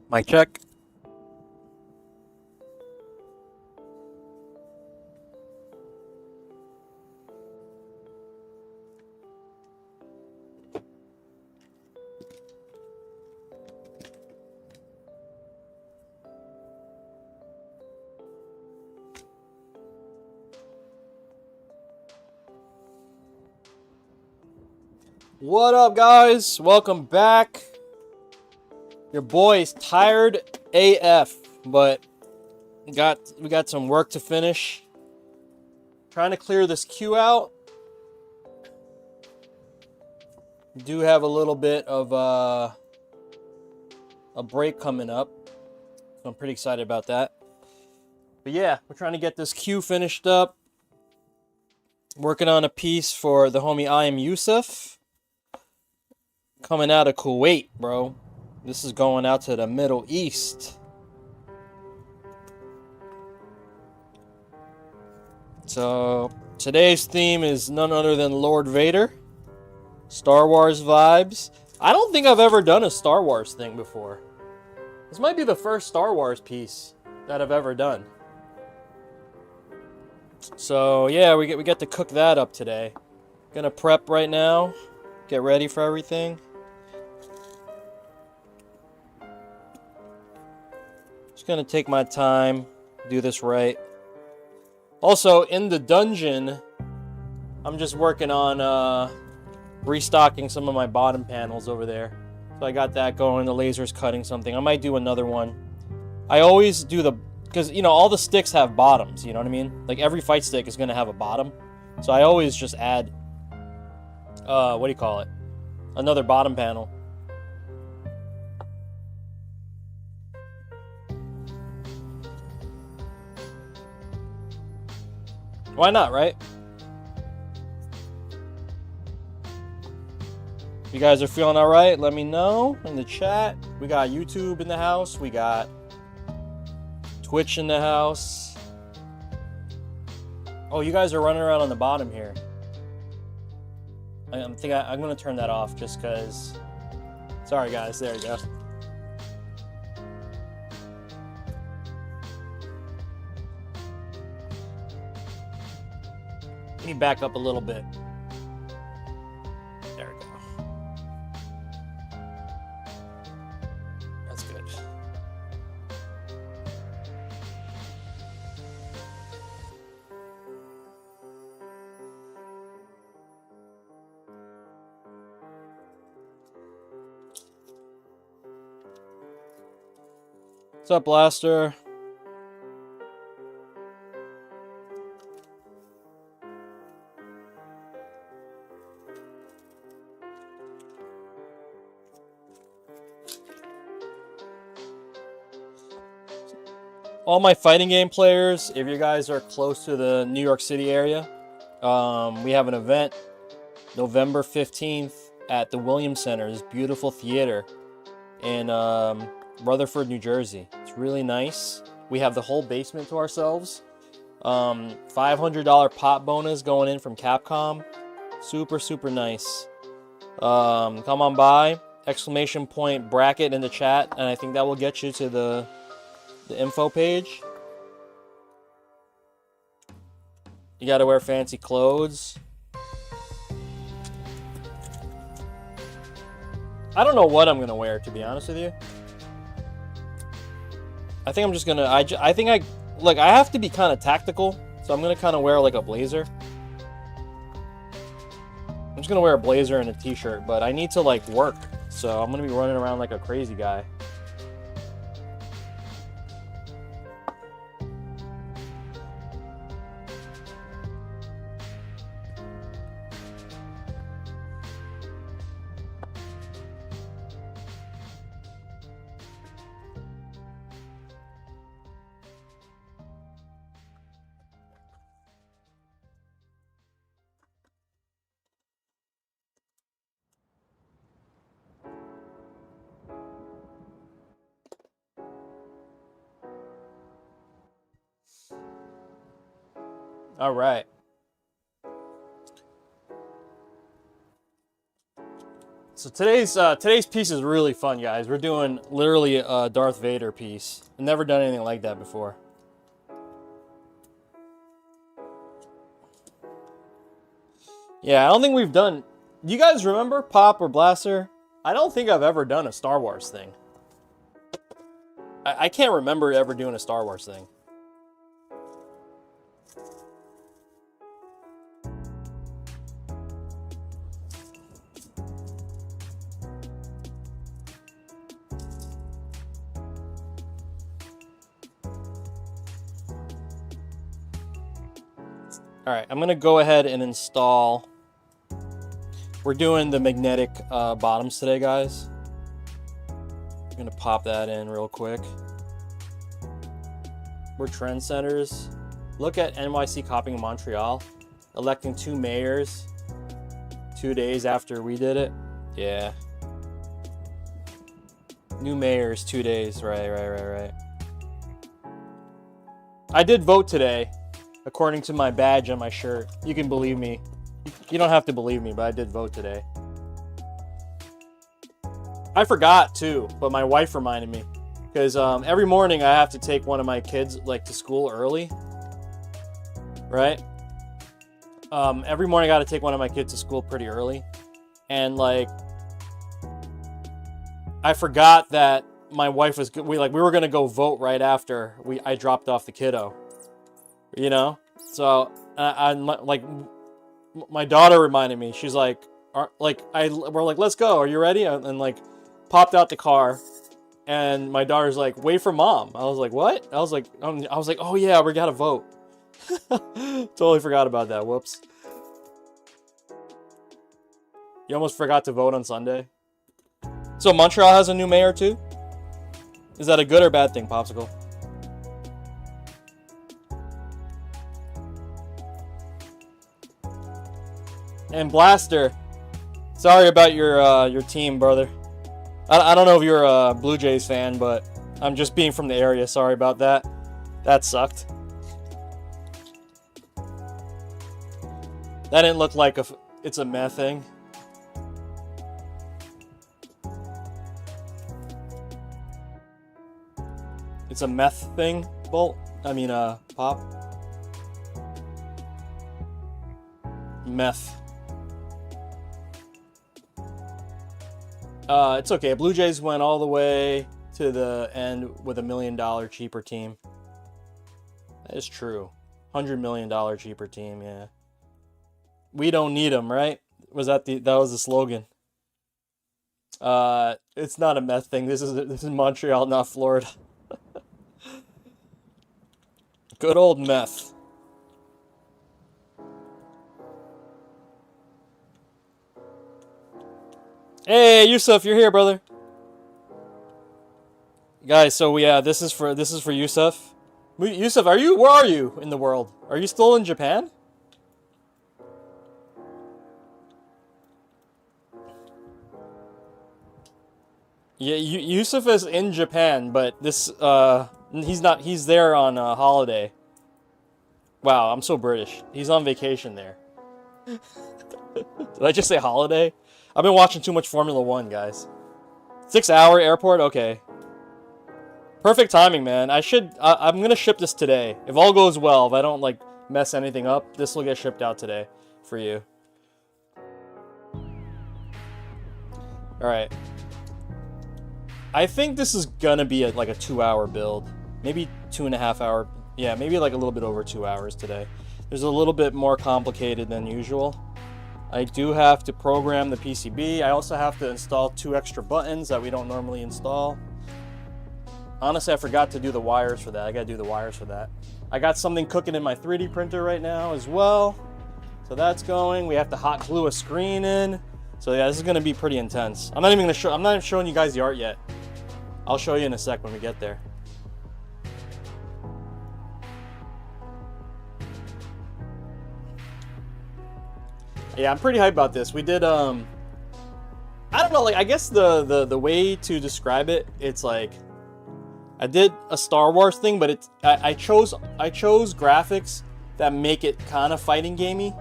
Mic check. What up, guys? Welcome back. Your boy's tired AF, but we got some work to finish. Trying to clear this queue out. Do have a little bit of a break coming up, so I'm pretty excited about that. But yeah, we're trying to get this queue finished up. Working on a piece for the homie I Am Yusuf. Coming out of Kuwait, bro. This is going out to the Middle East. So today's theme is none other than Lord Vader. Star Wars vibes. I don't think I've ever done a Star Wars thing before. This might be the first Star Wars piece that I've ever done. So yeah, we get to cook that up today. Gonna prep right now. Get ready for everything. Just gonna take my time, do this right. Also, in the dungeon, I'm just working on restocking some of my bottom panels over there. So I got that going, the laser's cutting something. I might do another one. I always do because, you know, all the sticks have bottoms, you know what I mean? Like, every fight stick is gonna have a bottom. So I always just add, what do you call it? Another bottom panel. Why not, right? You guys are feeling all right? Let me know in the chat. We got YouTube in the house. We got Twitch in the house. Oh, you guys are running around on the bottom here. I'm going to turn that off just because. Sorry, guys. There you go. Let me back up a little bit. There we go. That's good. What's up, Blaster? All my fighting game players, if you guys are close to the New York City area, we have an event November 15th at the Williams Center, this beautiful theater in Rutherford, New Jersey. It's really nice. We have the whole basement to ourselves. $500 pop bonus going in from Capcom. Super, super nice. Come on by. Exclamation point bracket in the chat, and I think that will get you to the info page. You gotta wear fancy clothes. I don't know what I'm gonna wear, to be honest with you. I think I'm just gonna. I have to be kind of tactical, so I'm gonna kind of wear like a blazer. I'm just gonna wear a blazer and a t-shirt, but I need to like work, so I'm gonna be running around like a crazy guy. All right. So today's piece is really fun, guys. We're doing literally a Darth Vader piece. I've never done anything like that before. Yeah, I don't think we've done... You guys remember Pop or Blaster? I don't think I've ever done a Star Wars thing. I can't remember ever doing a Star Wars thing. Alright, I'm going to go ahead and install... We're doing the magnetic bottoms today, guys. I'm going to pop that in real quick. We're trendsetters. Look at NYC copying Montreal. Electing 2 mayors 2 days after we did it. Yeah. New mayors 2 days. Right. I did vote today. According to my badge on my shirt. You can believe me. You don't have to believe me, but I did vote today. I forgot too, but my wife reminded me. Because every morning I have to take one of my kids like to school early. Right? Every morning I got to take one of my kids to school pretty early. And like... I forgot that my wife was... We were going to go vote right after I dropped off the kiddo. You know, so my daughter reminded me. She's like, we're like, let's go. Are you ready? And like, popped out the car, and my daughter's like, wait for mom. I was like, what? I was like, oh yeah, we gotta vote. Totally forgot about that. Whoops. You almost forgot to vote on Sunday. So Montreal has a new mayor too. Is that a good or bad thing, Popsicle? And Blaster, sorry about your team, brother. I don't know if you're a Blue Jays fan, but I'm just being from the area. Sorry about that. That sucked. That didn't look like it's a meh thing. It's a meth thing, Bolt. I mean, Pop. Meth. It's okay. Blue Jays went all the way to the end with $1 million cheaper team. That is true. $100 million cheaper team, yeah. We don't need them, right? That was the slogan. It's not a meth thing. This is Montreal, not Florida. Good old meth. Hey, Yusuf, you're here, brother. Guys, so yeah, this is for Yusuf. Yusuf, where are you in the world? Are you still in Japan? Yeah, Yusuf is in Japan, but this he's not. He's there on a holiday. Wow, I'm so British. He's on vacation there. Did I just say holiday? I've been watching too much Formula 1, guys. 6-hour airport? Okay. Perfect timing, man. I'm gonna ship this today. If all goes well, if I don't, like, mess anything up, this will get shipped out today for you. Alright. I think this is gonna be like a 2-hour build. Maybe 2.5 hour. Yeah, maybe like a little bit over 2 hours today. There's a little bit more complicated than usual. I do have to program the PCB. I also have to install 2 extra buttons that we don't normally install. Honestly, I forgot to do the wires for that. I gotta do the wires for that. I got something cooking in my 3D printer right now as well. So that's going. We have to hot glue a screen in. So yeah, this is gonna be pretty intense. I'm not even showing you guys the art yet. I'll show you in a sec when we get there. Yeah, I'm pretty hyped about this. We did, I don't know, like, I guess the way to describe it, it's like, I did a Star Wars thing, but I chose graphics that make it kind of fighting gamey.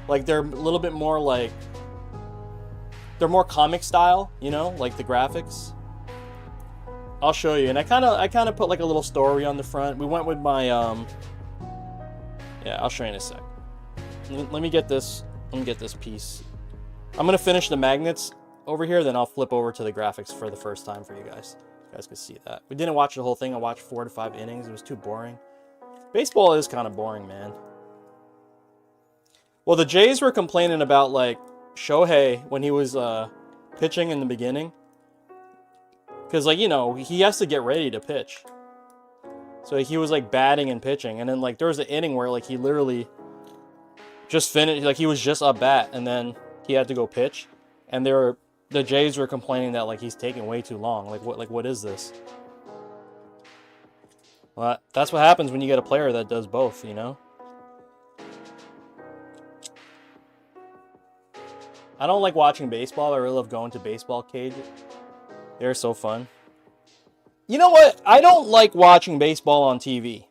Like, they're a little bit more like, they're more comic style, you know, like the graphics. I'll show you, and I kind of put like a little story on the front. We went with my yeah, I'll show you in a sec. Let me get this. Let me get this piece. I'm gonna finish the magnets over here, then I'll flip over to the graphics for the first time for you guys. You guys can see that. We didn't watch the whole thing. I watched 4 to 5 innings. It was too boring. Baseball is kind of boring, man. Well, the Jays were complaining about like Shohei when he was pitching in the beginning, because like, you know, he has to get ready to pitch. So he was like batting and pitching, and then like there was an inning where like he literally just finished, like he was just up bat, and then he had to go pitch, and the Jays were complaining that like he's taking way too long. Like what is this? Well, that's what happens when you get a player that does both, you know? I don't like watching baseball. I really love going to baseball cage. They're so fun. You know what? I don't like watching baseball on TV.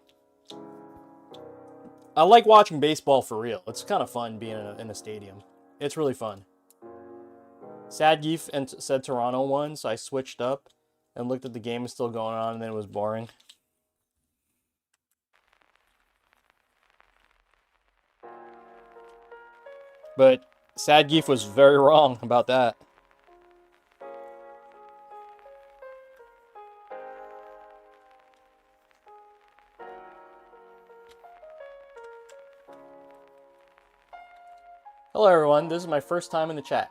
I like watching baseball for real. It's kind of fun being in a stadium. It's really fun. Sad Geef said Toronto won, so I switched up and looked at the game still going on, and then it was boring. But Sad Geef was very wrong about that. Hello everyone, this is my first time in the chat.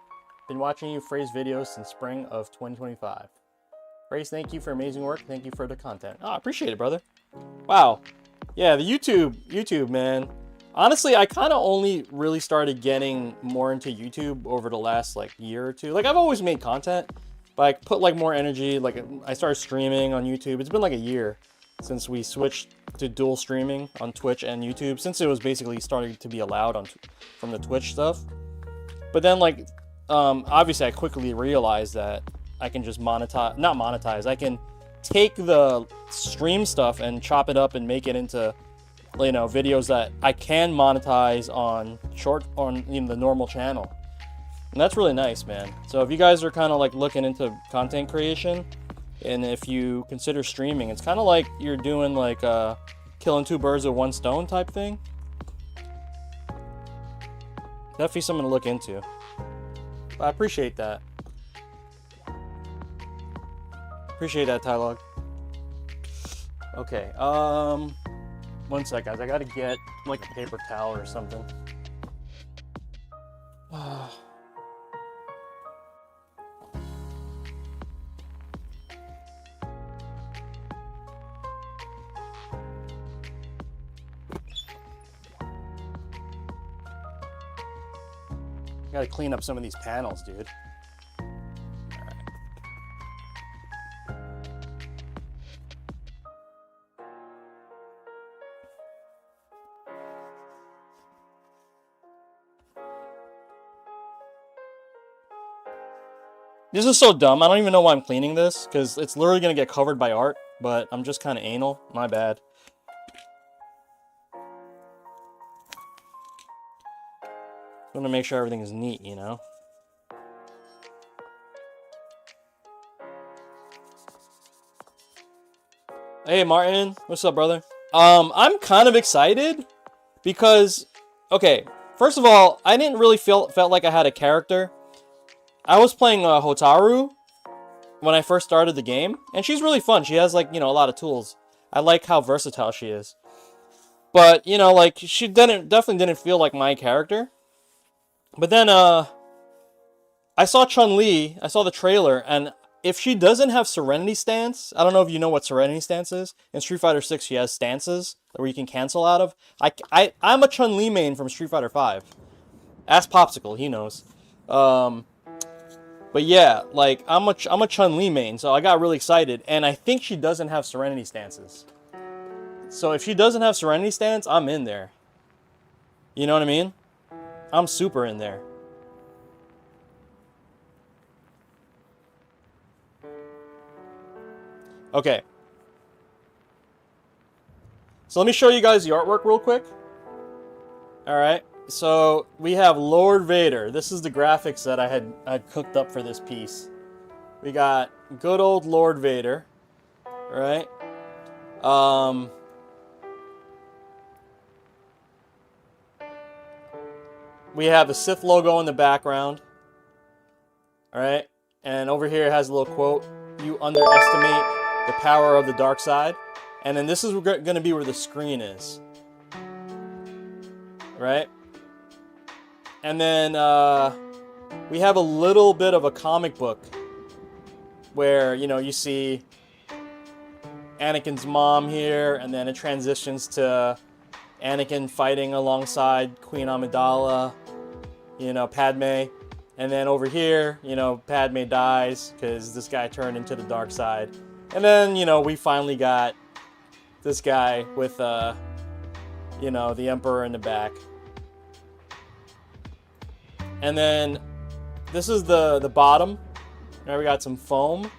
Been watching you Phrase videos since spring of 2025. Phrase, thank you for amazing work. Thank you for the content. Oh, I appreciate it, brother. Wow. Yeah, the YouTube, man. Honestly, I kind of only really started getting more into YouTube over the last like year or two. Like I've always made content, but I put like more energy. Like I started streaming on YouTube. It's been like a year since we switched to dual streaming on Twitch and YouTube, since it was basically starting to be allowed on from the Twitch stuff. But then like obviously I quickly realized that I can just not monetize. I can take the stream stuff and chop it up and make it into, you know, videos that I can monetize on the normal channel. And that's really nice, man. So if you guys are kind of like looking into content creation, and if you consider streaming, it's kind of like you're doing like killing 2 birds with 1 stone type thing. Definitely something to look into. But I appreciate that. Appreciate that, Tylog. Okay, 1 sec, guys. I gotta get like a paper towel or something. Gotta clean up some of these panels, dude. Alright. This is so dumb. I don't even know why I'm cleaning this, because it's literally gonna get covered by art, but I'm just kind of anal. My bad. I want to make sure everything is neat, you know? Hey, Martin. What's up, brother? I'm kind of excited because, okay, first of all, I didn't really felt like I had a character. I was playing Hotaru when I first started the game, and she's really fun. She has, like, you know, a lot of tools. I like how versatile she is. But, you know, like, she definitely didn't feel like my character. But then, I saw Chun-Li, I saw the trailer, and if she doesn't have Serenity Stance, I don't know if you know what Serenity Stance is. In Street Fighter 6, she has stances where you can cancel out of. I'm a Chun-Li main from Street Fighter 5. Ask Popsicle, he knows. But yeah, like, I'm a Chun-Li main, so I got really excited, and I think she doesn't have Serenity Stances. So if she doesn't have Serenity Stance, I'm in there. You know what I mean? I'm super in there. Okay. So let me show you guys the artwork real quick. Alright. So we have Lord Vader. This is the graphics that I had cooked up for this piece. We got good old Lord Vader, right? We have the Sith logo in the background, all right? And over here it has a little quote: "You underestimate the power of the dark side." And then this is going to be where the screen is, right? And then we have a little bit of a comic book where, you know, you see Anakin's mom here, and then it transitions to Anakin fighting alongside Queen Amidala, you know, Padme. And then over here, you know, Padme dies because this guy turned into the dark side. And then, you know, we finally got this guy with, you know, the Emperor in the back. And then this is the bottom. Now we got some foam.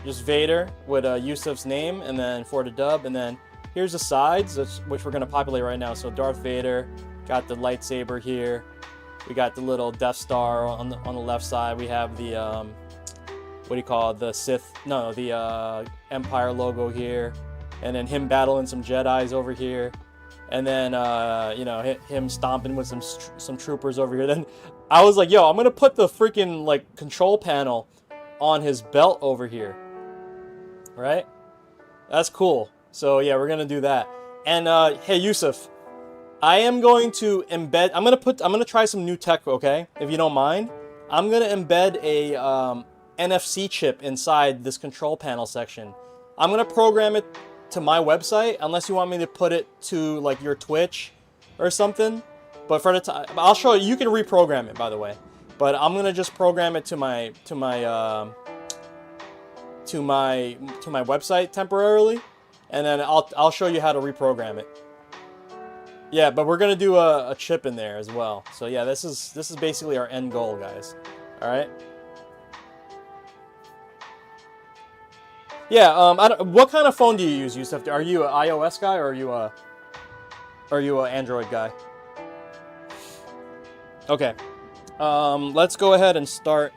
Just Vader with Yusuf's name, and then for the dub. And then here's the sides, which we're going to populate right now. So Darth Vader, got the lightsaber here. We got the little Death Star on the left side. We have the, what do you call it? The Sith, no, the Empire logo here. And then him battling some Jedis over here. And then, you know, him stomping with some troopers over here. Then I was like, yo, I'm going to put the freaking, like, control panel on his belt over here. Right? That's cool. So, yeah, we're going to do that. And, hey, Yusuf, I am going to embed, I'm going to try some new tech, okay? If you don't mind. I'm going to embed a NFC chip inside this control panel section. I'm going to program it to my website, unless you want me to put it to like your Twitch or something. But for the time, I'll show you. You can reprogram it, by the way. But I'm gonna just program it to my website temporarily, and then I'll show you how to reprogram it. Yeah, but we're gonna do a chip in there as well. So yeah, this is basically our end goal, guys. All right. Yeah, what kind of phone do you use, Yusuf? Are you an iOS guy, or are you an Android guy? Okay. Let's go ahead and start.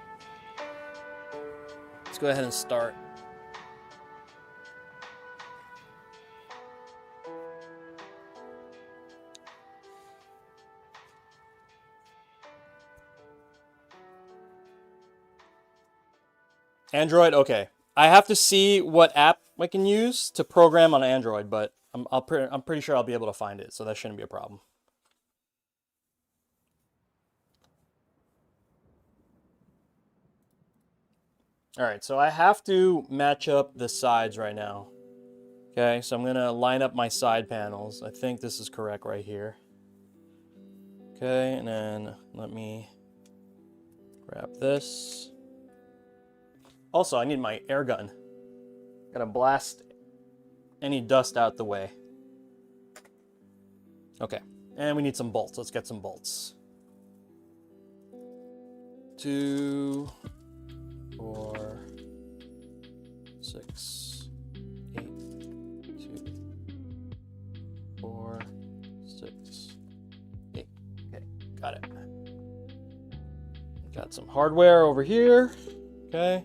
Let's go ahead and start. Android, okay. I have to see what app I can use to program on Android, but I'm pretty sure I'll be able to find it, so that shouldn't be a problem. All right, so I have to match up the sides right now. Okay, so I'm gonna line up my side panels. I think this is correct right here. Okay, and then let me grab this. Also, I need my air gun. Gotta blast any dust out the way. Okay, and we need some bolts. Let's get some bolts. 2, 4, 6, 8, 2, 4, 6, 8. Okay, got it. Got some hardware over here. Okay.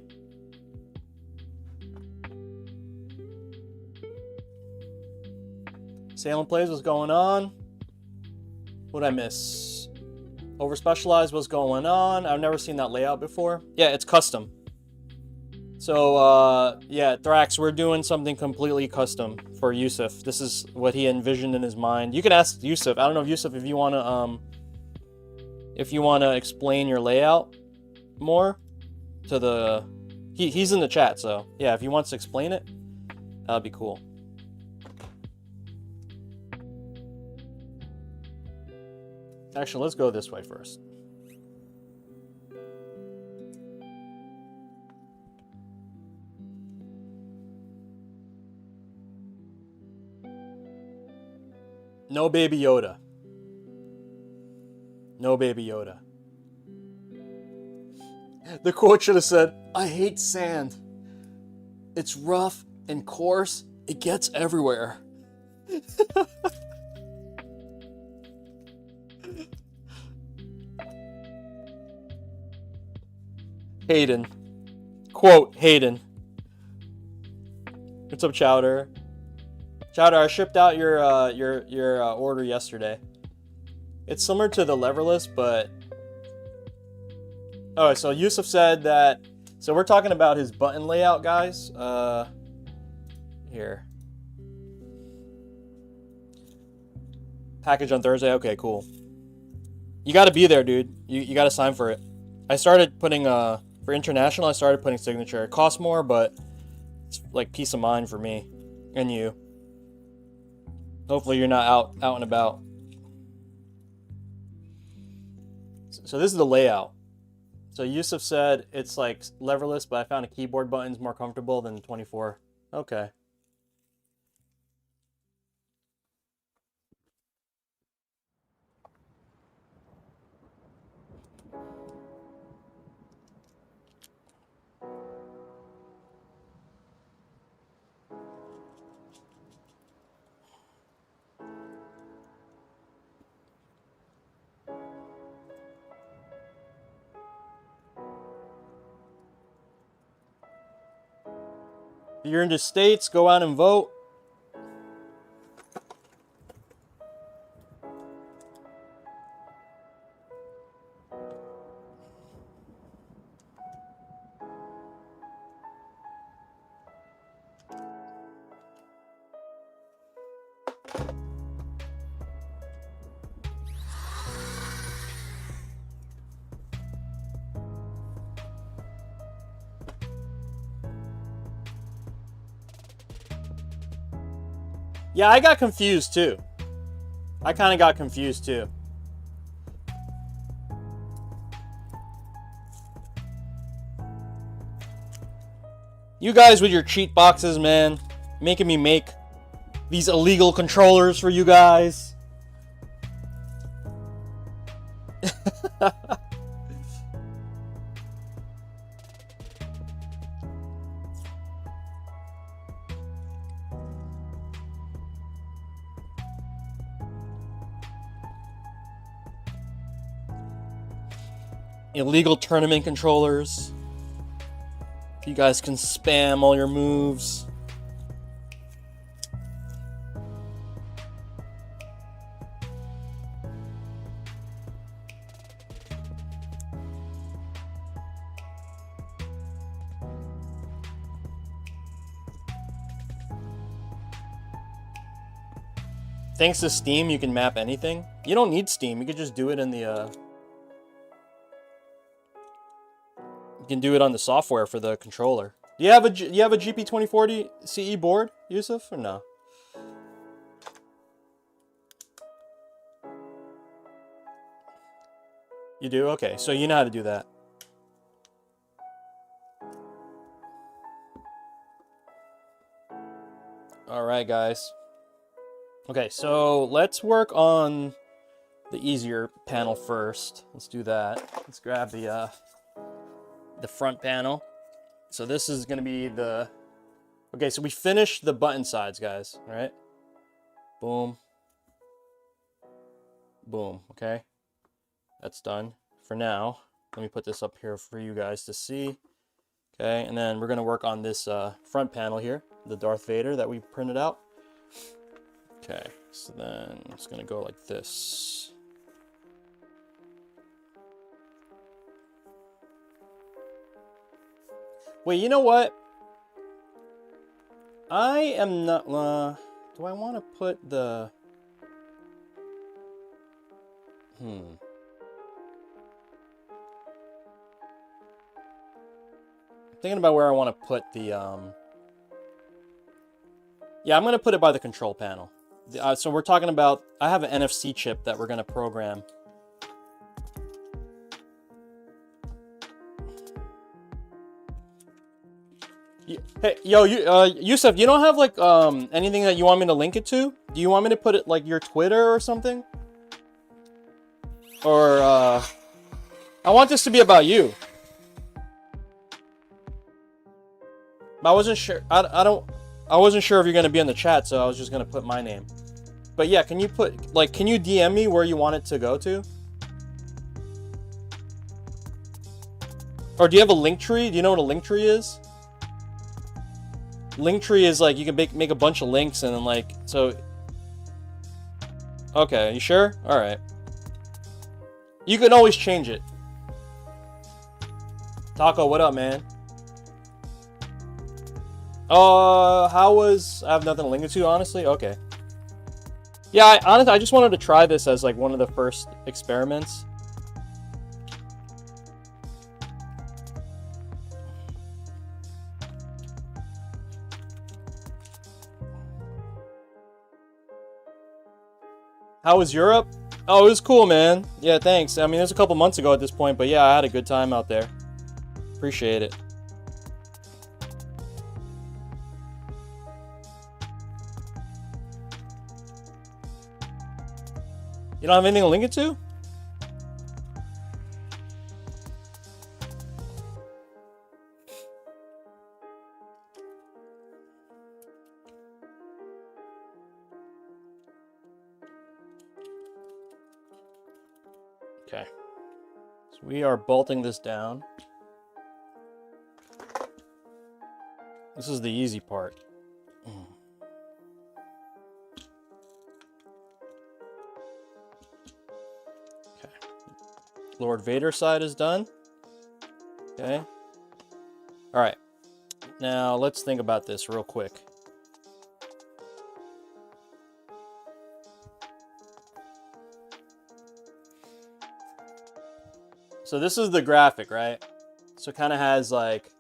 Salem Plays, what's going on? What'd I miss? Over Specialized, what's going on? I've never seen that layout before. Yeah, it's custom. So, yeah, Thrax, we're doing something completely custom for Yusuf. This is what he envisioned in his mind. You can ask Yusuf. I don't know if Yusuf, if you wanna explain your layout more to the. He's in the chat, so yeah, if he wants to explain it, that'd be cool. Actually, let's go this way first. No Baby Yoda. No Baby Yoda. The quote should have said, "I hate sand. It's rough and coarse. It gets everywhere." Hayden. Quote, Hayden. What's up, Chowder? Chowder, I shipped out your order yesterday. It's similar to the leverless, but... Oh, so Yusuf said that... So we're talking about his button layout, guys. Here. Package on Thursday? Okay, cool. You gotta be there, dude. You gotta sign for it. I started putting, for international, I started putting signature. It costs more, but it's like peace of mind for me and you. Hopefully you're not out and about. So this is the layout. So Yusuf said it's like leverless, but I found a keyboard button's more comfortable than 24. Okay. If you're in the States, go out and vote. Yeah, I got confused too. I kind of got confused too. You guys with your cheat boxes, man. Making me make these illegal controllers for you guys. Illegal tournament controllers. You guys can spam all your moves. Thanks to Steam, you can map anything. You don't need Steam. You could just do it in the You can do it on the software for the controller. Do you have a GP2040 CE board, Yusuf, or no? You do? Okay, so you know how to do that. Alright, guys. Okay, so let's work on the easier panel first. Let's do that. Let's grab the front panel. So this is going to be the... Okay, so we finished the button sides, guys. All right? Boom. Boom. Okay? That's done for now. Let me put this up here for you guys to see. Okay, and then we're going to work on this front panel here, the Darth Vader that we printed out. Okay, so then it's going to go like this. Wait, you know what? I am not... do I want to put the... I'm thinking about where I want to put the... Yeah, I'm going to put it by the control panel. So we're talking about... I have an NFC chip that we're going to program. Hey, yo, Yusuf, you don't have like anything that you want me to link it to? Do you want me to put it like your Twitter or something? Or I want this to be about you. But I wasn't sure. I wasn't sure if you're gonna be in the chat, so I was just gonna put my name. But yeah, can you put like can you DM me where you want it to go to? Or do you have a link tree? Do you know what a link tree is? Link tree is like you can make a bunch of links and then like so. Okay, you sure? All right. You can always change it. Taco, what up, man? How was... I have nothing to link it to, honestly? Okay. Yeah, honestly, I just wanted to try this as, like, one of the first experiments. How was Europe? Oh, it was cool, man. Yeah, thanks. I mean, it was a couple months ago at this point, but yeah, I had a good time out there. Appreciate it. You don't have anything to link it to? Okay. So we are bolting this down. This is the easy part. Okay. Lord Vader side is done. Okay. All right. Now let's think about this real quick. So this is the graphic, right? So it kind of has like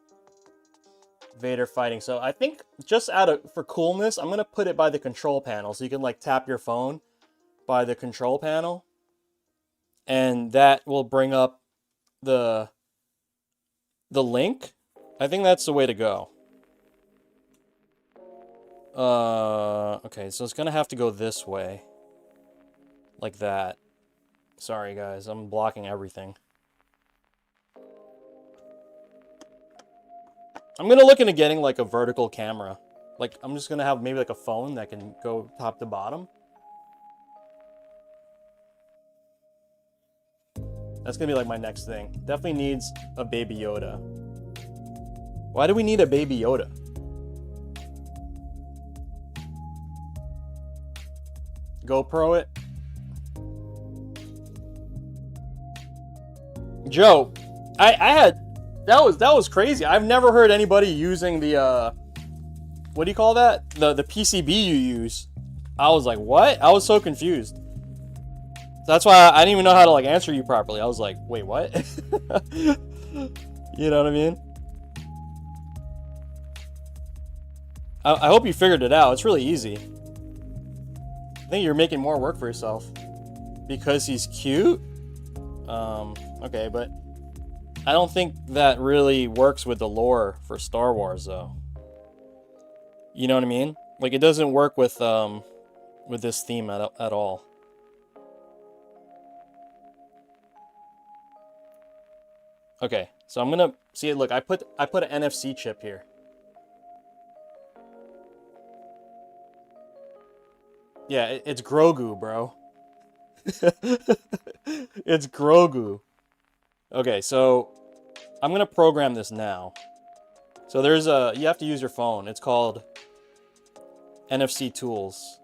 Vader fighting. So I think just for coolness, I'm going to put it by the control panel. So you can like tap your phone by the control panel. And that will bring up the link. I think that's the way to go. Okay, so it's going to have to go this way. Like that. Sorry, guys. I'm blocking everything. I'm going to look into getting, like, a vertical camera. Like, I'm just going to have maybe, like, a phone that can go top to bottom. That's going to be, like, my next thing. Definitely needs a Baby Yoda. Why do we need a Baby Yoda? GoPro it. Joe, I had... That was crazy. I've never heard anybody using the what do you call that? The PCB you use. I was like, what? I was so confused. That's why I didn't even know how to like answer you properly. I was like, wait, what? You know what I mean? I hope you figured it out. It's really easy. I think you're making more work for yourself. Because he's cute? Okay, but I don't think that really works with the lore for Star Wars, though. You know what I mean? Like, it doesn't work with this theme at all. Okay, so I'm gonna see it. Look, I put an NFC chip here. Yeah, it's Grogu, bro. It's Grogu. Okay, so I'm gonna program this now. So you have to use your phone. It's called NFC Tools.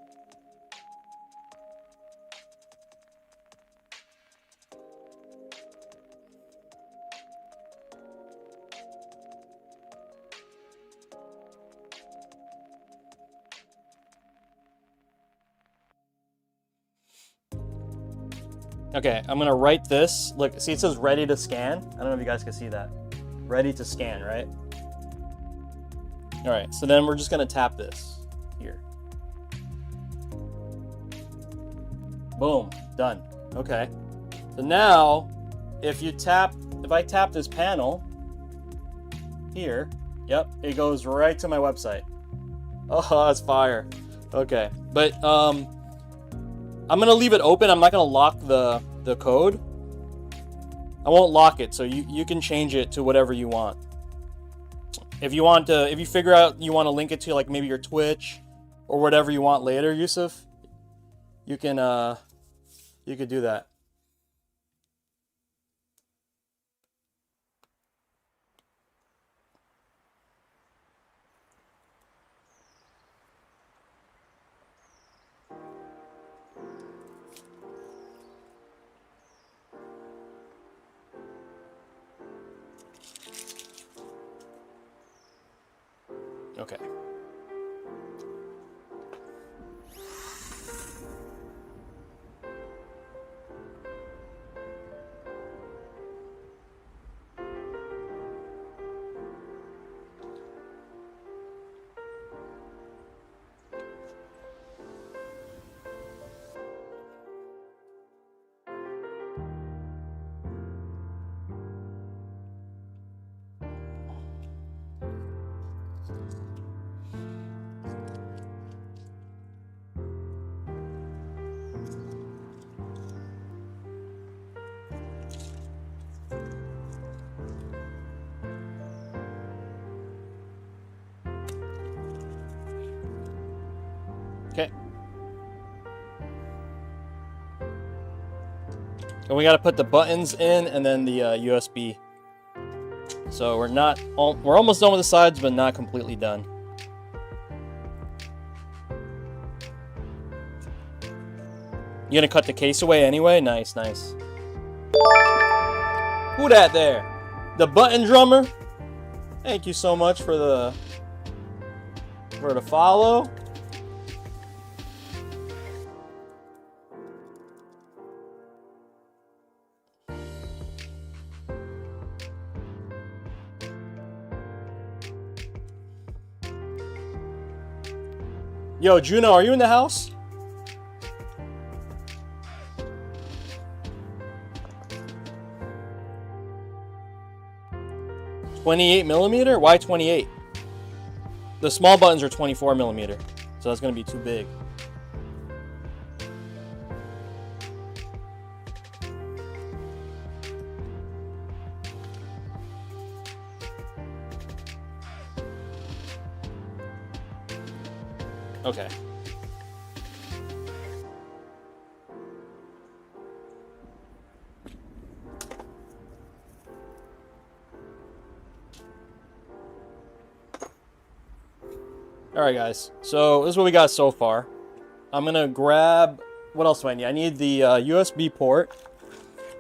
Okay, I'm gonna write this. Look, see it says ready to scan? I don't know if you guys can see that. Ready to scan, right? All right, so then we're just gonna tap this here. Boom, done. Okay. So now, if I tap this panel here, yep, it goes right to my website. Oh, that's fire. Okay, but I'm gonna leave it open. I'm not gonna lock the code. I won't lock it, so you can change it to whatever you want. If you figure out you want to link it to like maybe your Twitch or whatever you want later, Yusuf, you could do that. Okay. Okay. And we got to put the buttons in and then the USB. So we're almost done with the sides, but not completely done. You gonna cut the case away anyway? Nice, nice. Who that there? The button drummer? Thank you so much for the follow. Yo, Juno, are you in the house? $28mm? Why 28? The small buttons are 24mm, so that's gonna be too big. Okay. Alright guys, so this is what we got so far. I'm gonna grab, what else do I need? I need the USB port.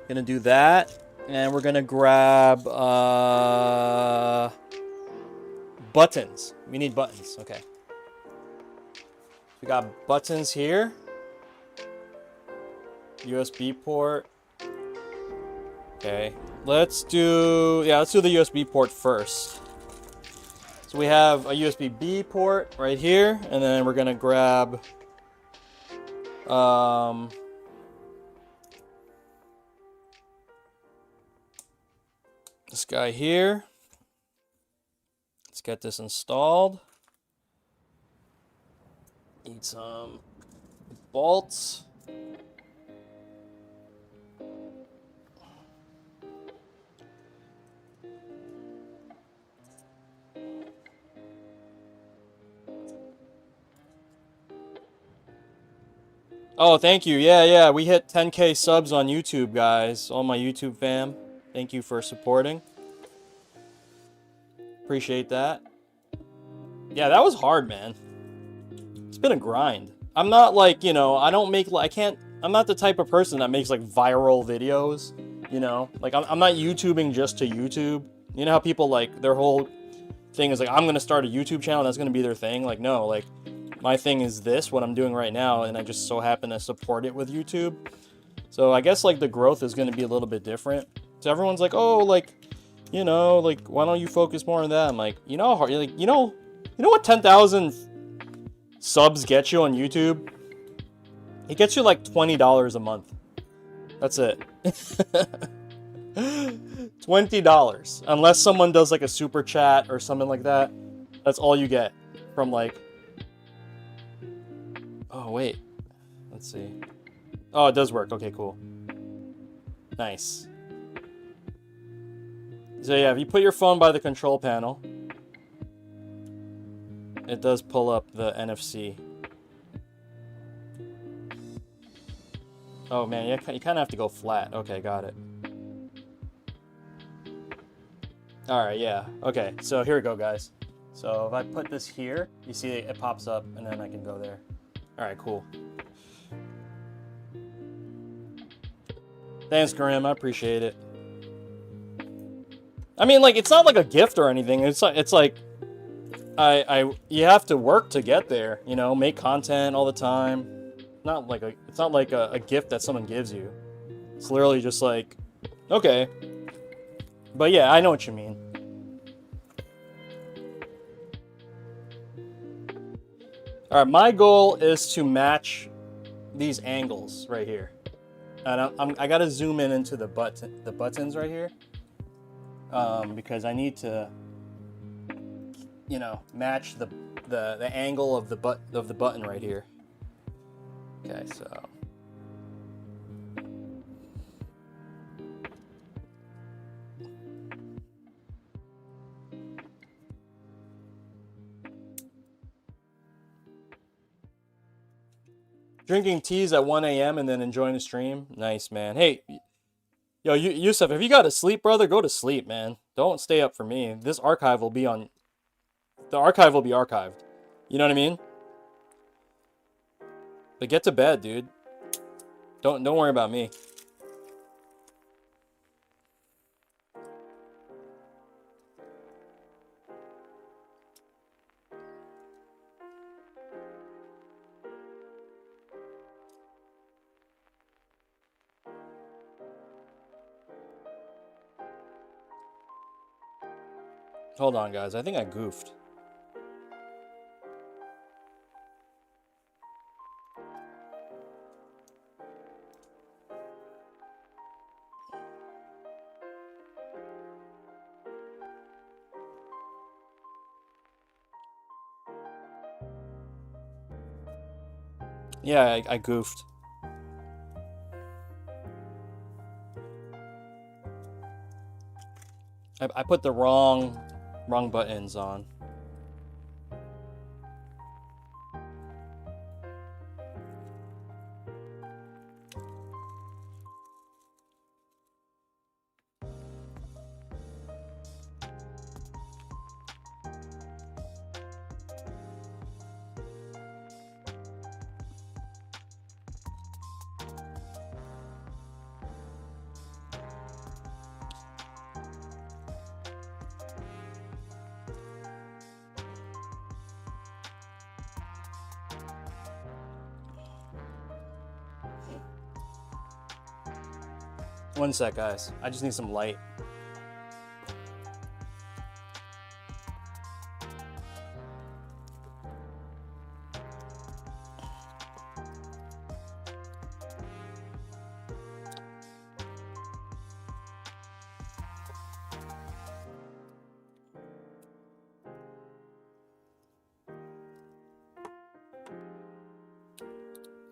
Gonna do that, and we're gonna grab buttons. We need buttons, okay. We got buttons here. USB port. Okay, let's do the USB port first. So we have a USB-B port right here, and then we're gonna grab this guy here. Let's get this installed. Need some bolts. Oh, thank you. Yeah, we hit 10K subs on YouTube, guys. All my YouTube fam, thank you for supporting. Appreciate that. Yeah, that was hard, man. It's been a grind. I'm not like, you know, I'm not the type of person that makes like viral videos, you know? Like I'm not YouTubing just to YouTube. You know how people like their whole thing is like, I'm gonna start a YouTube channel, that's gonna be their thing. Like, no, like my thing is this, what I'm doing right now, and I just so happen to support it with YouTube. So I guess like the growth is gonna be a little bit different. So everyone's like, oh, like, you know, like why don't you focus more on that? I'm like, you know, like, you know what 10,000 subs get you on YouTube? It gets you like $20 a month. That's it. $20. Unless someone does like a super chat or something like that. That's all you get from like... Oh, wait. Let's see. Oh, it does work. Okay, cool. Nice. So yeah, if you put your phone by the control panel, it does pull up the NFC. Oh man, you kind of have to go flat. Okay, got it. Alright, yeah. Okay, so here we go, guys. So if I put this here, you see it pops up, and then I can go there. Alright, cool. Thanks, Graham. I appreciate it. I mean, like, it's not like a gift or anything. It's like you have to work to get there, you know, make content all the time. It's not like a gift that someone gives you. It's literally just like, okay. But yeah, I know what you mean. All right, my goal is to match these angles right here, and I gotta zoom in into the buttons right here, because I need to, you know, match the angle of the button right here. Okay, so. Drinking teas at 1 a.m. and then enjoying the stream. Nice, man. Hey, yo, Yusuf, if you got to sleep, brother, go to sleep, man. Don't stay up for me. This archive will be on... The archive will be archived. You know what I mean? But get to bed, dude. Don't worry about me. Hold on, guys. I think I goofed. Yeah, I goofed. I put the wrong buttons on. One sec, guys. I just need some light.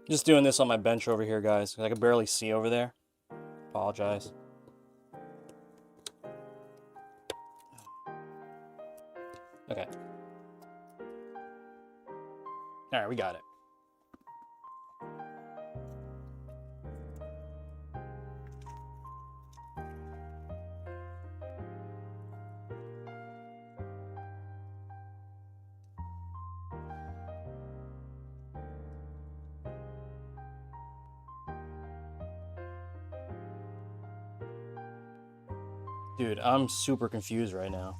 Just doing this on my bench over here, guys. I can barely see over there. Apologize. Okay. All right, we got it. Dude, I'm super confused right now.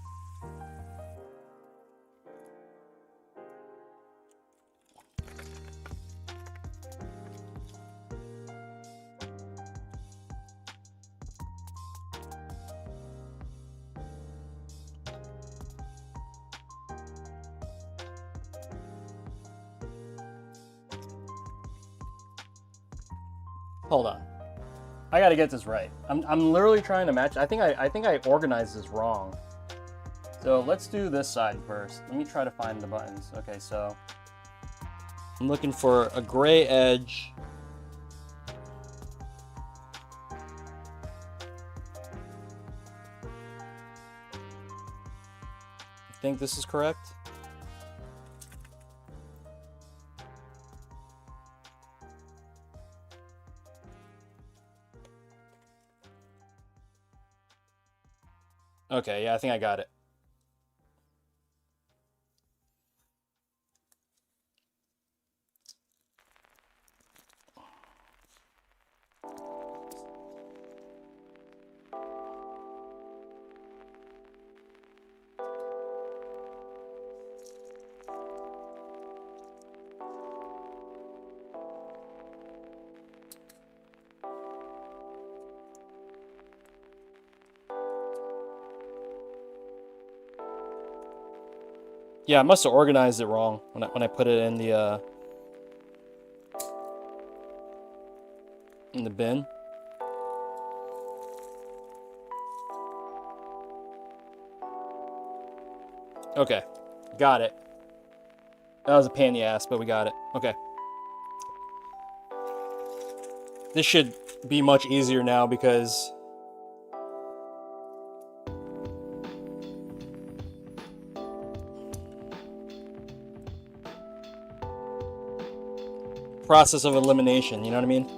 Hold on. I gotta get this right. I'm literally trying to match. I think I organized this wrong. So let's do this side first. Let me try to find the buttons. Okay, so I'm looking for a gray edge. I think this is correct. Okay, yeah, I think I got it. Yeah, I must have organized it wrong when I put it in the bin. Okay, got it. That was a pain in the ass, but we got it. Okay. This should be much easier now because process of elimination, you know what I mean?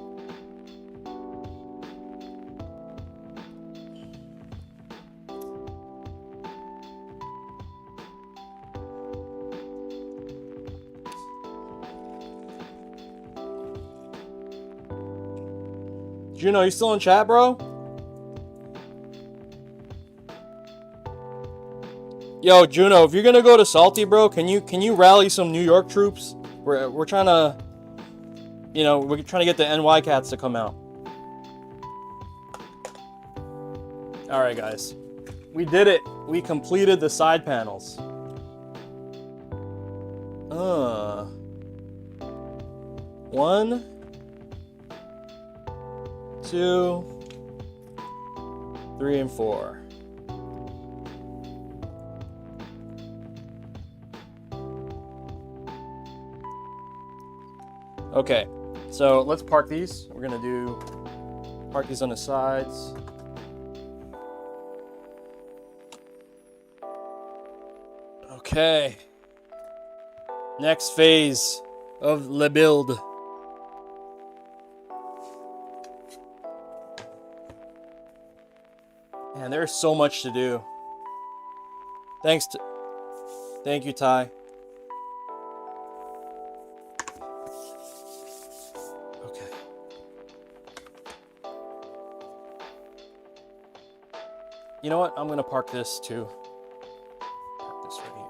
Juno, you still in chat, bro? Yo, Juno, if you're gonna go to Salty, bro, can you rally some New York troops? We're trying to, you know, we're trying to get the NY cats to come out. All right, guys, we did it. We completed the side panels. 1, 2, 3, and 4. Okay, so let's park these. We're gonna park these on the sides. Okay. Next phase of the build. Man, there's so much to do. Thank you, Ty. Okay. You know what? I'm gonna park this too. Park this right here.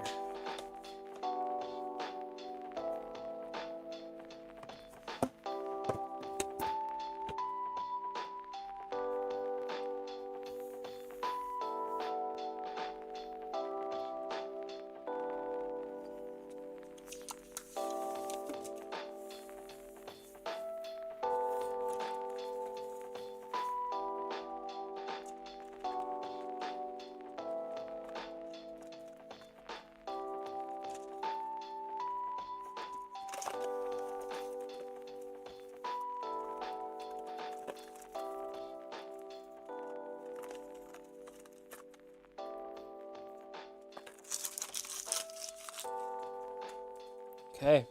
Okay.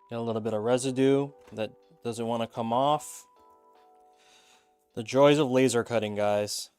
Got a little bit of residue that doesn't want to come off. The joys of laser cutting, guys.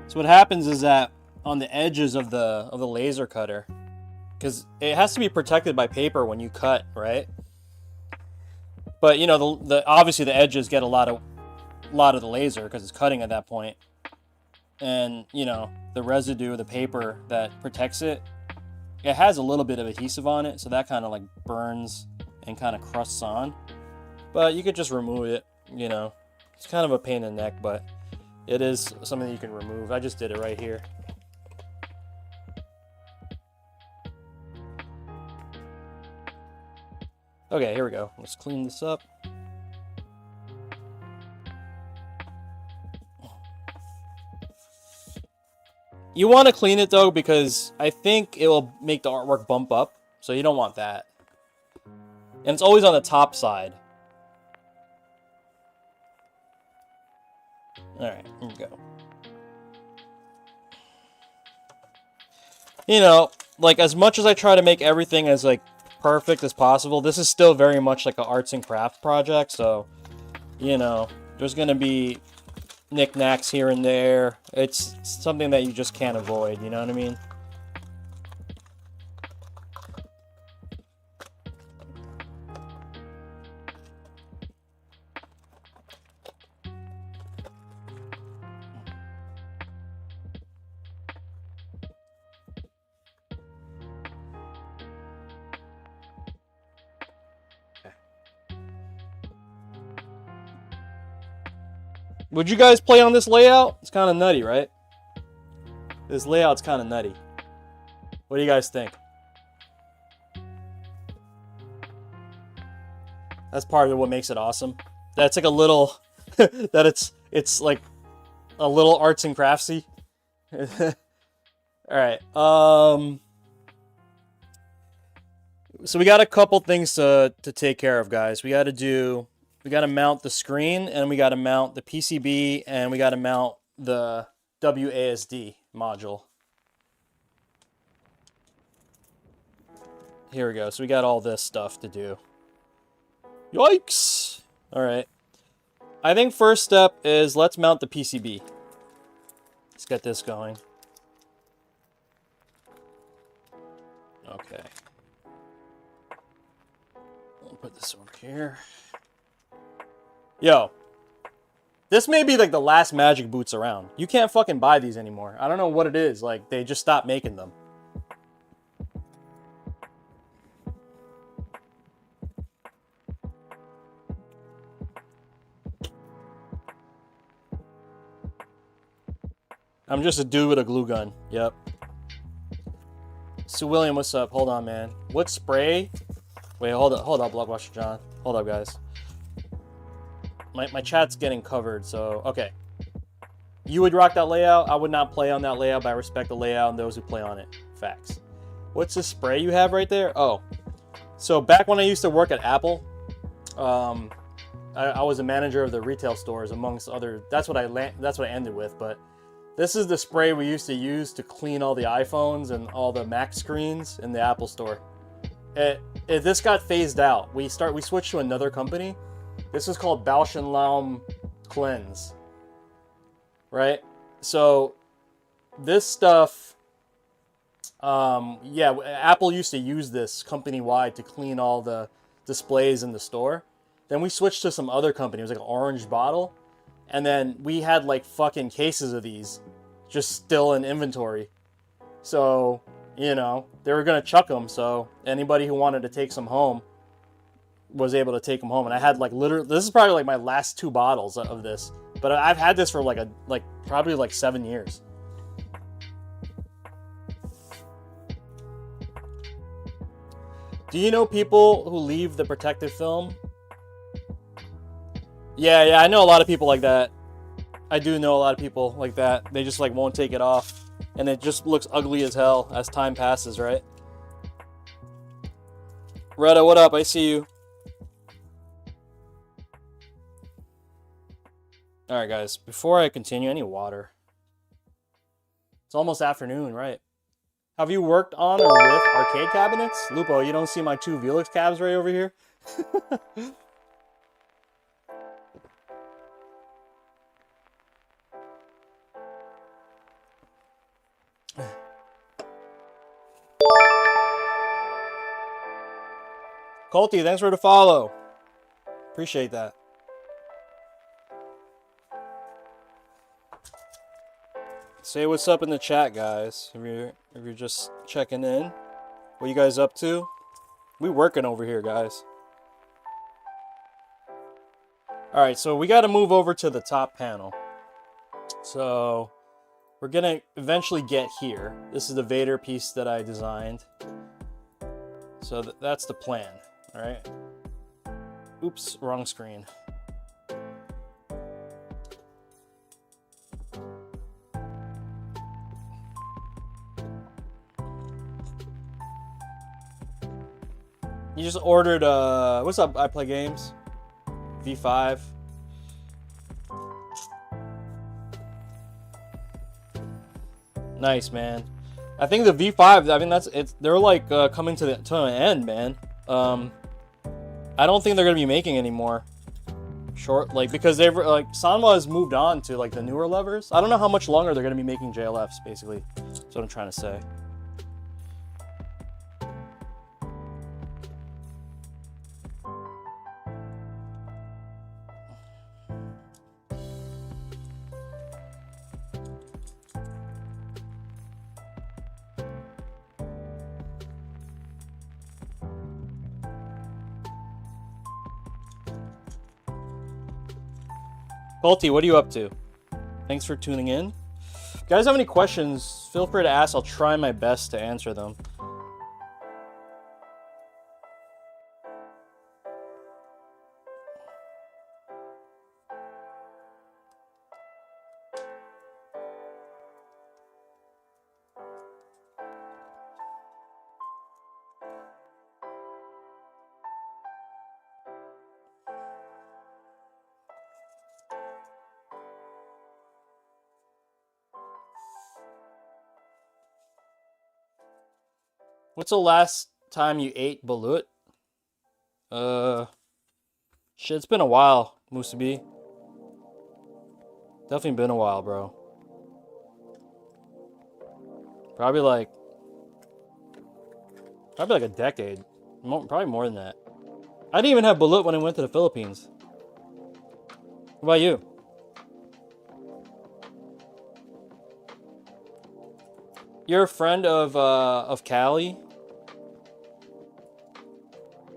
So what happens is that on the edges of the laser cutter, because it has to be protected by paper when you cut, right? But you know, the obviously the edges get a lot of the laser because it's cutting at that point, and you know the residue of the paper that protects it, it has a little bit of adhesive on it, so that kind of like burns and kind of crusts on. But you could just remove it. You know, it's kind of a pain in the neck, but it is something that you can remove. I just did it right here. Okay, here we go. Let's clean this up. You want to clean it though, because I think it will make the artwork bump up. So you don't want that. And it's always on the top side. Alright, here we go. You know, like as much as I try to make everything as like perfect as possible. This is still very much like an arts and crafts project, so, you know, there's going to be knickknacks here and there. It's something that you just can't avoid, you know what I mean? Would you guys play on this layout? It's kind of nutty, right? This layout's kind of nutty. What do you guys think? That's part of what makes it awesome. That's like a little... that it's like a little arts and craftsy. Alright. So we got a couple things to take care of, guys. We got to mount the screen, and we got to mount the PCB, and we got to mount the WASD module. Here we go. So we got all this stuff to do. Yikes! Alright. I think first step is let's mount the PCB. Let's get this going. Okay. We'll put this over here. Yo, this may be like the last magic boots around. You can't fucking buy these anymore. I don't know what it is. Like, they just stopped making them. I'm just a dude with a glue gun. Yep. Sue William, what's up? Hold on, man. What spray? Wait, hold up, Blockbuster John. Hold up, guys. My chat's getting covered, so... Okay. You would rock that layout. I would not play on that layout, but I respect the layout and those who play on it. Facts. What's the spray you have right there? Oh. So, back when I used to work at Apple, I was a manager of the retail stores, amongst other... That's what I ended with, but... This is the spray we used to use to clean all the iPhones and all the Mac screens in the Apple store. This got phased out. We switched to another company. This is called Bausch & Lomb Cleanse. Right? So, this stuff... yeah, Apple used to use this company-wide to clean all the displays in the store. Then we switched to some other company. It was like an orange bottle. And then we had like fucking cases of these just still in inventory. So, you know, they were going to chuck them. So anybody who wanted to take some home was able to take them home. And I had like literally, this is probably like my last 2 bottles of this. But I've had this for probably like 7 years. Do you know people who leave the protective film? Yeah, I know a lot of people like that. I do know a lot of people like that. They just like won't take it off. And it just looks ugly as hell as time passes, right? Retta, what up? I see you. Alright, guys. Before I continue, I need water. It's almost afternoon, right? Have you worked on or with arcade cabinets? Lupo, you don't see my 2 Velix cabs right over here? Colty, thanks for the follow. Appreciate that. Say what's up in the chat, guys. If you're just checking in. What you guys up to? We working over here, guys. Alright, so we got to move over to the top panel. So, we're going to eventually get here. This is the Vader piece that I designed. So that's the plan. Alright. Oops, wrong screen. You just ordered, what's up, I Play Games? V5. Nice, man. I think the V5, I mean, they're like coming to an end, man. I don't think they're gonna be making any more short, like, because they've like Sanwa has moved on to like the newer levers. I don't know how much longer they're gonna be making JLFs. Basically, that's what I'm trying to say. Balti, what are you up to? Thanks for tuning in. If you guys have any questions, feel free to ask. I'll try my best to answer them. What's the last time you ate balut? Shit, it's been a while, Musabi. Definitely been a while, bro. Probably like a decade. Probably more than that. I didn't even have balut when I went to the Philippines. What about you? You're a friend of Cali?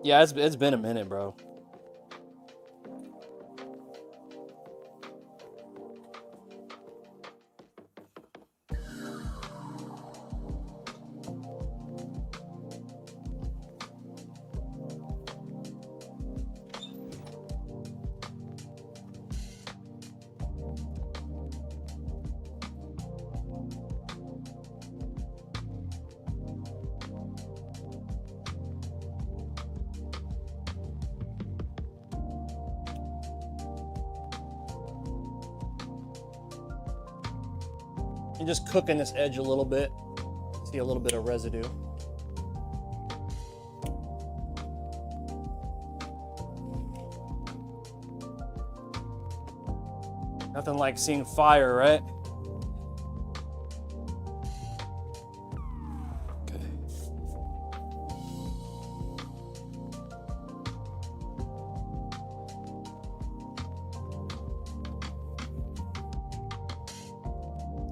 Yeah, it's been a minute, bro. You're just cooking this edge a little bit. See a little bit of residue. Nothing like seeing fire, right? Okay.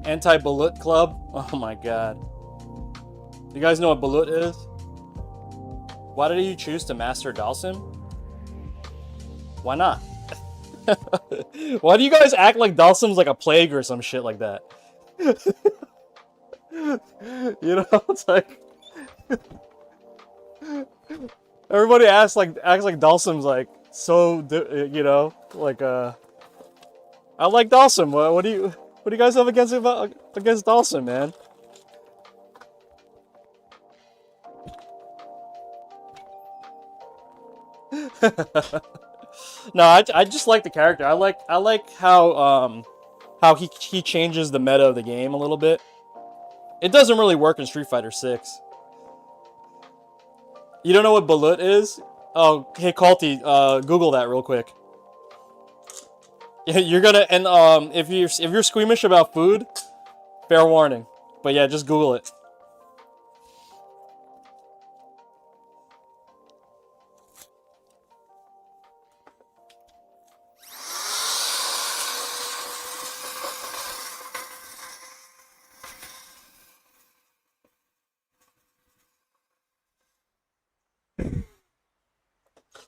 Anti-balut club? Oh my god. You guys know what balut is? Why did you choose to master Dalsim? Why not? Why do you guys act like Dalsim's like a plague or some shit like that? You know, it's like everybody acts like Dalsim's like so, you know, like I like Dalsim. What do you guys have against Dalsim, man? No, I just like the character. I like how he changes the meta of the game a little bit. It doesn't really work in Street Fighter 6. You don't know what balut is? Oh, hey Kalti, Google that real quick. Yeah, you're gonna, and if you're squeamish about food, fair warning. But yeah, just Google it.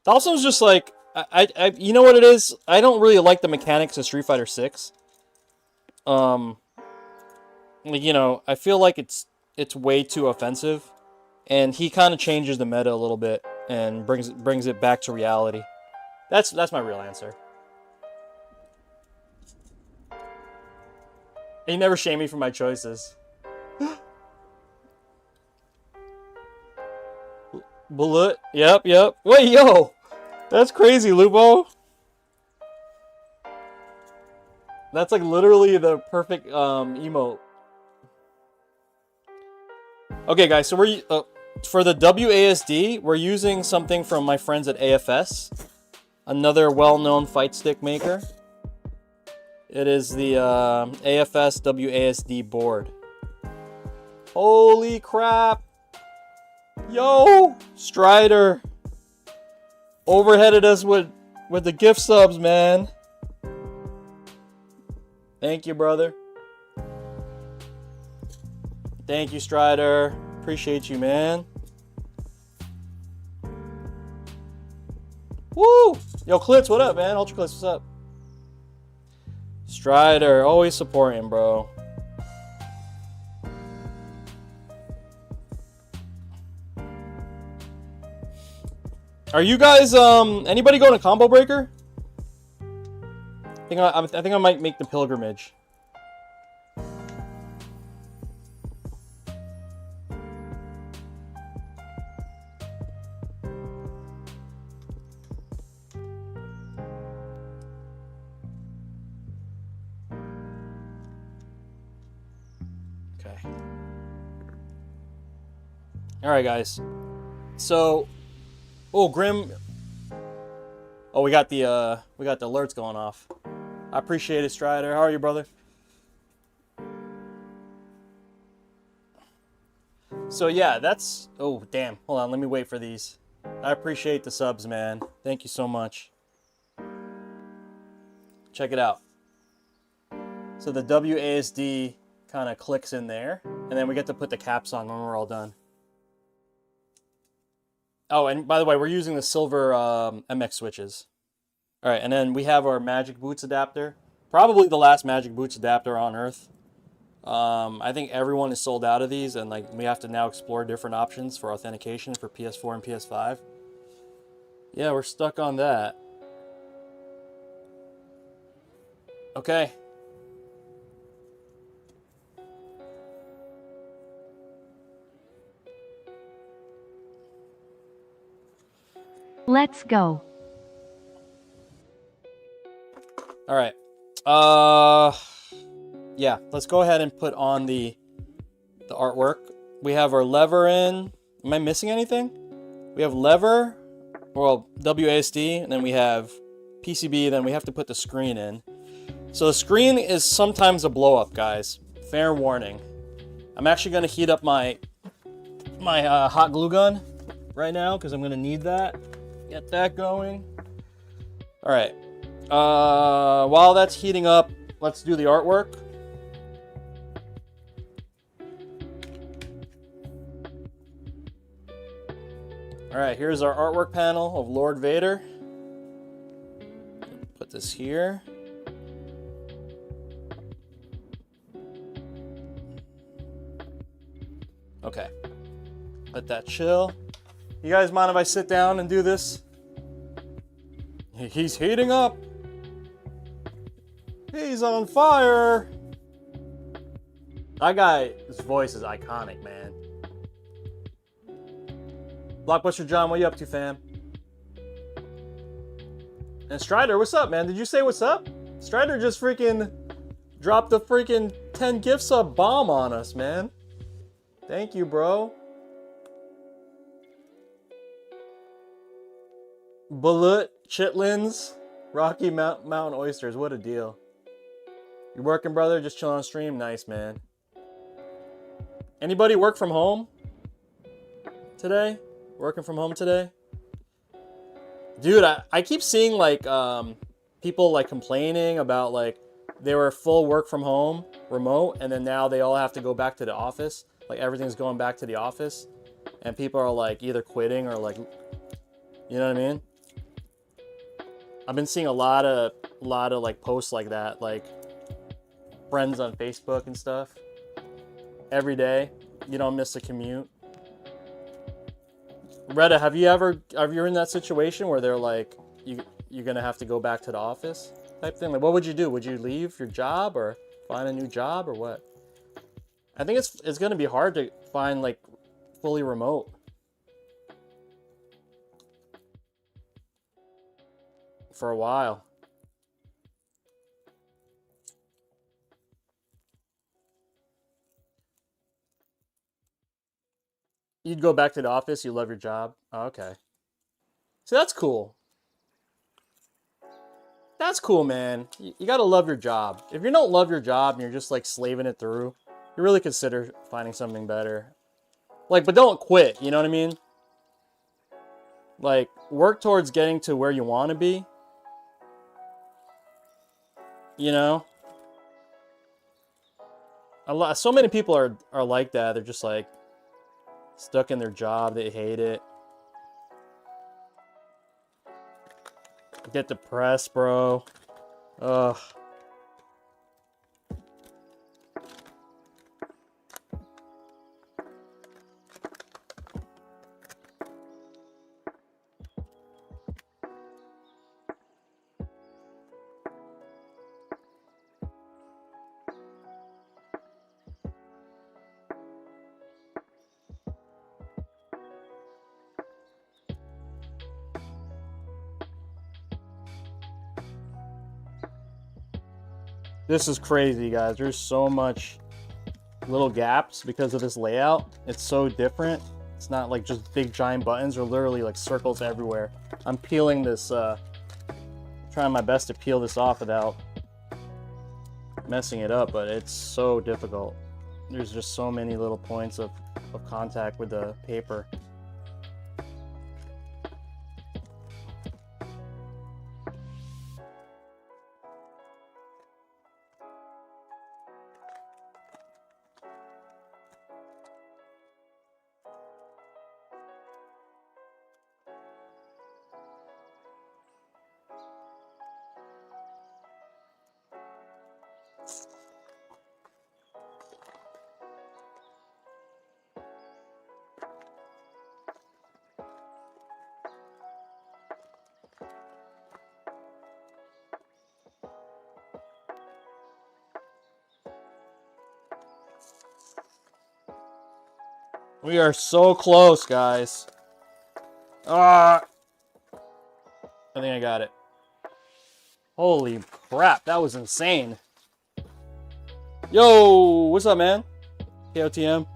Dalsim's just like I you know what it is? I don't really like the mechanics of Street Fighter 6. You know, I feel like it's way too offensive, and he kind of changes the meta a little bit and brings it back to reality. That's my real answer. He never shamed me for my choices. Balut. Yep. Wait, yo. That's crazy, Lupo. That's like literally the perfect emote. Okay, guys. So for the WASD, we're using something from my friends at AFS, another well-known fight stick maker. It is the AFS WASD board. Holy crap! Yo, Strider overheaded us with the gift subs, man. Thank you, brother. Thank you, Strider. Appreciate you, man. Woo! Yo, Clitz, what up, man? Ultra Clitz, what's up? Strider, always supporting, bro. Are you guys, anybody going to Combo Breaker? I think I might make the pilgrimage. Okay. All right, guys. So, oh, Grim. Oh, we got the alerts going off. I appreciate it, Strider. How are you, brother? So yeah, that's... Oh, damn. Hold on, let me wait for these. I appreciate the subs, man. Thank you so much. Check it out. So the WASD kind of clicks in there, and then we get to put the caps on when we're all done. Oh, and by the way, we're using the silver MX switches. All right, and then we have our Magic Boots adapter. Probably the last Magic Boots adapter on Earth. I think everyone is sold out of these, and like we have to now explore different options for authentication for PS4 and PS5. Yeah, we're stuck on that. Okay. Let's go. All right. Yeah, let's go ahead and put on the artwork. We have our lever in. Am I missing anything? We have lever, well, WASD, and then we have PCB, then we have to put the screen in. So the screen is sometimes a blow up, guys. Fair warning. I'm actually going to heat up my hot glue gun right now because I'm going to need that. Get that going. All right. While that's heating up, let's do the artwork. All right, here's our artwork panel of Lord Vader. Put this here. Okay, let that chill. You guys mind if I sit down and do this? He's heating up. He's on fire. That guy's voice is iconic, man. Blockbuster John, what you up to, fam? And Strider, what's up, man? Did you say what's up? Strider just freaking dropped a freaking 10 gift sub bomb on us, man. Thank you, bro. Bullet, chitlins, Rocky Mountain oysters. What a deal. You working, brother? Just chilling on stream? Nice, man. Anybody work from home today? Working from home today? Dude, I keep seeing like people like complaining about like they were full work from home, remote, and then now they all have to go back to the office. Like everything's going back to the office, and people are like either quitting or like, you know what I mean? I've been seeing a lot of like posts like that, like friends on Facebook and stuff. Every day, you don't miss a commute. Retta, have you in that situation where they're like, you're gonna have to go back to the office type thing? Like, what would you do? Would you leave your job or find a new job or what? I think it's gonna be hard to find like fully remote for a while. You'd go back to the office. You love your job. Oh, okay. So that's cool. That's cool, man. You gotta love your job. If you don't love your job and you're just like slaving it through, you really consider finding something better. Like, but don't quit. You know what I mean? Like, work towards getting to where you want to be. You know? So many people are like that. They're just like stuck in their job. They hate it. Get depressed, bro. Ugh. This is crazy, guys. There's so much little gaps because of this layout. It's so different. It's not like just big giant buttons. They're literally like circles everywhere. I'm peeling this, trying my best to peel this off without messing it up, but it's so difficult. There's just so many little points of contact with the paper. We are so close, guys. I think I got it. Holy crap, that was insane. Yo, what's up, man? KOTM.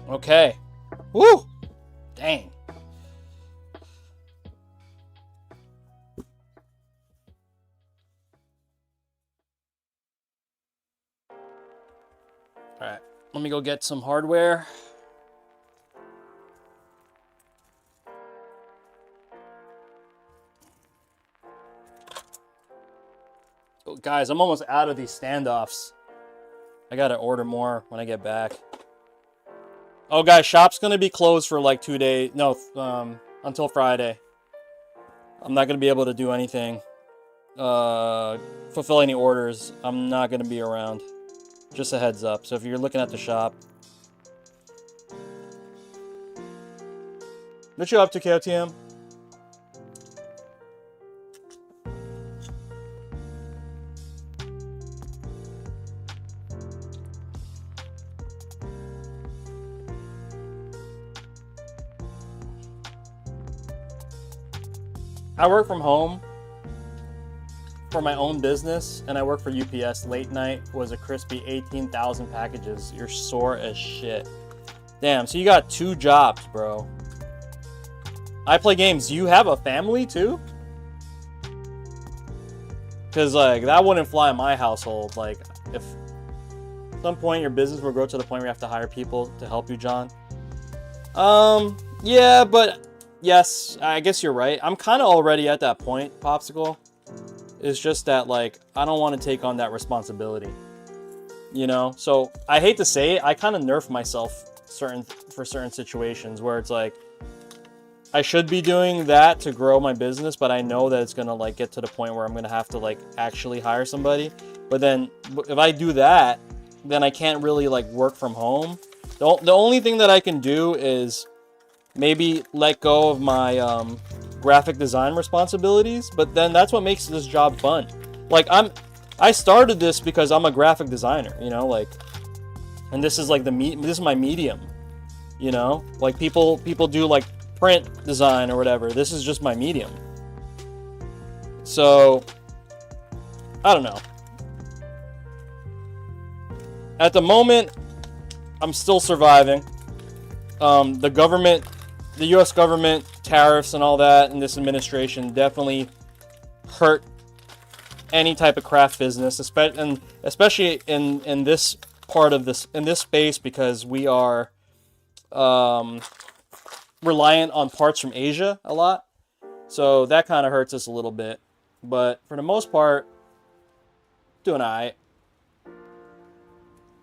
Okay. Woo! Dang. Alright, let me go get some hardware. Oh, guys, I'm almost out of these standoffs. I gotta order more when I get back. Oh, guys, shop's gonna be closed for like 2 days. No, until Friday. I'm not gonna be able to do anything. Fulfill any orders. I'm not gonna be around. Just a heads up. So if you're looking at the shop. What you up to, KOTM? I work from home for my own business, and I work for UPS. Late night was a crispy 18,000 packages. You're sore as shit. Damn, so you got 2 jobs, bro. I play games. You have a family, too? Because, like, that wouldn't fly in my household. Like, if at some point your business will grow to the point where you have to hire people to help you, John. Yeah, but... Yes, I guess you're right. I'm kind of already at that point, Popsicle. It's just that, like, I don't want to take on that responsibility. You know? So, I hate to say it, I kind of nerf myself for certain situations where it's like, I should be doing that to grow my business, but I know that it's going to, like, get to the point where I'm going to have to, like, actually hire somebody. But then, if I do that, then I can't really, like, work from home. The only thing that I can do is... maybe let go of my graphic design responsibilities, but then that's what makes this job fun. Like I started this because I'm a graphic designer, you know, like, and this is like this is my medium, you know, like people do like print design or whatever. This is just my medium. So I don't know. At the moment, I'm still surviving. The government, the U.S. government, tariffs and all that, and this administration definitely hurt any type of craft business, especially in this part of this, in this space, because we are reliant on parts from Asia a lot. So that kind of hurts us a little bit. But for the most part, doing alright.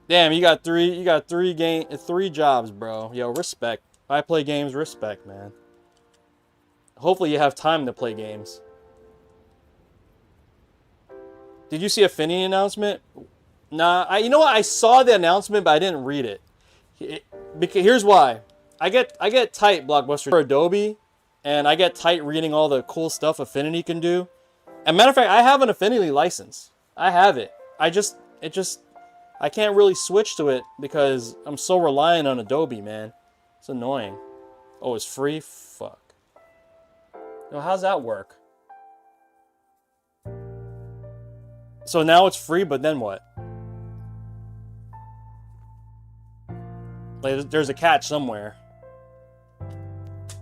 Damn, you got three jobs, bro. Yo, respect. I play games, respect, man. Hopefully you have time to play games. Did you see a Affinity announcement? Nah, you know what? I saw the announcement, but I didn't read it. Because here's why. I get tight, Blockbuster, for Adobe, and I get tight reading all the cool stuff Affinity can do. As a matter of fact, I have an Affinity license. I have it. I can't really switch to it because I'm so reliant on Adobe, man. It's annoying. Oh, it's free? Fuck. Yo, how's that work? So now it's free, but then what? Like, there's a catch somewhere.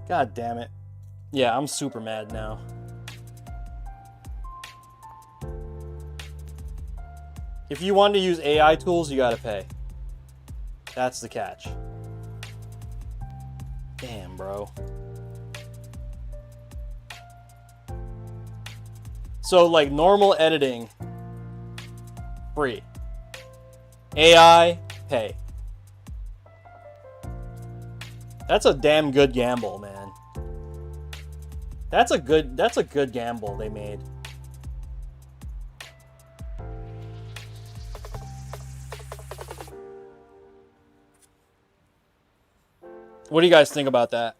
God damn it. Yeah, I'm super mad now. If you want to use AI tools, you gotta pay. That's the catch. Damn, bro. So, like, normal editing, free. AI, pay. That's a damn good gamble, man. That's a good gamble they made. What do you guys think about that?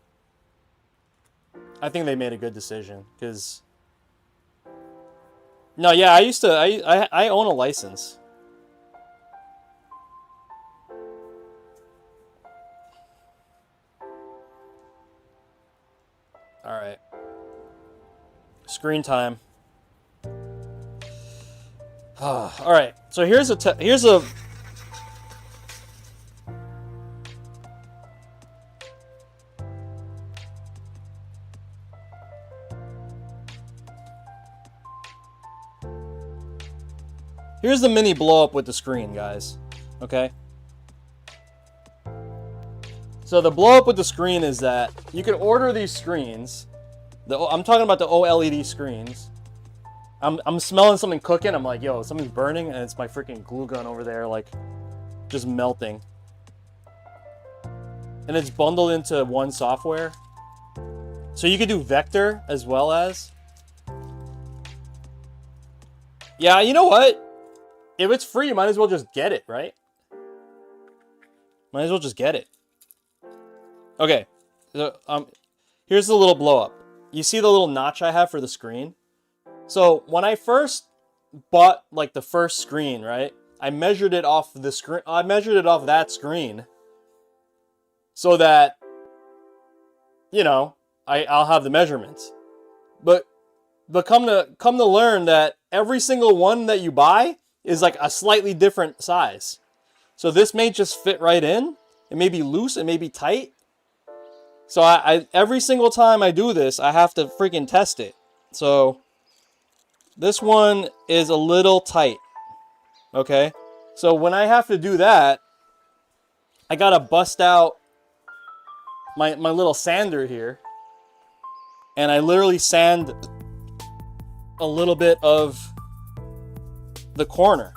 I think they made a good decision, because... No, yeah, I own a license. Alright. Screen time. Alright, so here's a... Here's the mini blow up with the screen, guys. Okay? So the blow up with the screen is that you can order these screens. I'm talking about the OLED screens. I'm smelling something cooking. I'm like, yo, something's burning, and it's my freaking glue gun over there, like, just melting. And it's bundled into one software. So you can do vector as well as... Yeah, you know what? If it's free, you might as well just get it, right? Might as well just get it. Okay. So, here's the little blow up. You see the little notch I have for the screen? So when I first bought like the first screen, right? I measured it off the screen. I measured it off that screen so that, you know, I'll have the measurements. But come to learn that every single one that you buy is like a slightly different size. So this may just fit right in. It may be loose, it may be tight. So I every single time I do this, I have to freaking test it. So this one is a little tight. Okay? So when I have to do that, I gotta bust out my little sander here. And I literally sand a little bit of the corner.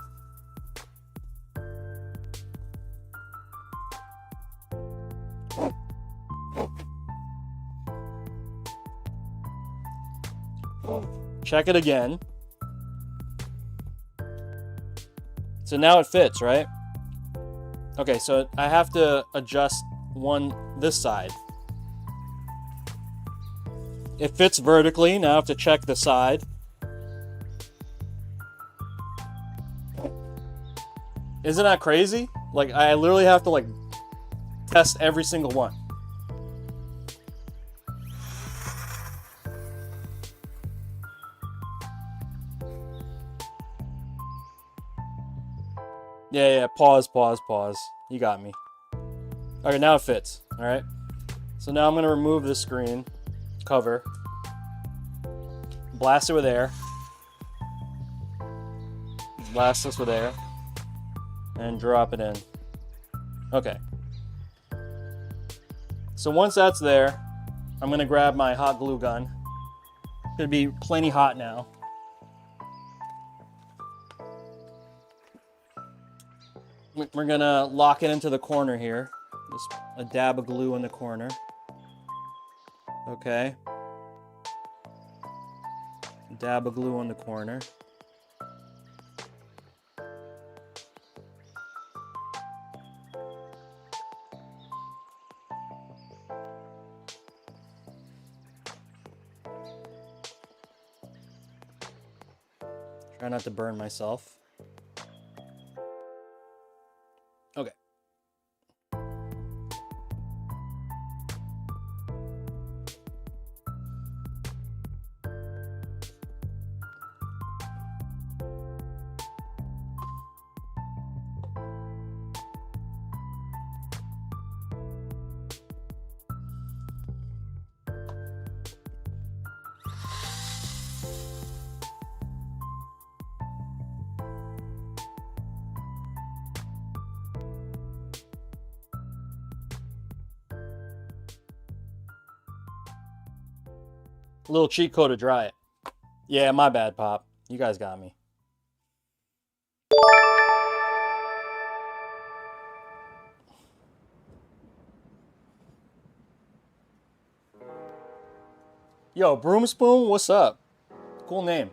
Check it again. So now it fits, right? Okay, so I have to adjust this side. It fits vertically. Now I have to check the side. Isn't that crazy? Like, I literally have to, like, test every single one. Yeah, pause. You got me. Okay, now it fits, all right? So now I'm gonna remove this screen cover, blast it with air, blast this with air, and drop it in. Okay. So once that's there, I'm gonna grab my hot glue gun. It's gonna be plenty hot now. We're gonna lock it into the corner here. Just a dab of glue in the corner. Okay. Dab of glue on the corner. Try not to burn myself. Okay. A little cheat code to dry it. Yeah, my bad, Pop. You guys got me. Yo, Broom Spoon, what's up? Cool name.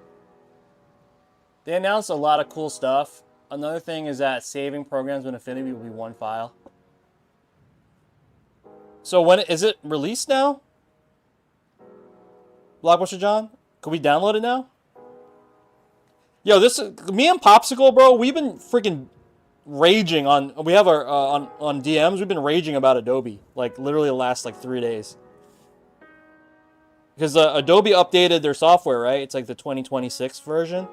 They announced a lot of cool stuff. Another thing is that saving programs with Affinity will be one file. So when is it released now? Blockbuster John, can we download it now? Yo, this is me and Popsicle, bro. We've been freaking raging on. We have our on DMs. We've been raging about Adobe, like literally the last like 3 days. Because Adobe updated their software, right? It's like the 2026 version,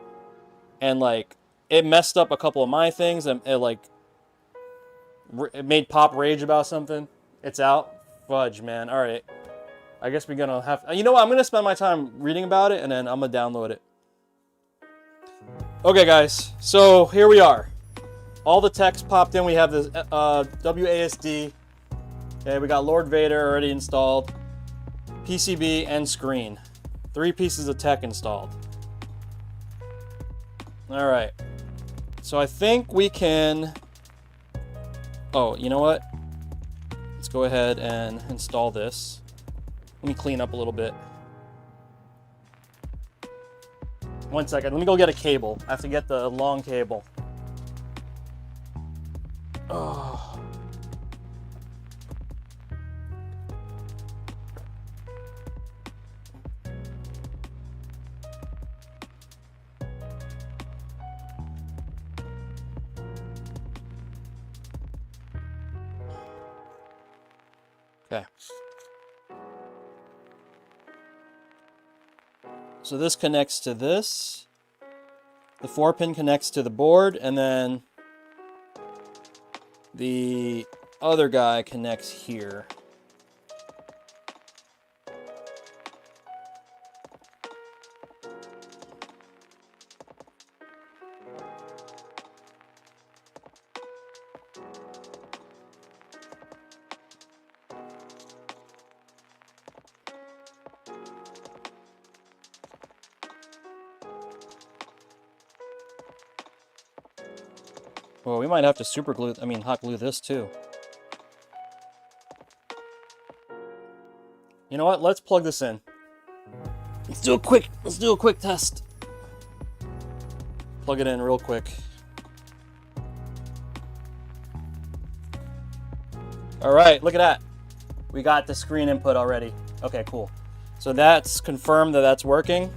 and like it messed up a couple of my things, and it like it made Pop rage about something. It's out. Fudge, man. All right. I guess we're gonna have. You know what? I'm gonna spend my time reading about it, and then I'm gonna download it. Okay, guys. So here we are. All the text popped in. We have this WASD. Okay, we got Lord Vader already installed. PCB and screen. 3 pieces of tech installed. All right. So I think we can. Oh, you know what? Let's go ahead and install this. Let me clean up a little bit. 1 second. Let me go get a cable. I have to get the long cable. Oh. Okay. So this connects to this. The 4-pin connects to the board, and then the other guy connects here. Well, we might have to hot glue this too. You know what? Let's plug this in. Let's do a quick test. Plug it in real quick. All right, look at that. We got the screen input already. Okay, cool. So that's confirmed that that's working.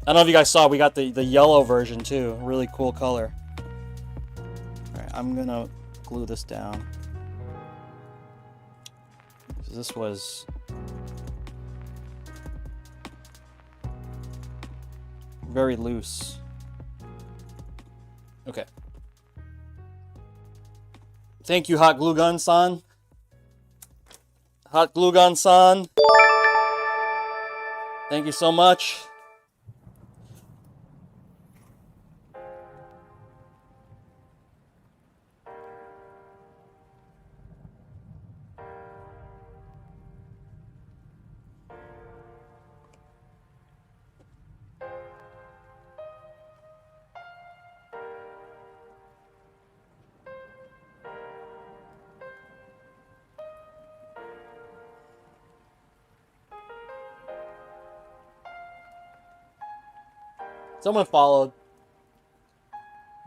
I don't know if you guys saw, we got the yellow version too. Really cool color. Alright, I'm gonna glue this down. This was... very loose. Okay. Thank you, Hot Glue Gun-san. Hot Glue Gun-san. Thank you so much. Someone followed.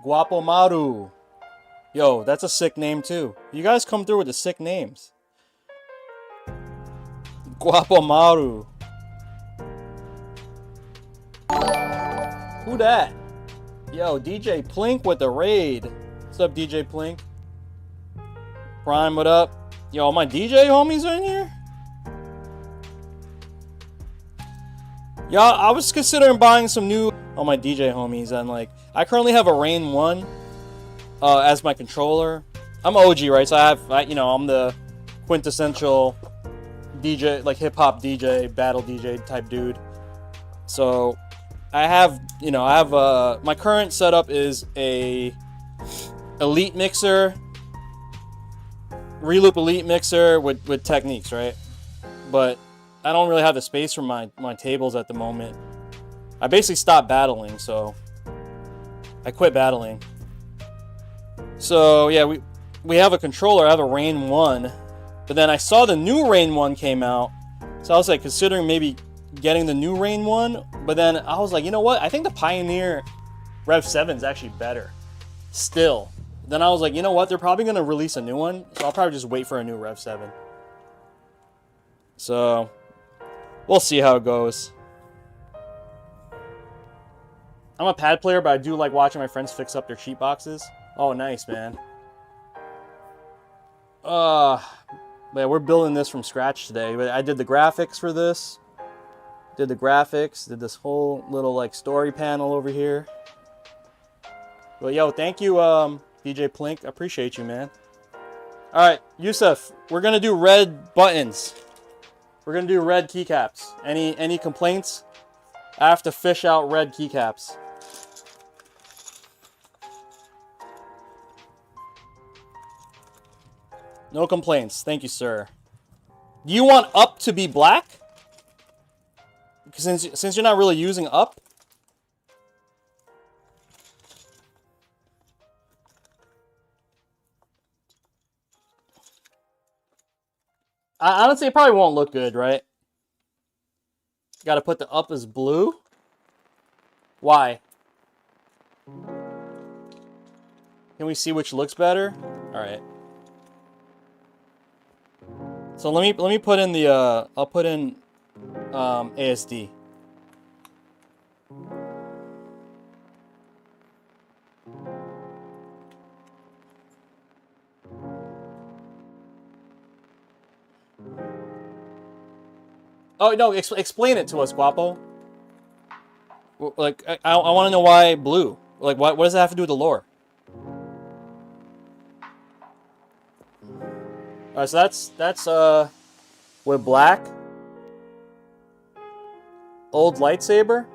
Guapo Maru. Yo, that's a sick name too. You guys come through with the sick names. Guapo Maru. Who that? Yo, DJ Plink with the raid. What's up, DJ Plink? Prime, what up? Yo, all my DJ homies are in here? Yeah, I was considering buying some new... all my DJ homies, and like, I currently have a Rain 1 as my controller. I'm OG, right? So you know, I'm the quintessential DJ, like hip-hop DJ, battle DJ type dude. So I have, you know, my current setup is a Elite mixer, Reloop Elite mixer with Techniques, right? But I don't really have the space for my tables at the moment. I basically stopped battling, so I quit battling. So yeah, we have a controller. I have a Rain 1, but then I saw the new Rain 1 came out, so I was like considering maybe getting the new Rain 1. But then I was like, you know what? I think the Pioneer Rev 7 is actually better. Still. Then I was like, you know what? They're probably gonna release a new one, so I'll probably just wait for a new Rev 7. So we'll see how it goes. I'm a pad player, but I do like watching my friends fix up their cheat boxes. Oh, nice, man. Man, we're building this from scratch today. But I did the graphics for this. Did the graphics. Did this whole little like story panel over here. Well, yo, thank you, DJ Plink. I appreciate you, man. All right, Yusuf, we're gonna do red buttons. We're gonna do red keycaps. Any complaints? I have to fish out red keycaps. No complaints. Thank you, sir. Do you want up to be black? Since you're not really using up? Honestly, it probably won't look good, right? Got to put the up as blue. Why? Can we see which looks better? All right. So let me put in the I'll put in ASD. Oh no! Explain it to us, Guapo. Like I want to know why blue. Like what does that have to do with the lore? Alright, so that's with black. Old lightsaber.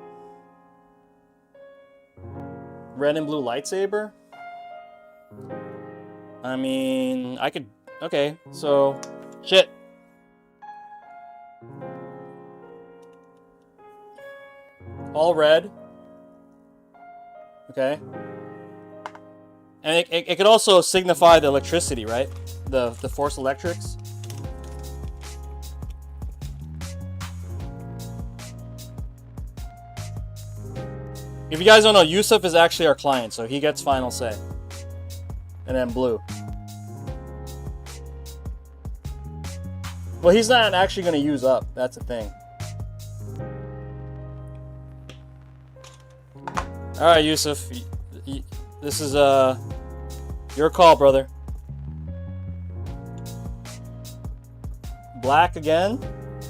Red and blue lightsaber. I mean, I could... okay, so... shit. All red. Okay. And it could also signify the electricity, right? The force electrics. If you guys don't know, Yusuf is actually our client, so he gets final say. And then blue. Well, he's not actually going to use up. That's the thing. All right, Yusuf. This is your call, brother. Black again?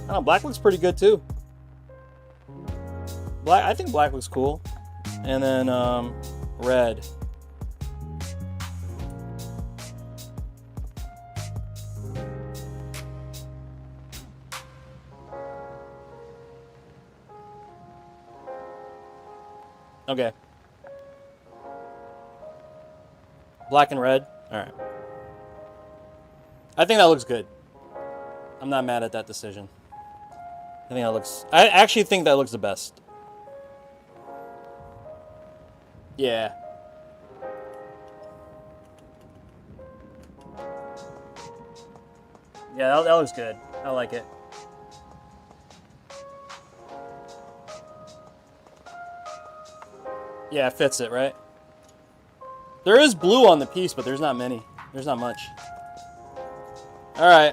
Oh, black looks pretty good too. Black, I think black looks cool. And then red. Okay. Black and red. All right. I think that looks good. I'm not mad at that decision. I actually think that looks the best. Yeah. Yeah, that looks good. I like it. Yeah, it fits it, right? There is blue on the piece, but there's not many. There's not much. All right.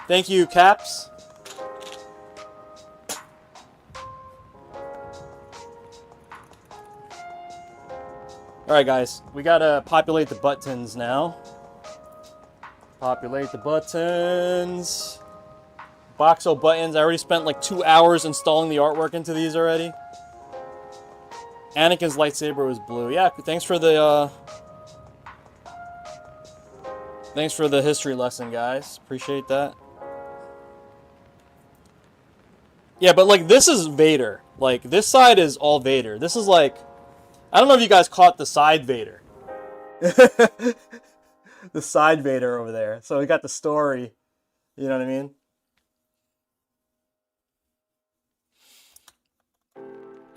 Thank you, Caps. All right, guys. We got to populate the buttons now. Populate the buttons. Box of buttons. I already spent like 2 hours installing the artwork into these already. Anakin's lightsaber was blue. Yeah, thanks for the history lesson, guys. Appreciate that. Yeah, but like this is Vader. Like this side is all Vader. This is like, I don't know if you guys caught the side Vader. The side Vader over there. So we got the story. You know what I mean?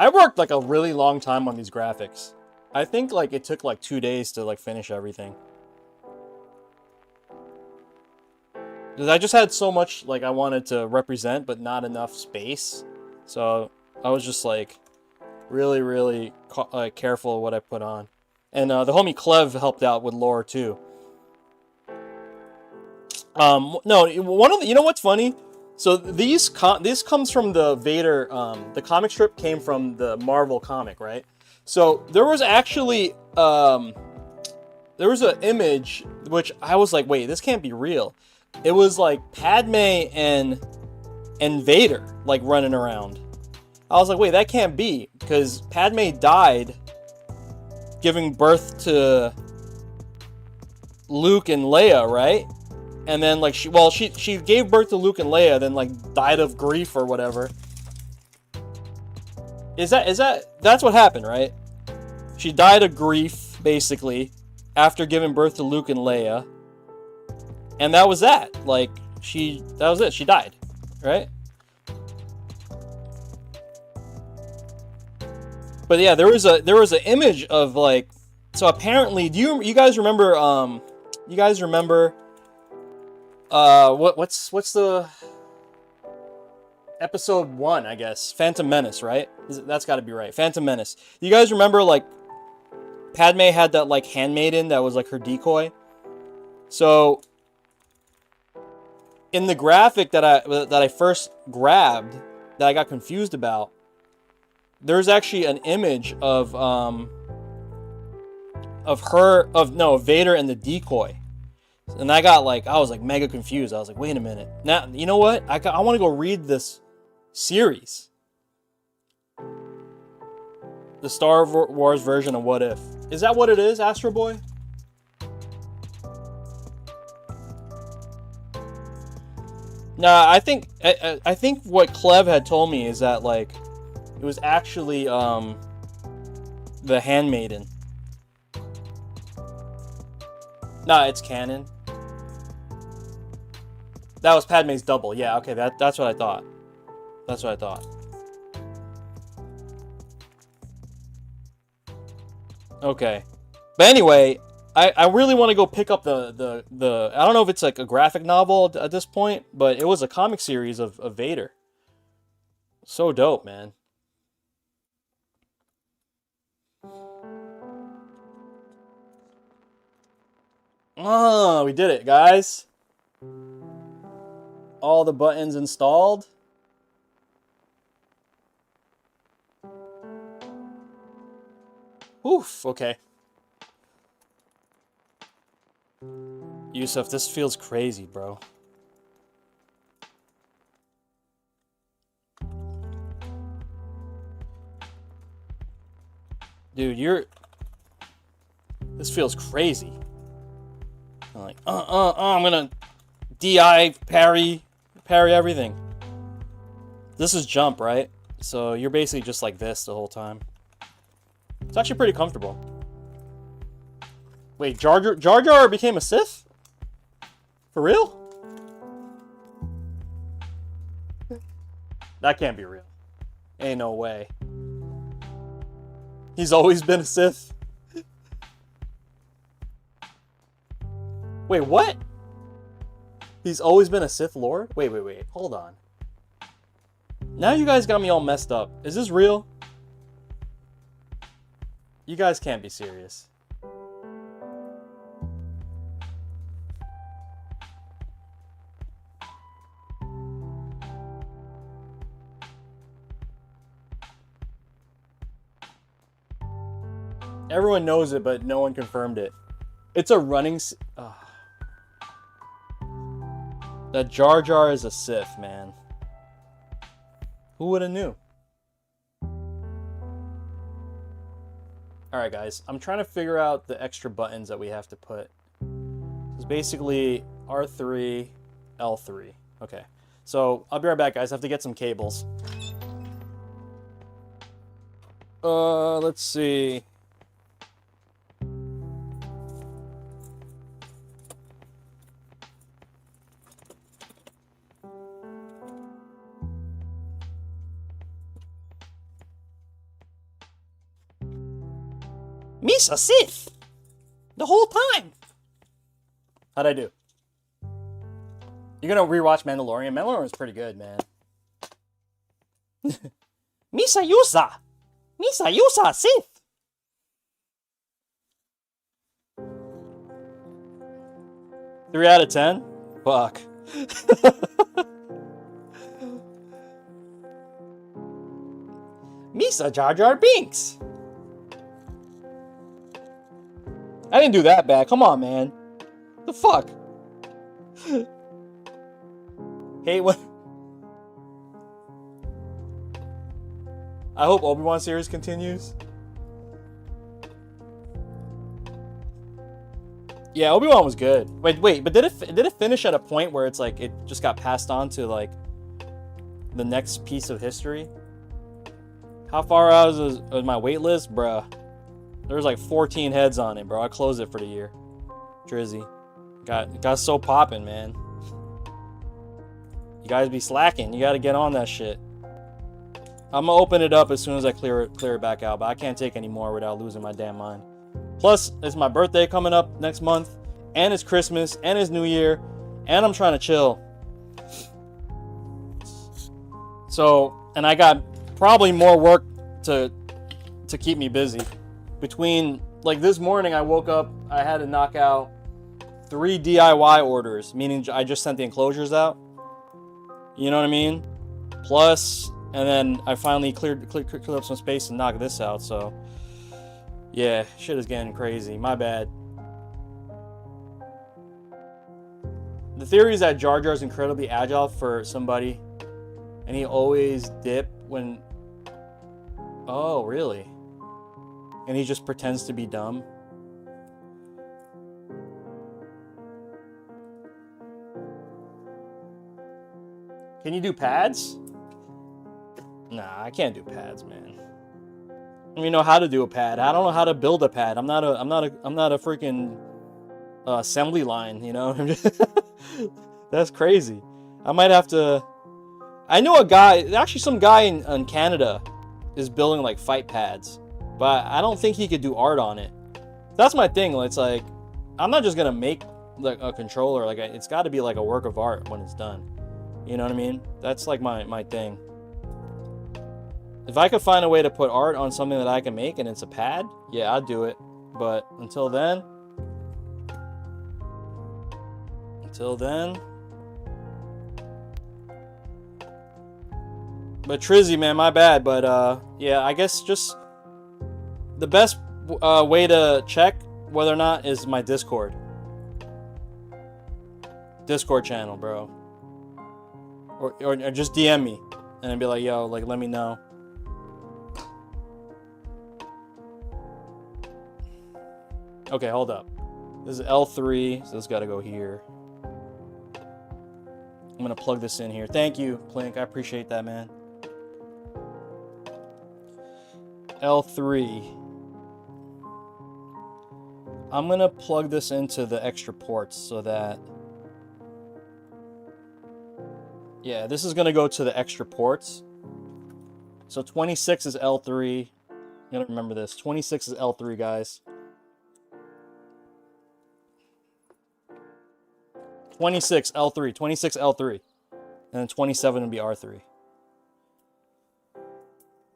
I worked like a really long time on these graphics. I think like it took like 2 days to like finish everything. Because I just had so much like I wanted to represent, but not enough space. So I was just like really, really careful of what I put on. And the homie Clev helped out with lore too. No, one of the, you know what's funny? So this comes from the Vader, the comic strip came from the Marvel comic, right? So there was actually, there was an image which I was like, wait, this can't be real. It was like Padme and Vader like running around. I was like, wait, that can't be, because Padme died giving birth to Luke and Leia, right? And then like she gave birth to Luke and Leia, then like died of grief or whatever. That's what happened, right? She died of grief basically after giving birth to Luke and Leia. And that was that. Like that was it. She died, right? But yeah, there was an image of like, so apparently, you guys remember what's the episode 1, I guess, Phantom Menace, right? That's got to be right. Phantom Menace. You guys remember like Padme had that like handmaiden that was like her decoy? So in the graphic that I first grabbed, that I got confused about, there's actually an image of Vader and the decoy. And I was like mega confused. I was like, wait a minute. Now, you know what? I want to go read this series. The Star Wars version of What If. Is that what it is, Astro Boy? Nah, I think what Clev had told me is that like it was actually the handmaiden. Nah, it's canon. That was Padme's double. Yeah, okay, that's what I thought. That's what I thought. Okay. But anyway, I really want to go pick up the I don't know if it's like a graphic novel at this point, but it was a comic series of Vader. So dope, man. Oh, we did it, guys. All the buttons installed. Oof, okay. Yusuf, this feels crazy, bro. Dude, this feels crazy. I'm like, I'm gonna DI parry everything. This is jump, right? So you're basically just like this the whole time. It's actually pretty comfortable. Wait, Jar Jar became a Sith? For real? That can't be real. Ain't no way. He's always been a Sith? Wait, what? He's always been a Sith Lord? Wait. Hold on. Now you guys got me all messed up. Is this real? You guys can't be serious. Everyone knows it, but no one confirmed it. It's a running... That Jar Jar is a Sith, man. Who would have knew? Alright, guys. I'm trying to figure out the extra buttons that we have to put. It's basically R3, L3. Okay. So, I'll be right back, guys. I have to get some cables. Let's see... Misa Sith! The whole time! How'd I do? You're gonna rewatch Mandalorian? Mandalorian was pretty good, man. Misa Yusa! Misa Yusa Sith! Three out of 10? Fuck. Misa Jar Jar Binks! I didn't do that bad. Come on, man. The fuck? Hey, what? I hope Obi-Wan series continues. Yeah, Obi-Wan was good. Wait, but did it finish at a point where it's like it just got passed on to like the next piece of history? How far out is my wait list, bruh? There's like 14 heads on it, bro. I closed it for the year. Drizzy. Got so popping, man. You guys be slacking. You gotta get on that shit. I'm gonna open it up as soon as I clear it back out, but I can't take any more without losing my damn mind. Plus, it's my birthday coming up next month, and it's Christmas, and it's New Year, and I'm trying to chill. So, and I got probably more work to keep me busy. Between, like this morning, I woke up, I had to knock out 3 DIY orders, meaning I just sent the enclosures out. You know what I mean? Plus, and then I finally cleared up some space and knocked this out, so... Yeah, shit is getting crazy. My bad. The theory is that Jar Jar is incredibly agile for somebody, and he always dip when... Oh, really? And he just pretends to be dumb. Can you do pads? Nah, I can't do pads, man. I don't even know how to do a pad. I don't know how to build a pad. I'm not a freaking assembly line, you know? That's crazy. I might have to... I know a guy, actually some guy in Canada is building like fight pads. But I don't think he could do art on it. That's my thing. It's like, I'm not just gonna make like a controller. Like, it's got to be like a work of art when it's done. You know what I mean? That's like my thing. If I could find a way to put art on something that I can make and it's a pad, yeah, I'd do it. But until then, Till then. But Trizzy, man, my bad. But yeah, I guess just the best way to check whether or not is my Discord. Discord channel, bro. Or just DM me and be like, yo, like, let me know. Okay, hold up. This is L3, so this got to go here. I'm going to plug this in here. Thank you, Plink. I appreciate that, man. L3. I'm going to plug this into the extra ports so that... Yeah, this is going to go to the extra ports. So 26 is L3. You got to remember this. 26 is L3, guys. 26 L3. 26 L3. And then 27 would be R3.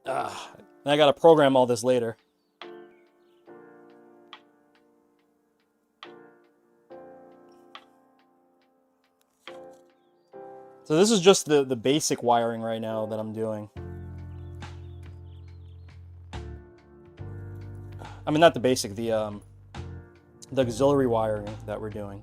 And I got to program all this later. So this is just the basic wiring right now that I'm doing. I mean, not the basic, the auxiliary wiring that we're doing.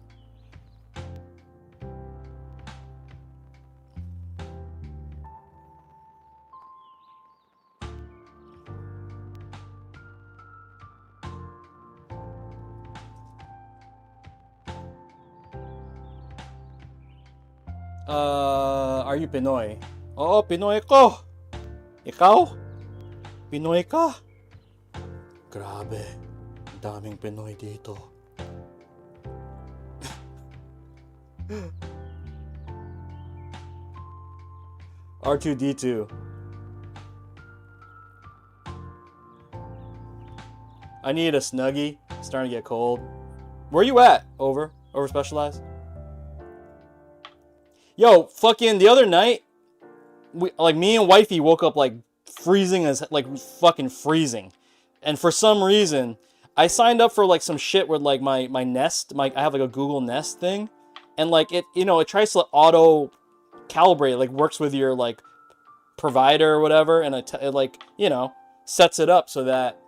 Are you Pinoy? Oo, Pinoy ko. Ikaw? Pinoy ka? Grabe. Daming Pinoy dito. R2-D2. I need a Snuggie. It's starting to get cold. Where you at? Over Specialized? Yo, fucking the other night, me and wifey woke up like freezing as fucking freezing, and for some reason, I signed up for like some shit with like my Nest, I have like a Google Nest thing, and like it tries to auto calibrate, like works with your like provider or whatever, and it like sets it up so that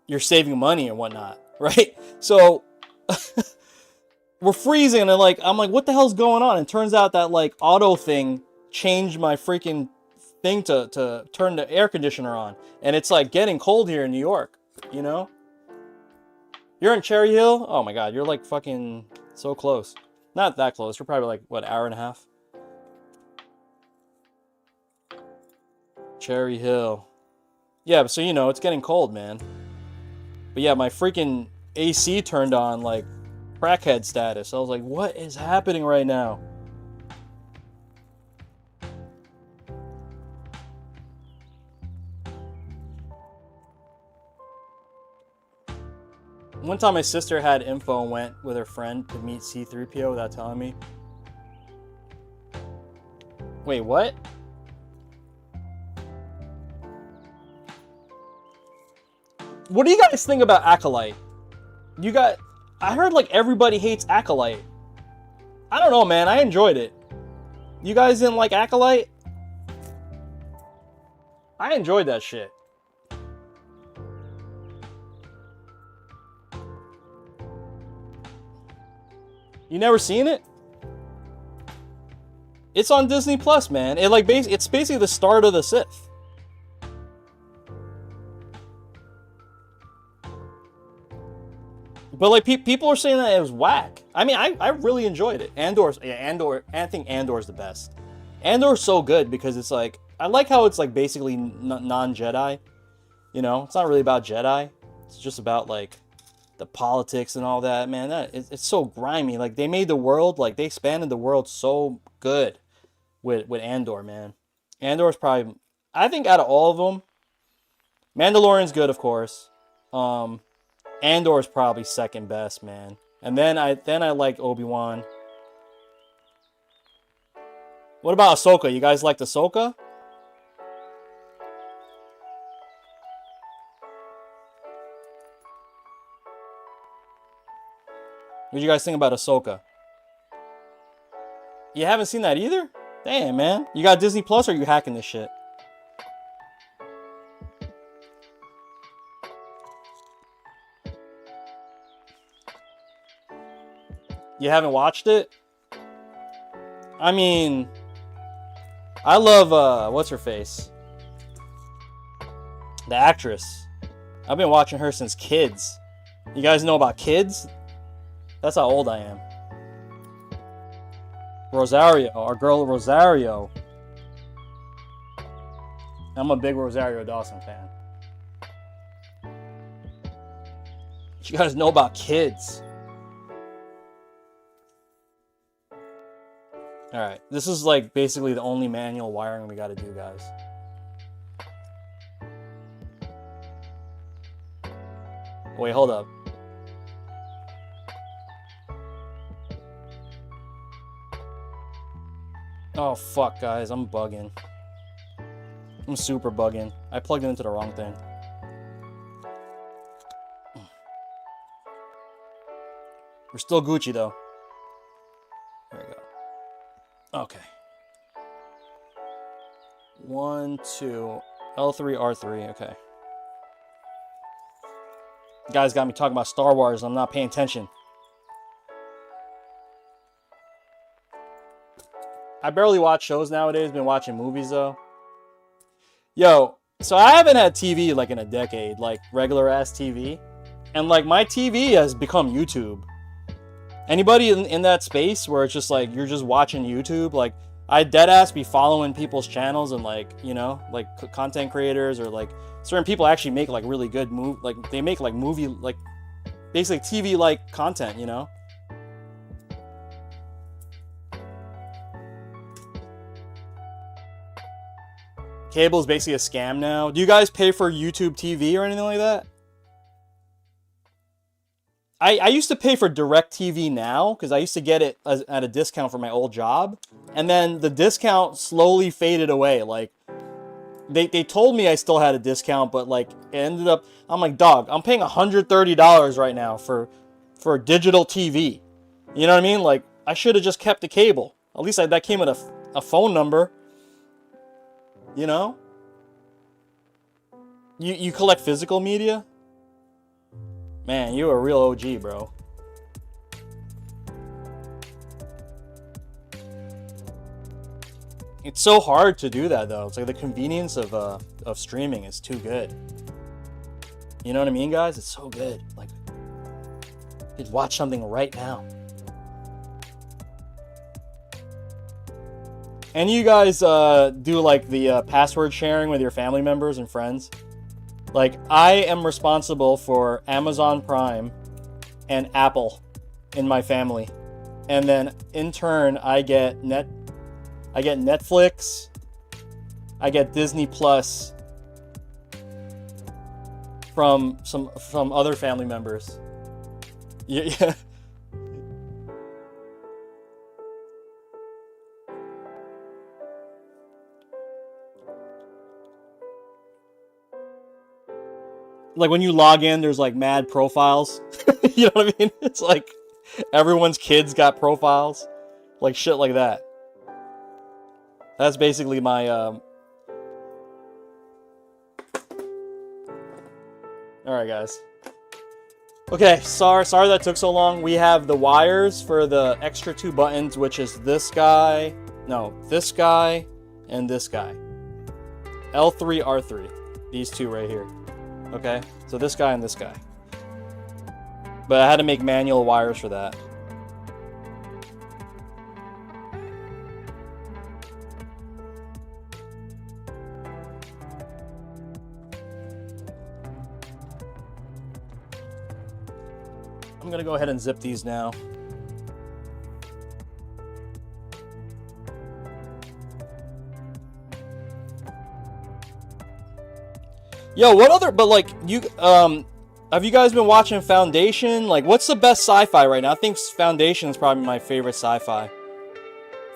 you're saving money and whatnot, right? So. We're freezing, and I'm like, what the hell's going on? And it turns out that like auto thing changed my freaking thing to turn the air conditioner on, and it's like getting cold here in New York. You're in Cherry Hill. Oh my God, you're like fucking so close. Not that close. You're probably like what, hour and a half. Cherry Hill. Yeah, so it's getting cold, man. But yeah, my freaking AC turned on like crackhead status. I was like, what is happening right now? One time my sister had info and went with her friend to meet C-3PO without telling me. Wait, what? What do you guys think about Acolyte? I heard like everybody hates Acolyte. I don't know, man. I enjoyed it. You guys didn't like Acolyte? I enjoyed that shit. You never seen it? It's on Disney Plus, man. It's basically the start of the Sith. But like people are saying that it was whack. I mean, I really enjoyed it. I think Andor's the best. Andor's so good because it's like, I like how it's like basically non-Jedi. It's not really about Jedi. It's just about like the politics and all that, man. It's so grimy. Like they made the world, like they expanded the world so good with Andor, man. Andor's probably, I think out of all of them, Mandalorian's good, of course. Andor's probably second best, man. And then I like Obi-Wan. What about Ahsoka? You guys like Ahsoka? What do you guys think about Ahsoka? You haven't seen that either? Damn, man. You got Disney Plus or are you hacking this shit? You haven't watched it? I mean, I love, what's her face? The actress. I've been watching her since Kids. You guys know about Kids? That's how old I am. Rosario, our girl Rosario. I'm a big Rosario Dawson fan. You guys know about Kids? Alright, this is like basically the only manual wiring we gotta do, guys. Wait, hold up. Oh, fuck, guys. I'm bugging. I'm super bugging. I plugged it into the wrong thing. We're still Gucci, though. There we go. Okay. 1, 2, L3, R3. Okay. You guys got me talking about Star Wars. I'm not paying attention. I barely watch shows nowadays. Been watching movies though. Yo, so I haven't had TV like in a decade, like regular ass TV, and like my TV has become YouTube. Anybody in that space where it's just like you're just watching YouTube, like I dead ass be following people's channels and like, you know, like content creators or like certain people actually make like really good like they make like movie, like basically TV like content, you know. Cable is basically a scam now. Do you guys pay for YouTube TV or anything like that? I used to pay for DirecTV Now because I used to get it at a discount for my old job. And then the discount slowly faded away. Like, they told me I still had a discount, but like, it ended up, I'm like, dog, I'm paying $130 right now for digital TV. You know what I mean? Like, I should have just kept the cable. At least that came with a phone number. You know? You collect physical media? Man, you're a real OG, bro. It's so hard to do that, though. It's like the convenience of streaming is too good. You know what I mean, guys? It's so good. Like, you could watch something right now. And you guys do like the password sharing with your family members and friends? Like, I am responsible for Amazon Prime and Apple in my family. And then in turn, I get Netflix, I get Disney Plus from other family members. Yeah. Like when you log in, there's like mad profiles. You know what I mean? It's like everyone's kids got profiles. Like shit like that. That's basically my Alright, guys. Okay, sorry that took so long. We have the wires for the extra 2 buttons, which is this guy, this guy, and this guy. L3, R3. These two right here. Okay, so this guy and this guy. But I had to make manual wires for that. I'm gonna go ahead and zip these now. Yo, what other, but like, you, have you guys been watching Foundation? Like, what's the best sci-fi right now? I think Foundation is probably my favorite sci-fi.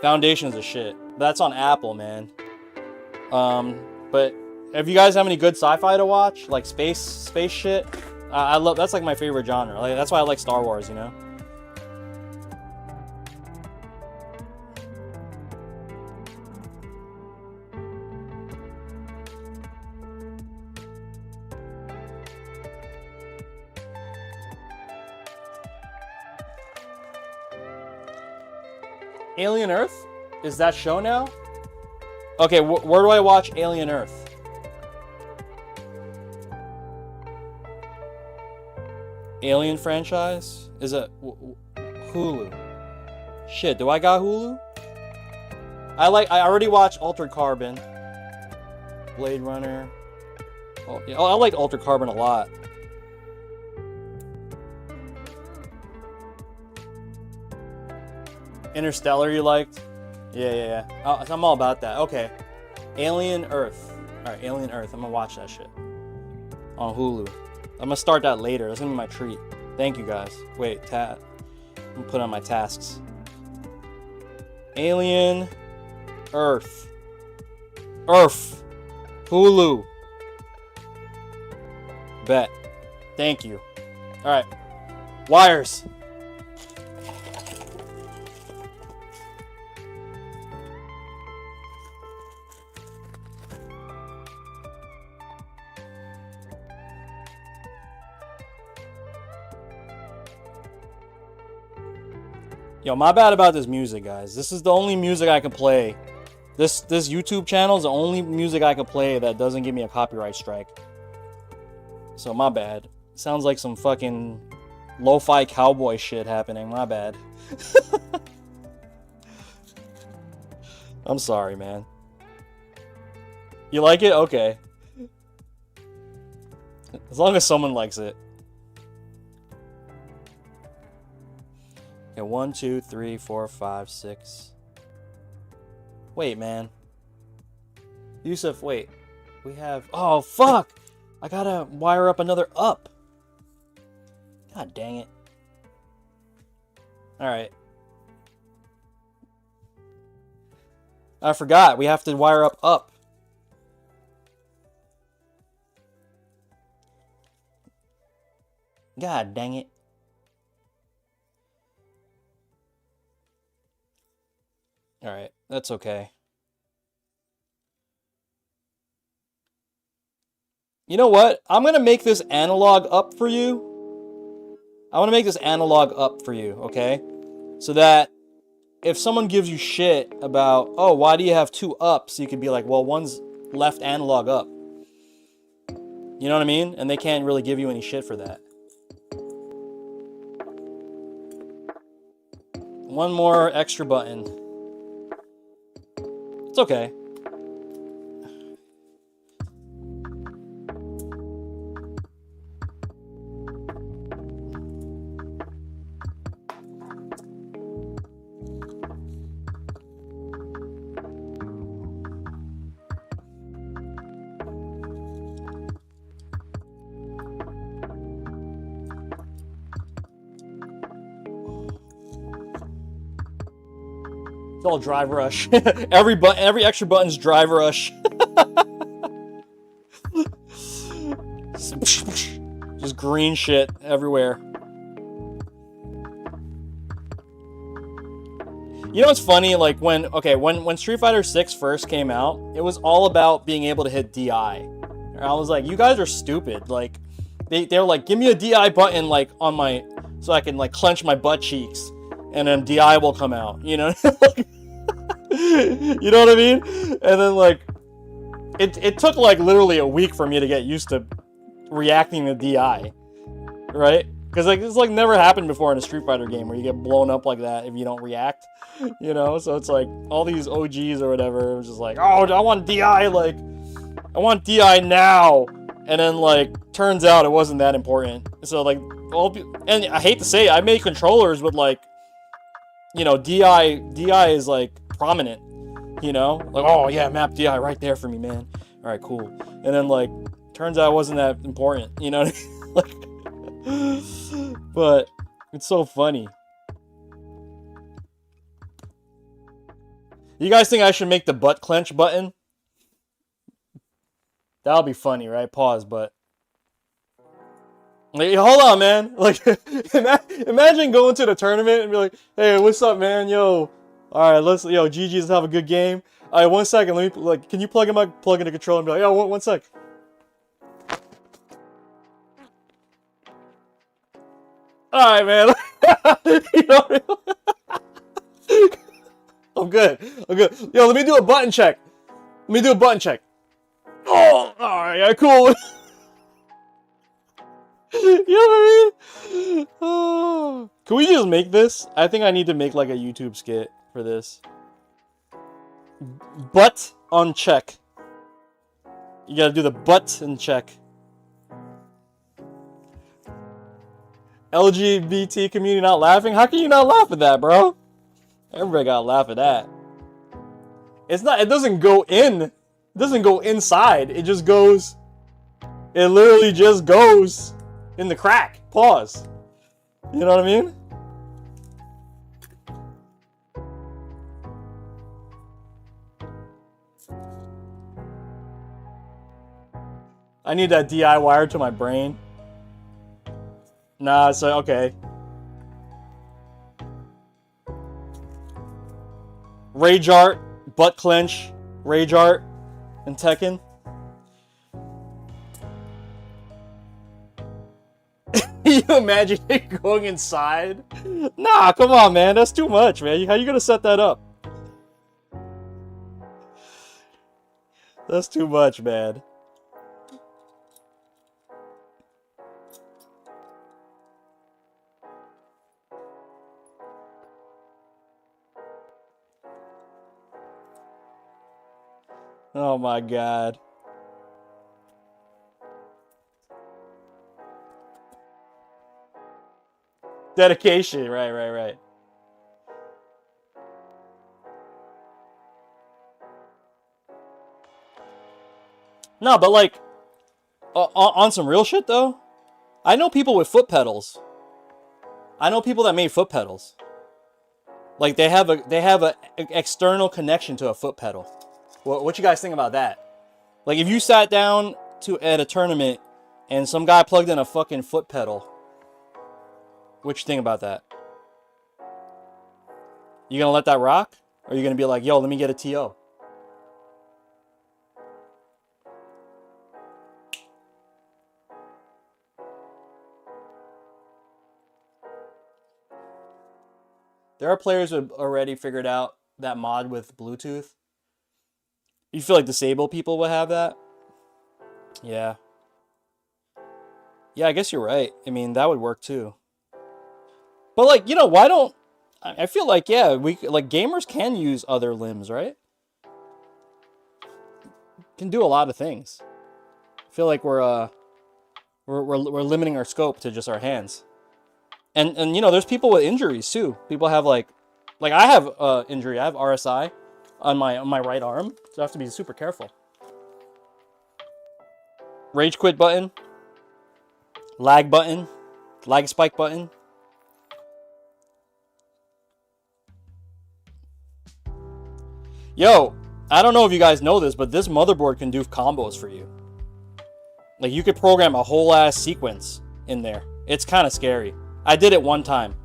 Foundation's a shit. That's on Apple, man. But if you guys have any good sci-fi to watch, like space shit, I love, that's like my favorite genre. Like, that's why I like Star Wars, you know? Alien Earth? Is that show now? Okay, where do I watch Alien Earth? Alien franchise? Is it Hulu? Shit, do I got Hulu? I already watched Altered Carbon. Blade Runner. Oh, yeah, I like Altered Carbon a lot. Interstellar you liked? Yeah. I'm all about that. Okay. Alien Earth. Alright, Alien Earth. I'm gonna watch that shit. On Hulu. I'm gonna start that later. That's gonna be my treat. Thank you guys. Wait, I'm gonna put on my tasks. Alien Earth. Hulu. Bet. Thank you. Alright. Wires. Yo, my bad about this music, guys. This is the only music I can play. This YouTube channel is the only music I can play that doesn't give me a copyright strike. So my bad. Sounds like some fucking lo-fi cowboy shit happening. My bad. I'm sorry, man. You like it? Okay. As long as someone likes it. Okay, 1, 2, 3, 4, 5, 6. Wait, man. Yusuf, wait. We have... Oh, fuck! I gotta wire up another up. God dang it. Alright. I forgot. We have to wire up. God dang it. Alright, that's okay. You know what? I'm gonna make this analog up for you. I wanna make this analog up for you, okay? So that if someone gives you shit about, oh, why do you have 2 ups? You can be like, well, one's left analog up. You know what I mean? And they can't really give you any shit for that. One more extra button. It's okay. It's all drive rush. every extra button's drive rush. Just green shit everywhere. You know what's funny? Like when Street Fighter 6 first came out, it was all about being able to hit DI. And I was like, you guys are stupid. Like they were like, give me a DI button like on my, so I can like clench my butt cheeks. And then DI will come out, you know? You know what I mean? And then, like, it took, like, literally a week for me to get used to reacting to DI, right? Because, like, it's, like, never happened before in a Street Fighter game where you get blown up like that if you don't react, you know? So it's, like, all these OGs or whatever, it was just like, oh, I want DI, like, I want DI now! And then, like, turns out it wasn't that important. So, like, and I hate to say it, I made controllers with, like, you know, DI is like prominent, you know, like, oh yeah, map DI right there for me, man. All right, cool. And then like, turns out it wasn't that important, you know. Like, but it's so funny. You guys think I should make the butt clench button? That'll be funny, right? Pause, but. Like, hold on, man. Like, imagine going to the tournament and be like, "Hey, what's up, man? Yo, all right, GG's have a good game. All right, 1 second. Let me can you plug in the controller and be like, yo, one sec." All right, man. You know, I'm good. I'm good. Yo, let me do a button check. Let me do a button check. Oh, alright, yeah, cool. You know what I mean? Oh. Can we just make this? I think I need to make like a YouTube skit for this. Butt on check. You gotta do the butt and check. LGBT community not laughing? How can you not laugh at that, bro? Everybody gotta laugh at that. It's not, it doesn't go in. It doesn't go inside. It just goes. It literally just goes in the crack. Pause. You know what I mean? I need that DI wired to my brain. Nah, so okay. Rage art, butt clench, rage art, and Tekken. You imagine it going inside? Nah, come on, man. That's too much, man. How you gonna set that up? That's too much, man. Oh my god. Dedication, right. No, but like, on some real shit though, I know people with foot pedals. I know people that made foot pedals. Like they have a external connection to a foot pedal. What you guys think about that? Like if you sat down at a tournament and some guy plugged in a fucking foot pedal, what you think about that? You gonna let that rock? Or are you gonna be like, yo, let me get a TO? There are players who have already figured out that mod with Bluetooth. You feel like disabled people would have that? Yeah. Yeah, I guess you're right. I mean, that would work too. But like, you know, why don't... I feel like, yeah, like gamers can use other limbs, right? Can do a lot of things. I feel like we're limiting our scope to just our hands. And you know, there's people with injuries too. People have like I have injury. I have RSI on my right arm, so I have to be super careful. Rage quit button, lag spike button. Yo, I don't know if you guys know this, but this motherboard can do combos for you. Like you could program a whole ass sequence in there. It's kind of scary. I did it one time.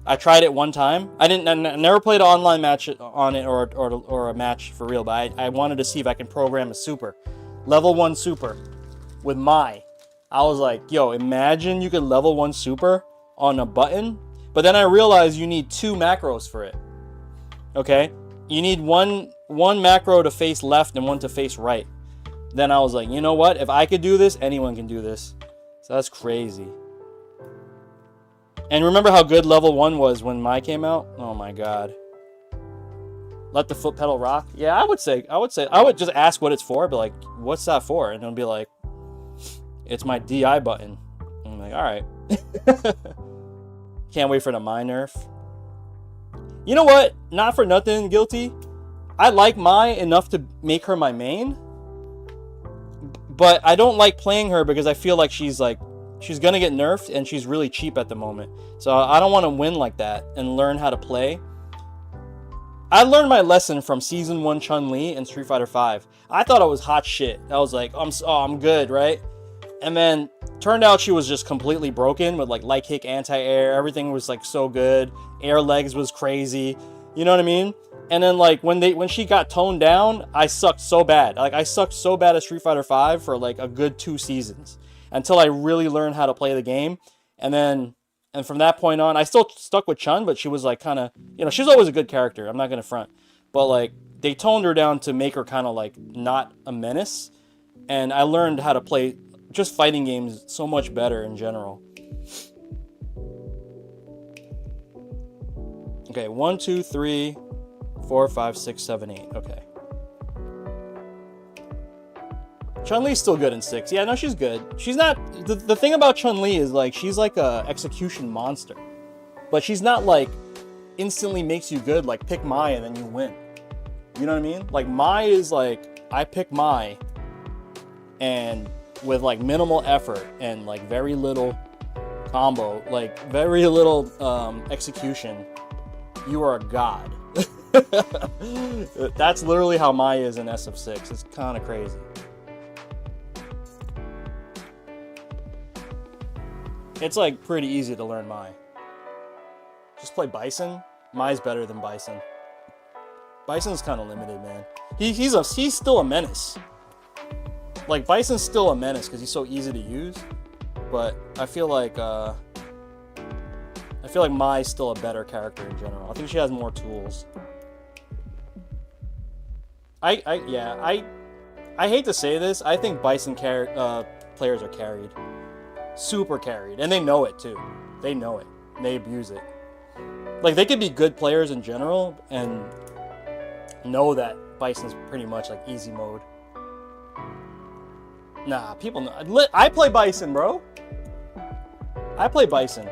I tried it one time. I never played an online match on it or a match for real, but I wanted to see if I can program a super. Level 1 super with I was like, yo, imagine you could level 1 super on a button. But then I realized you need 2 macros for it. Okay? You need one macro to face left and one to face right. Then I was like, you know what? If I could do this, anyone can do this. So that's crazy. And remember how good level 1 was when Mai came out? Oh my god. Let the foot pedal rock? Yeah, I would just ask what it's for, but like, what's that for? And it'll be like, it's my DI button. I'm like, alright. Can't wait for the Mai nerf. You know what? Not for nothing, Guilty. I like Mai enough to make her my main. But I don't like playing her because I feel like she's gonna get nerfed and she's really cheap at the moment. So I don't want to win like that and learn how to play. I learned my lesson from Season 1 Chun-Li and Street Fighter V. I thought it was hot shit. I was like, I'm good, right? And then turned out she was just completely broken with like light kick, anti-air. Everything was like so good. Air legs was crazy. You know what I mean? And then like when she got toned down, I sucked so bad. Like I sucked so bad at Street Fighter V for like a good 2 seasons until I really learned how to play the game. And from that point on, I still stuck with Chun, but she was like kind of, you know, she's always a good character. I'm not gonna front. but like they toned her down to make her kind of like not a menace, and I learned how to play just fighting games so much better in general. Okay, 1, 2, 3, 4, 5, 6, 7, 8. Okay. Chun-Li's still good in 6. Yeah, no, she's good. She's not... The thing about Chun-Li is, like, she's like a execution monster. But she's not, like, instantly makes you good, like, pick Mai and then you win. You know what I mean? Like, Mai is, like, I pick Mai, and with, like, minimal effort and, like, very little combo, like, very little execution, you are a god. That's literally how Mai is in SF6. It's kind of crazy. It's like pretty easy to learn Mai. Just play Bison. Mai's better than Bison. Bison's kind of limited, man. He's still a menace. Like Bison's still a menace because he's so easy to use. But I feel like Mai's still a better character in general. I think she has more tools. I hate to say this. I think Bison players are carried. Super carried. And they know it too. They know it. They abuse it. Like, they could be good players in general and know that Bison's pretty much like easy mode. Nah, people know. I play Bison, bro. I play Bison.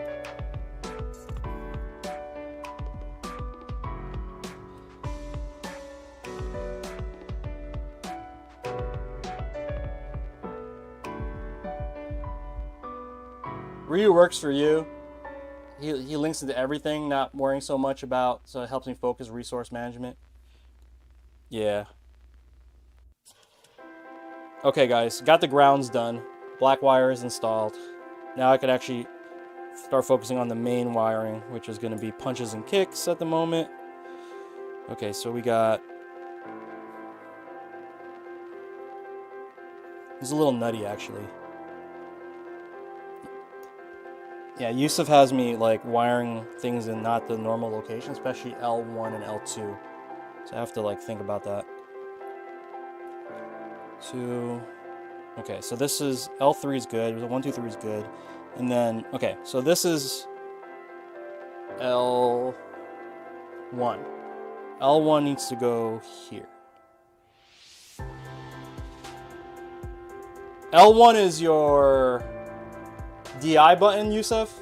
Ryu works for you. He links into everything, not worrying so much about, so it helps me focus resource management. Yeah. Okay, guys, got the grounds done. Black wire is installed. Now I could actually start focusing on the main wiring, which is going to be punches and kicks at the moment. Okay, so we got... It's a little nutty, actually. Yeah, Yusuf has me like wiring things in not the normal location, especially L1 and L2. So I have to like think about that. 2. Okay, so this is L3 is good. 1, 2, 3 is good. And then, okay, so this is L1. L1 needs to go here. L1 is your DI button, Yusuf?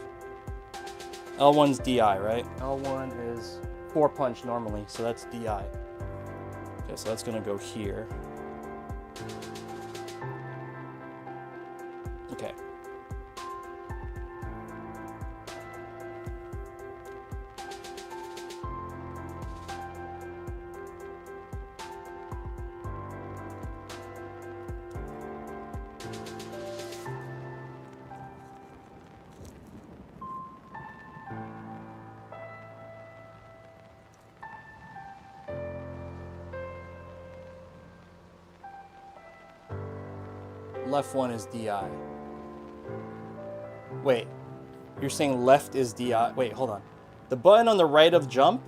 L1's DI, right? L1 is 4 punch normally, so that's DI. Okay, so that's gonna go here. Okay. Left one is DI. Wait, you're saying left is DI? Wait, hold on. The button on the right of jump?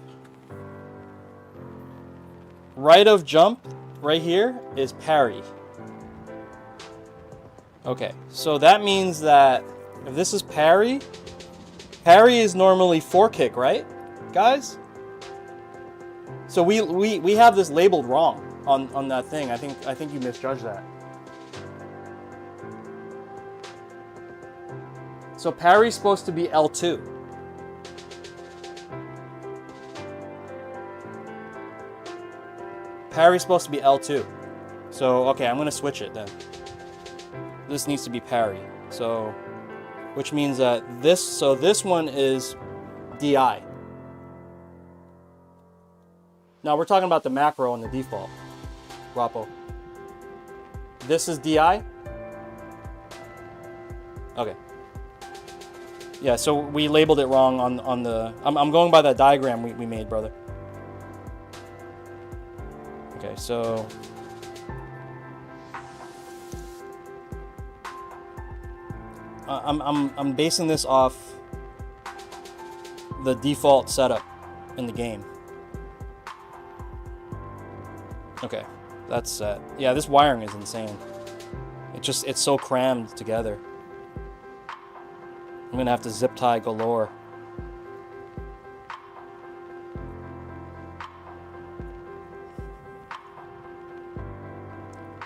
Right of jump, right here, is parry. Okay, so that means that if this is parry, parry is normally 4 kick, right, guys? So we have this labeled wrong on that thing. I think you misjudged that. So parry's supposed to be L2. Parry's supposed to be L2. So, okay, I'm going to switch it then. This needs to be parry. So, which means that this one is DI. Now, we're talking about the macro and the default. Guapo. This is DI? Okay. Yeah, so we labeled it wrong on the... I'm going by that diagram we made, brother. Okay, so... I'm basing this off the default setup in the game. Okay, that's set. Yeah, this wiring is insane. It's so crammed together. I'm gonna have to zip tie galore.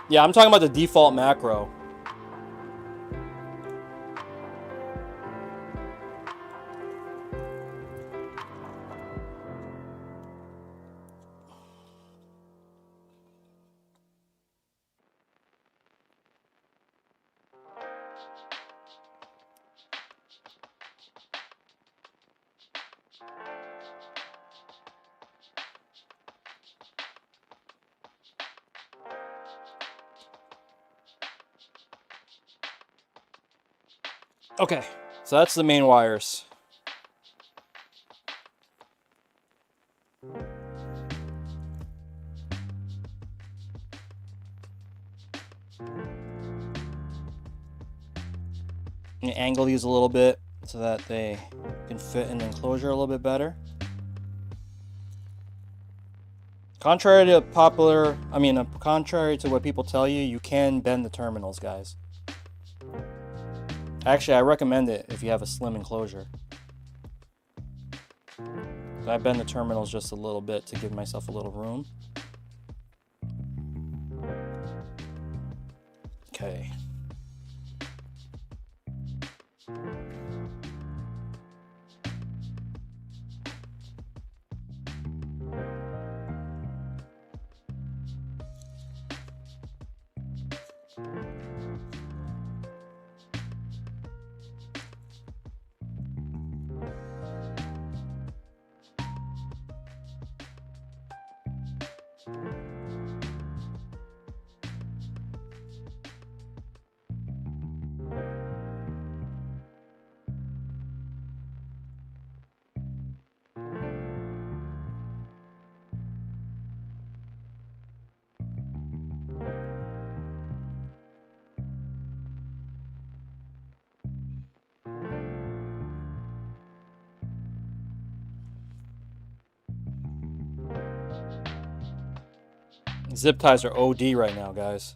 Yeah, I'm talking about the default macro. Okay, so that's the main wires. Angle these a little bit so that they can fit in the enclosure a little bit better. Contrary to contrary to what people tell you, you can bend the terminals, guys. Actually, I recommend it if you have a slim enclosure. I bend the terminals just a little bit to give myself a little room. Okay. Zip ties are OD right now, guys.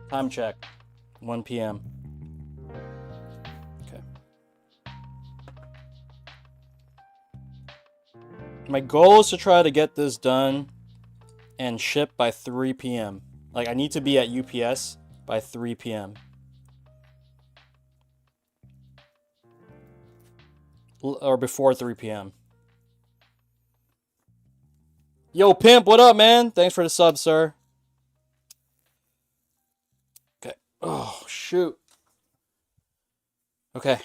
Time check. 1 p.m. Okay. My goal is to try to get this done and ship by 3 p.m. Like, I need to be at UPS by 3 p.m. Or before 3 p.m. Yo, Pimp, what up, man? Thanks for the sub, sir. Okay. Oh, shoot. Okay.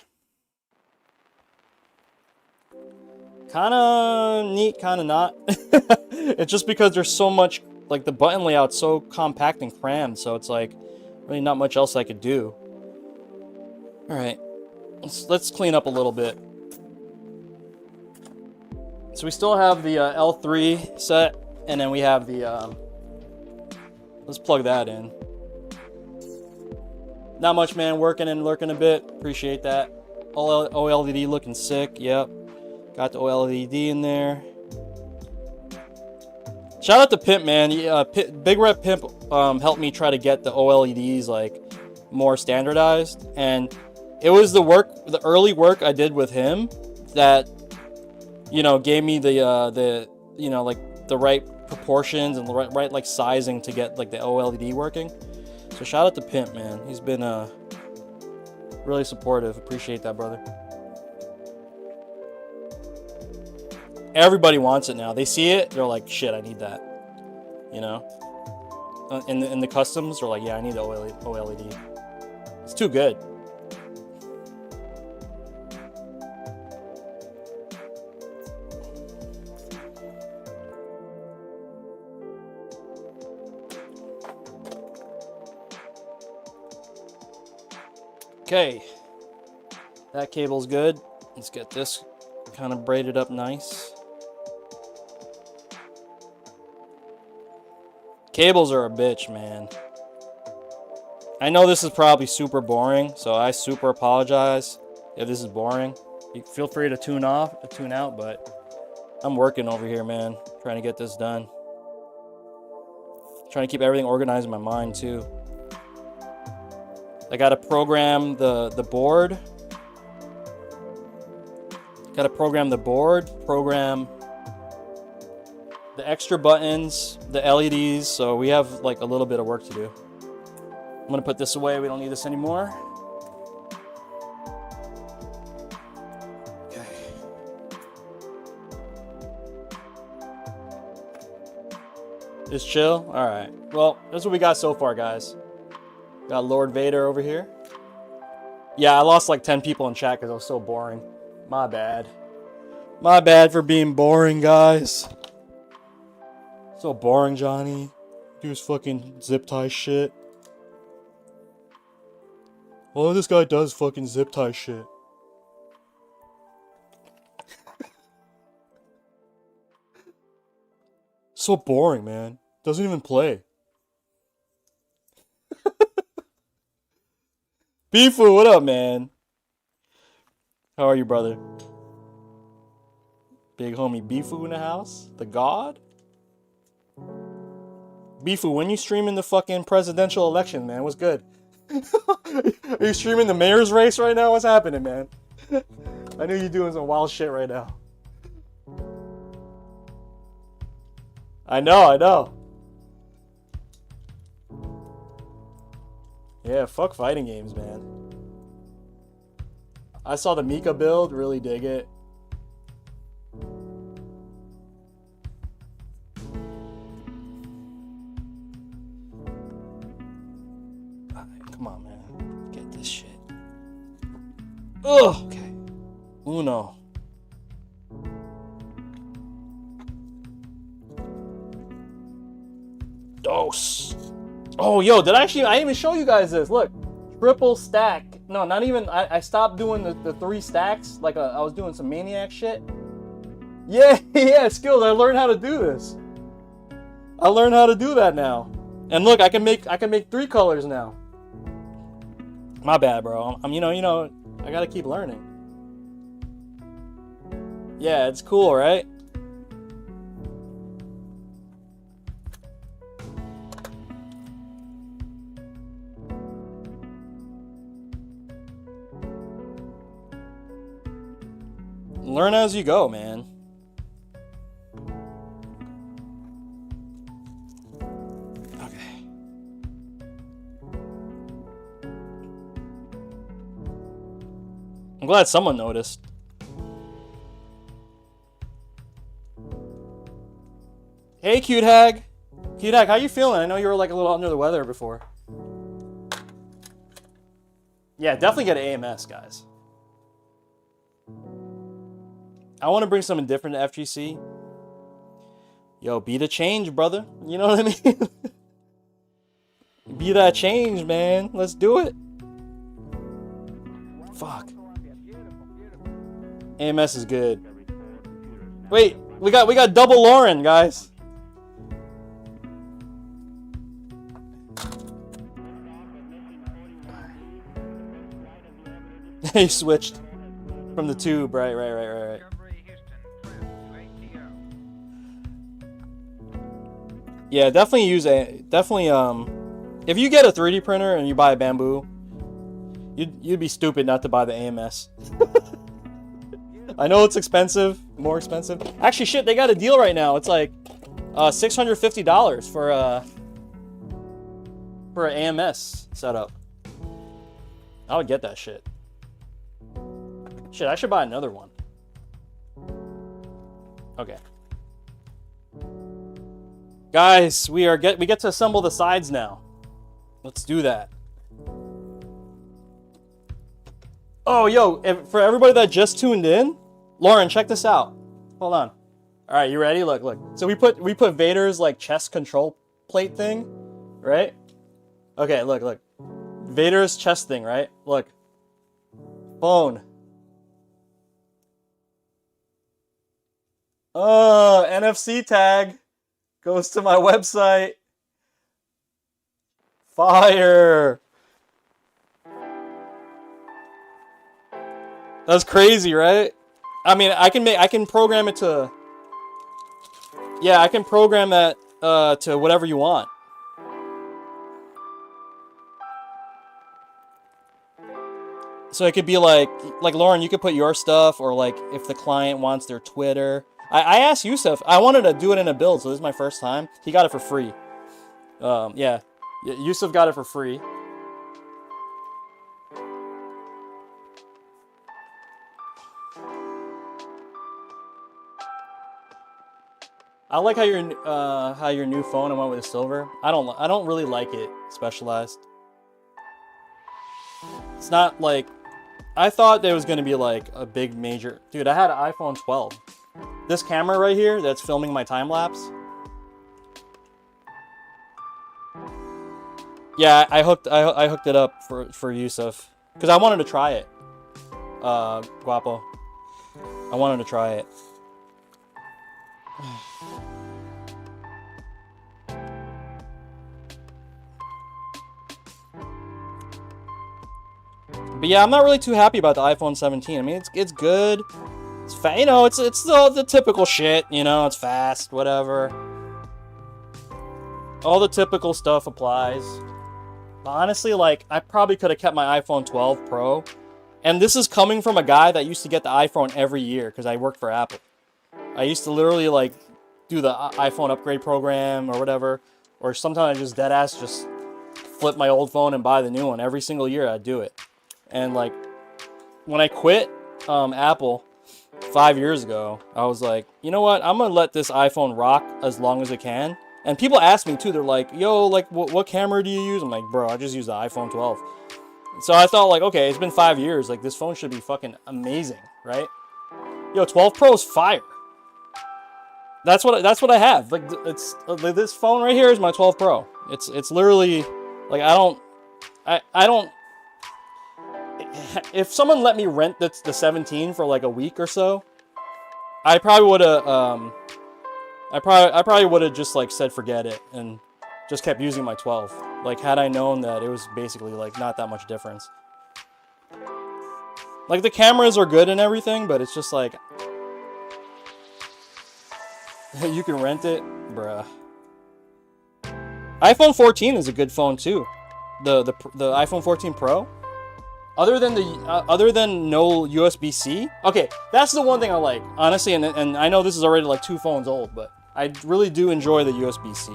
Kind of neat, kind of not. It's just because there's so much, like, the button layout's so compact and crammed, so it's like really not much else I could do. All right, let's clean up a little bit. So we still have the L3 set, and then we have the let's plug that in. Not much, man. Working and lurking a bit. Appreciate that. OLED looking sick. Yep. Got the OLED in there. Shout out to Pimp, man. Big Rep Pimp helped me try to get the OLEDs like more standardized, and it was the early work I did with him that, you know, gave me the you know, like the right proportions and the right like sizing to get like the OLED working. So shout out to Pimp, man. He's been really supportive. Appreciate that, brother. Everybody wants it now. They see it, they're like, shit, I need that. You know? In the customs, they're like, yeah, I need the OLED. It's too good. Okay. That cable's good. Let's get this kind of braided up nice. Cables are a bitch, man. I know this is probably super boring, so I super apologize if this is boring. You feel free to tune out, but I'm working over here, man. Trying to get this done. Trying to keep everything organized in my mind, too. I gotta program the board. Gotta program the board, program the extra buttons, the LEDs, so we have like a little bit of work to do. I'm gonna put this away, we don't need this anymore. Okay. Just chill? Alright. Well, that's what we got so far, guys. Got Lord Vader over here. Yeah, I lost like 10 people in chat because I was so boring. My bad. My bad for being boring, guys. So boring, Johnny. Do his fucking zip tie shit. Oh, this guy does fucking zip tie shit. So boring, man. Doesn't even play. Bifu, what up, man? How are you, brother? Big homie Bifu in the house? The god? Bifu, when you streaming the fucking presidential election, man? What's good? Are you streaming the mayor's race right now? What's happening, man? I knew you're doing some wild shit right now. I know. Yeah, fuck fighting games, man. I saw the Mika build, really dig it. Come on, man. Get this shit. Ugh. Okay. Uno. Dos. Oh, yo, I didn't even show you guys this. Look. Triple stack. No, not even. I stopped doing the 3 stacks. Like I was doing some maniac shit. Yeah, skills. I learned how to do this. I learned how to do that now. And look, I can make 3 colors now. My bad, bro. I'm you know, I gotta keep learning. Yeah, it's cool, right? Learn as you go, man. Okay. I'm glad someone noticed. Hey, Cute Hag. Cute Hag, how you feeling? I know you were like a little under the weather before. Yeah, definitely get an AMS, guys. I want to bring something different to FGC. Yo, be the change, brother. You know what I mean? Be that change, man. Let's do it. Fuck. AMS is good. Wait, we got double Lauren, guys. He switched from the tube, right. Yeah, definitely if you get a 3D printer and you buy a BnB, you'd be stupid not to buy the AMS. I know it's expensive, more expensive. Actually, shit, they got a deal right now. It's like $650 for an AMS setup. I would get that shit. Shit, I should buy another one. Okay. Guys, we get to assemble the sides now. Let's do that. Oh, yo, for everybody that just tuned in, Lauren, check this out. Hold on. All right, you ready? Look. So we put Vader's like chest control plate thing, right? Okay, look. Vader's chest thing, right? Look. Phone. NFC tag goes to my website. Fire. That's crazy, right? I mean, I can program it to, yeah, I can program that to whatever you want. So it could be like Lauren, you could put your stuff, or like if the client wants their Twitter. I asked Yusuf, I wanted to do it in a build, so this is my first time. He got it for free. Yeah, Yusuf got it for free. I like how your new phone went with the silver. I don't really like it specialized. It's not like, I thought there was gonna be like a big major. Dude, I had an iPhone 12. This camera right here that's filming my time lapse. Yeah, I hooked it up for Yusuf because I wanted to try it. Guapo. I wanted to try it. But yeah, I'm not really too happy about the iPhone 17. I mean, it's good. It's you know, it's the typical shit. You know, it's fast, whatever. All the typical stuff applies. But honestly, like, I probably could have kept my iPhone 12 Pro. And this is coming from a guy that used to get the iPhone every year because I worked for Apple. I used to literally like do the iPhone upgrade program or whatever, or sometimes I just deadass just flip my old phone and buy the new one every single year. I'd do it. And like, when I quit Apple 5 years ago, I was like, you know what? I'm gonna let this iPhone rock as long as it can. And people ask me too. They're like, yo, like, what camera do you use? I'm like, bro, I just use the iPhone 12. So I thought, like, okay, it's been 5 years. Like, this phone should be fucking amazing, right? Yo, 12 Pro is fire. That's what I have. Like, it's this phone right here is my 12 Pro. It's literally like, I don't. If someone let me rent the 17 for like a week or so, I probably would have I probably would have just like said forget it and just kept using my 12. Like, had I known that it was basically like not that much difference. Like, the cameras are good and everything, but it's just like, you can rent it, bruh. iPhone 14 is a good phone too. The iPhone 14 Pro. Other than no USB-C. Okay, that's the one thing I like, honestly, and I know this is already like 2 phones old, but I really do enjoy the USB-C.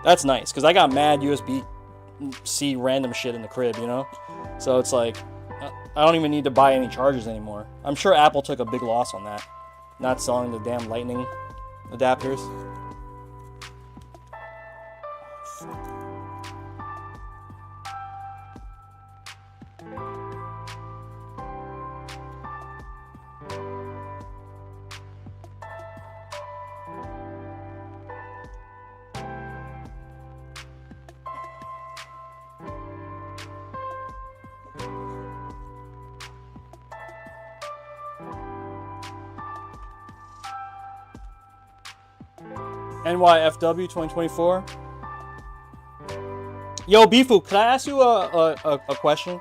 That's nice, because I got mad USB-C random shit in the crib, you know? So it's like, I don't even need to buy any chargers anymore. I'm sure Apple took a big loss on that. Not selling the damn lightning adapters. NYFW 2024. Yo, Bifu, can I ask you a question?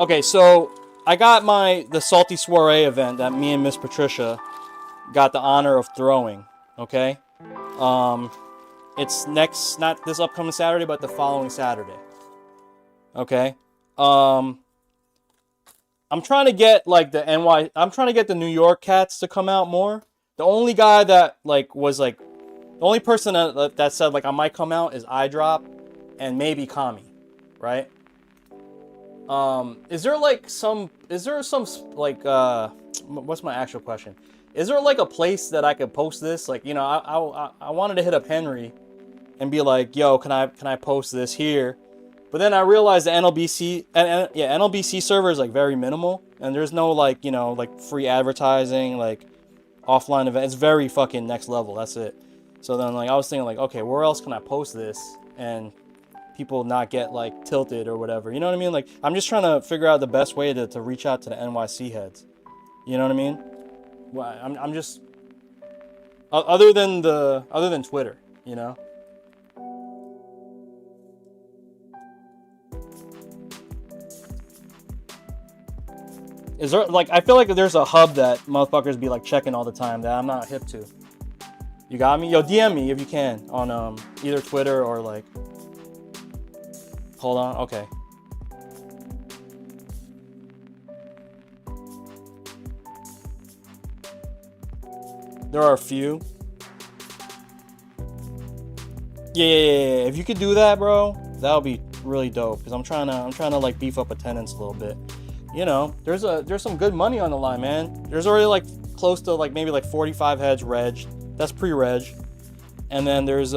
Okay, so I got the Salty Soiree event that me and Miss Patricia got the honor of throwing. Okay, it's not this upcoming Saturday, but the following Saturday. Okay, I'm trying to get like I'm trying to get the New York cats to come out more. The only guy that like was like, the only person that said like I might come out is iDrop and maybe Kami, right? Is there some like what's my actual question? Is there like a place that I could post this? Like, you know, I wanted to hit up Henry and be like, yo, can I post this here? But then I realized the NLBC server is like very minimal, and there's no like, you know, like free advertising, like offline event. It's very fucking next level. That's it. So then like I was thinking like, okay, where else can I post this and people not get like tilted or whatever? You know what I mean? Like I'm just trying to figure out the best way to reach out to the NYC heads. You know what I mean? Well, I'm just other than Twitter, you know. Is there like I feel like there's a hub that motherfuckers be like checking all the time that I'm not hip to. You got me? Yo, DM me if you can on either Twitter or like. Hold on. Okay. There are a few. Yeah. If you could do that, bro, that would be really dope. Because I'm trying to like beef up attendance a little bit. You know, there's some good money on the line, man. There's already like close to like maybe like 45 heads reg. That's pre-reg. And then there's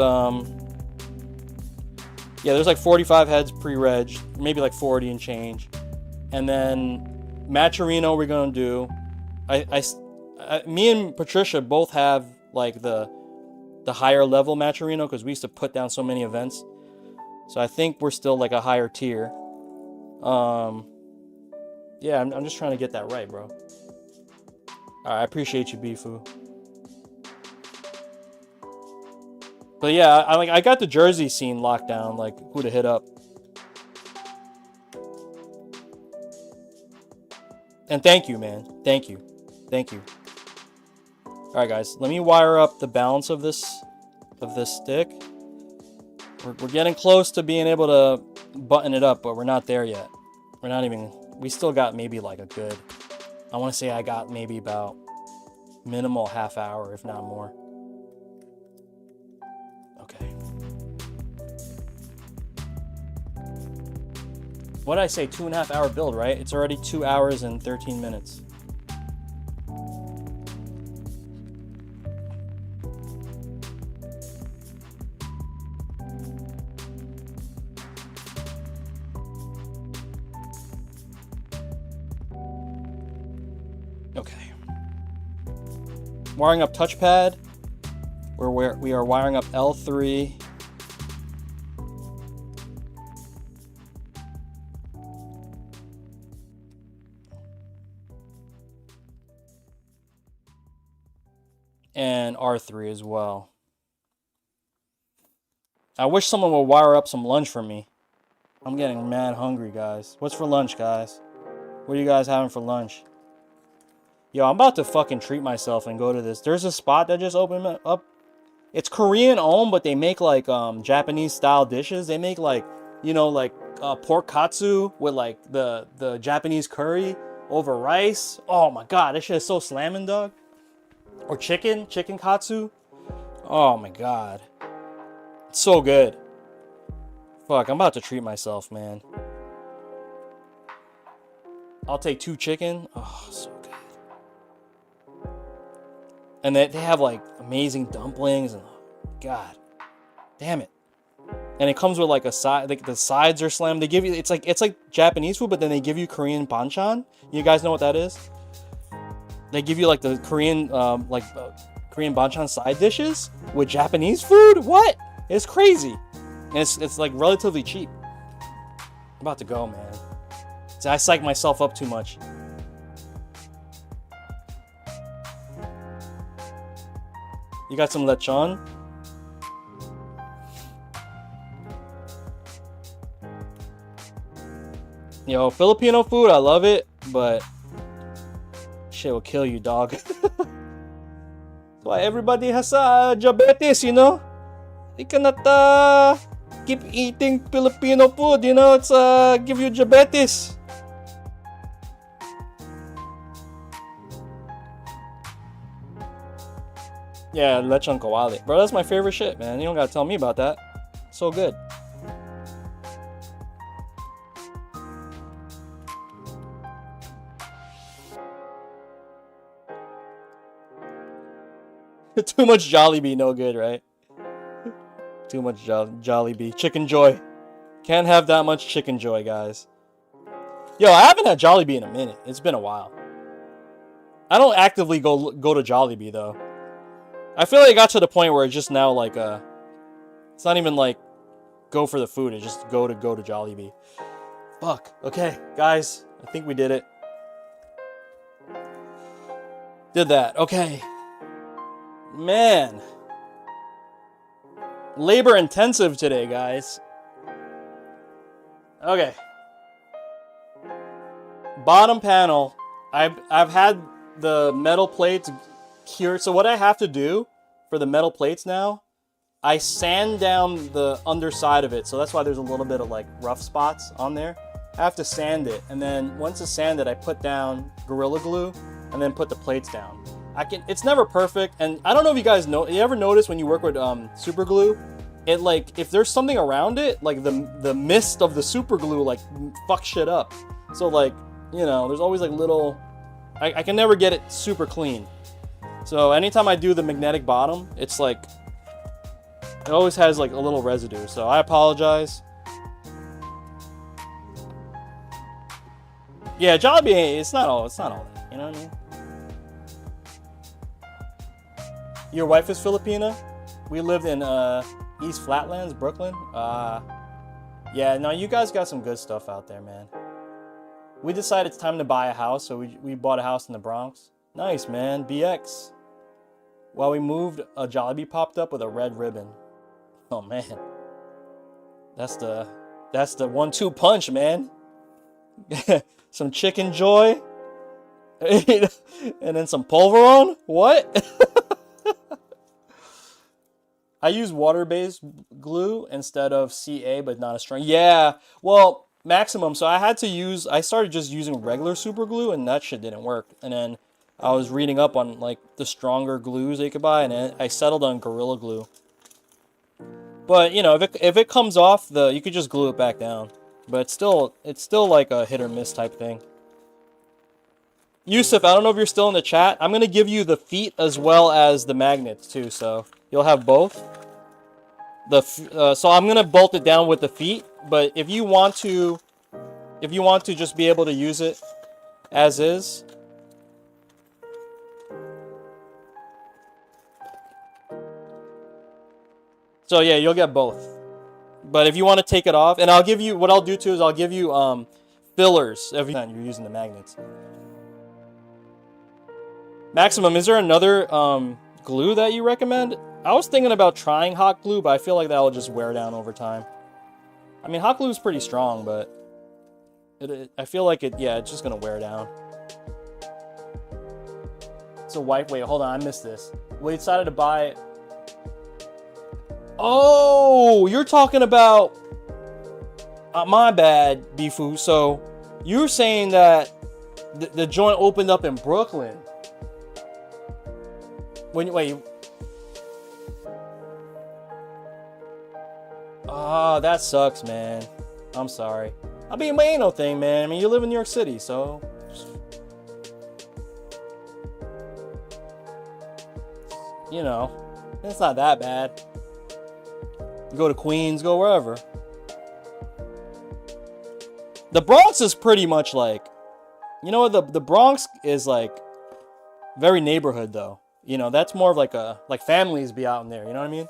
there's like 45 heads pre-reg, maybe like 40 and change. And then Matcherino we're gonna do. Me and Patricia both have like the higher level Matcherino because we used to put down so many events. So I think we're still like a higher tier. Yeah, I'm just trying to get that right, bro. All right, I appreciate you, Bifu. But yeah, I got the Jersey scene locked down, like who to hit up. And thank you, man. Thank you. All right, guys, let me wire up the balance of this stick. We're getting close to being able to button it up, but we're not there yet. We're not even. We still got maybe like a good. I want to say I got maybe about minimal half hour, if not more. Okay. What did I say? 2.5 hour build, right? It's already 2 hours and 13 minutes. Okay. Wiring up touchpad. We are wiring up L3. And R3 as well. I wish someone would wire up some lunch for me. I'm getting mad hungry, guys. What's for lunch, guys? What are you guys having for lunch? Yo, I'm about to fucking treat myself and go to this. There's a spot that just opened up. It's Korean owned, but they make like Japanese style dishes. They make like, you know, like pork katsu with like the Japanese curry over rice. Oh my god, this shit is so slamming, dog. Or chicken katsu. Oh my god. It's so good. Fuck, I'm about to treat myself, man. I'll take 2 chicken. Oh, so good. And they have like amazing dumplings and god damn it. And it comes with like a side, like the sides are slammed. They give you it's like Japanese food, but then they give you Korean banchan. You guys know what that is? They give you like the Korean Korean banchan side dishes with Japanese food. What? It's crazy. And it's like relatively cheap. I'm about to go, man. I psych myself up too much. You got some lechon? Yo, Filipino food, I love it, but shit will kill you, dog. That's why everybody has diabetes, you know? You cannot keep eating Filipino food, you know? It's give you diabetes. Yeah, lechon kawali. Bro, that's my favorite shit, man. You don't gotta tell me about that. So good. Too much Jollibee, no good, right? Too much Jollibee. Chicken Joy. Can't have that much Chicken Joy, guys. Yo, I haven't had Jollibee in a minute. It's been a while. I don't actively go to Jollibee, though. I feel like it got to the point where it's just now like it's not even like go for the food. It's just go to Jollibee. Fuck. Okay, guys, I think we did it. Did that. Okay. Man. Labor intensive today, guys. Okay. Bottom panel. I've had the metal plates cured. So what I have to do for the metal plates now, I sand down the underside of it. So that's why there's a little bit of like rough spots on there. I have to sand it, and then once it's sanded, I put down Gorilla Glue and then put the plates down. It's never perfect, and I don't know if you guys know, you ever notice when you work with super glue, it like, if there's something around it, like the mist of the super glue like fucks shit up. So like, you know, there's always like little, I can never get it super clean. So anytime I do the magnetic bottom, it's like, it always has like a little residue. So I apologize. Yeah, Jollibee, it's not all that, you know what I mean? Your wife is Filipina? We lived in East Flatlands, Brooklyn. Yeah, no, you guys got some good stuff out there, man. We decided it's time to buy a house, so we bought a house in the Bronx. Nice, man. BX. While we moved, a Jollibee popped up with a red ribbon. Oh, man. That's the 1-2 punch, man. Some chicken joy. And then some pulveron? What? I use water-based glue instead of CA, but not as strong. Yeah, well, maximum. So I started just using regular super glue, and that shit didn't work. And then I was reading up on like the stronger glues they could buy, and then I settled on Gorilla Glue. But you know, if it comes off, you could just glue it back down. But it's still like a hit or miss type thing. Yusuf, I don't know if you're still in the chat. I'm gonna give you the feet as well as the magnets too, so you'll have both. So I'm gonna bolt it down with the feet, but if you want to just be able to use it as is. So yeah, you'll get both. But if you want to take it off, and what I'll do too is I'll give you fillers every time you're using the magnets. Maximum, is there another glue that you recommend? I was thinking about trying hot glue, but I feel like that will just wear down over time. I mean, hot glue is pretty strong, but I feel like it's just gonna wear down. So wait, hold on, I missed this. We decided to buy. Oh, you're talking about. My bad, Bifu. So you're saying that the joint opened up in Brooklyn. Wait. Oh, that sucks, man. I'm sorry. I mean, it ain't no thing, man. I mean, you live in New York City, so. You know, it's not that bad. Go to Queens, go wherever. The Bronx is pretty much like, you know what, the Bronx is like very neighborhood though. You know, that's more of like families be out in there, you know what I mean?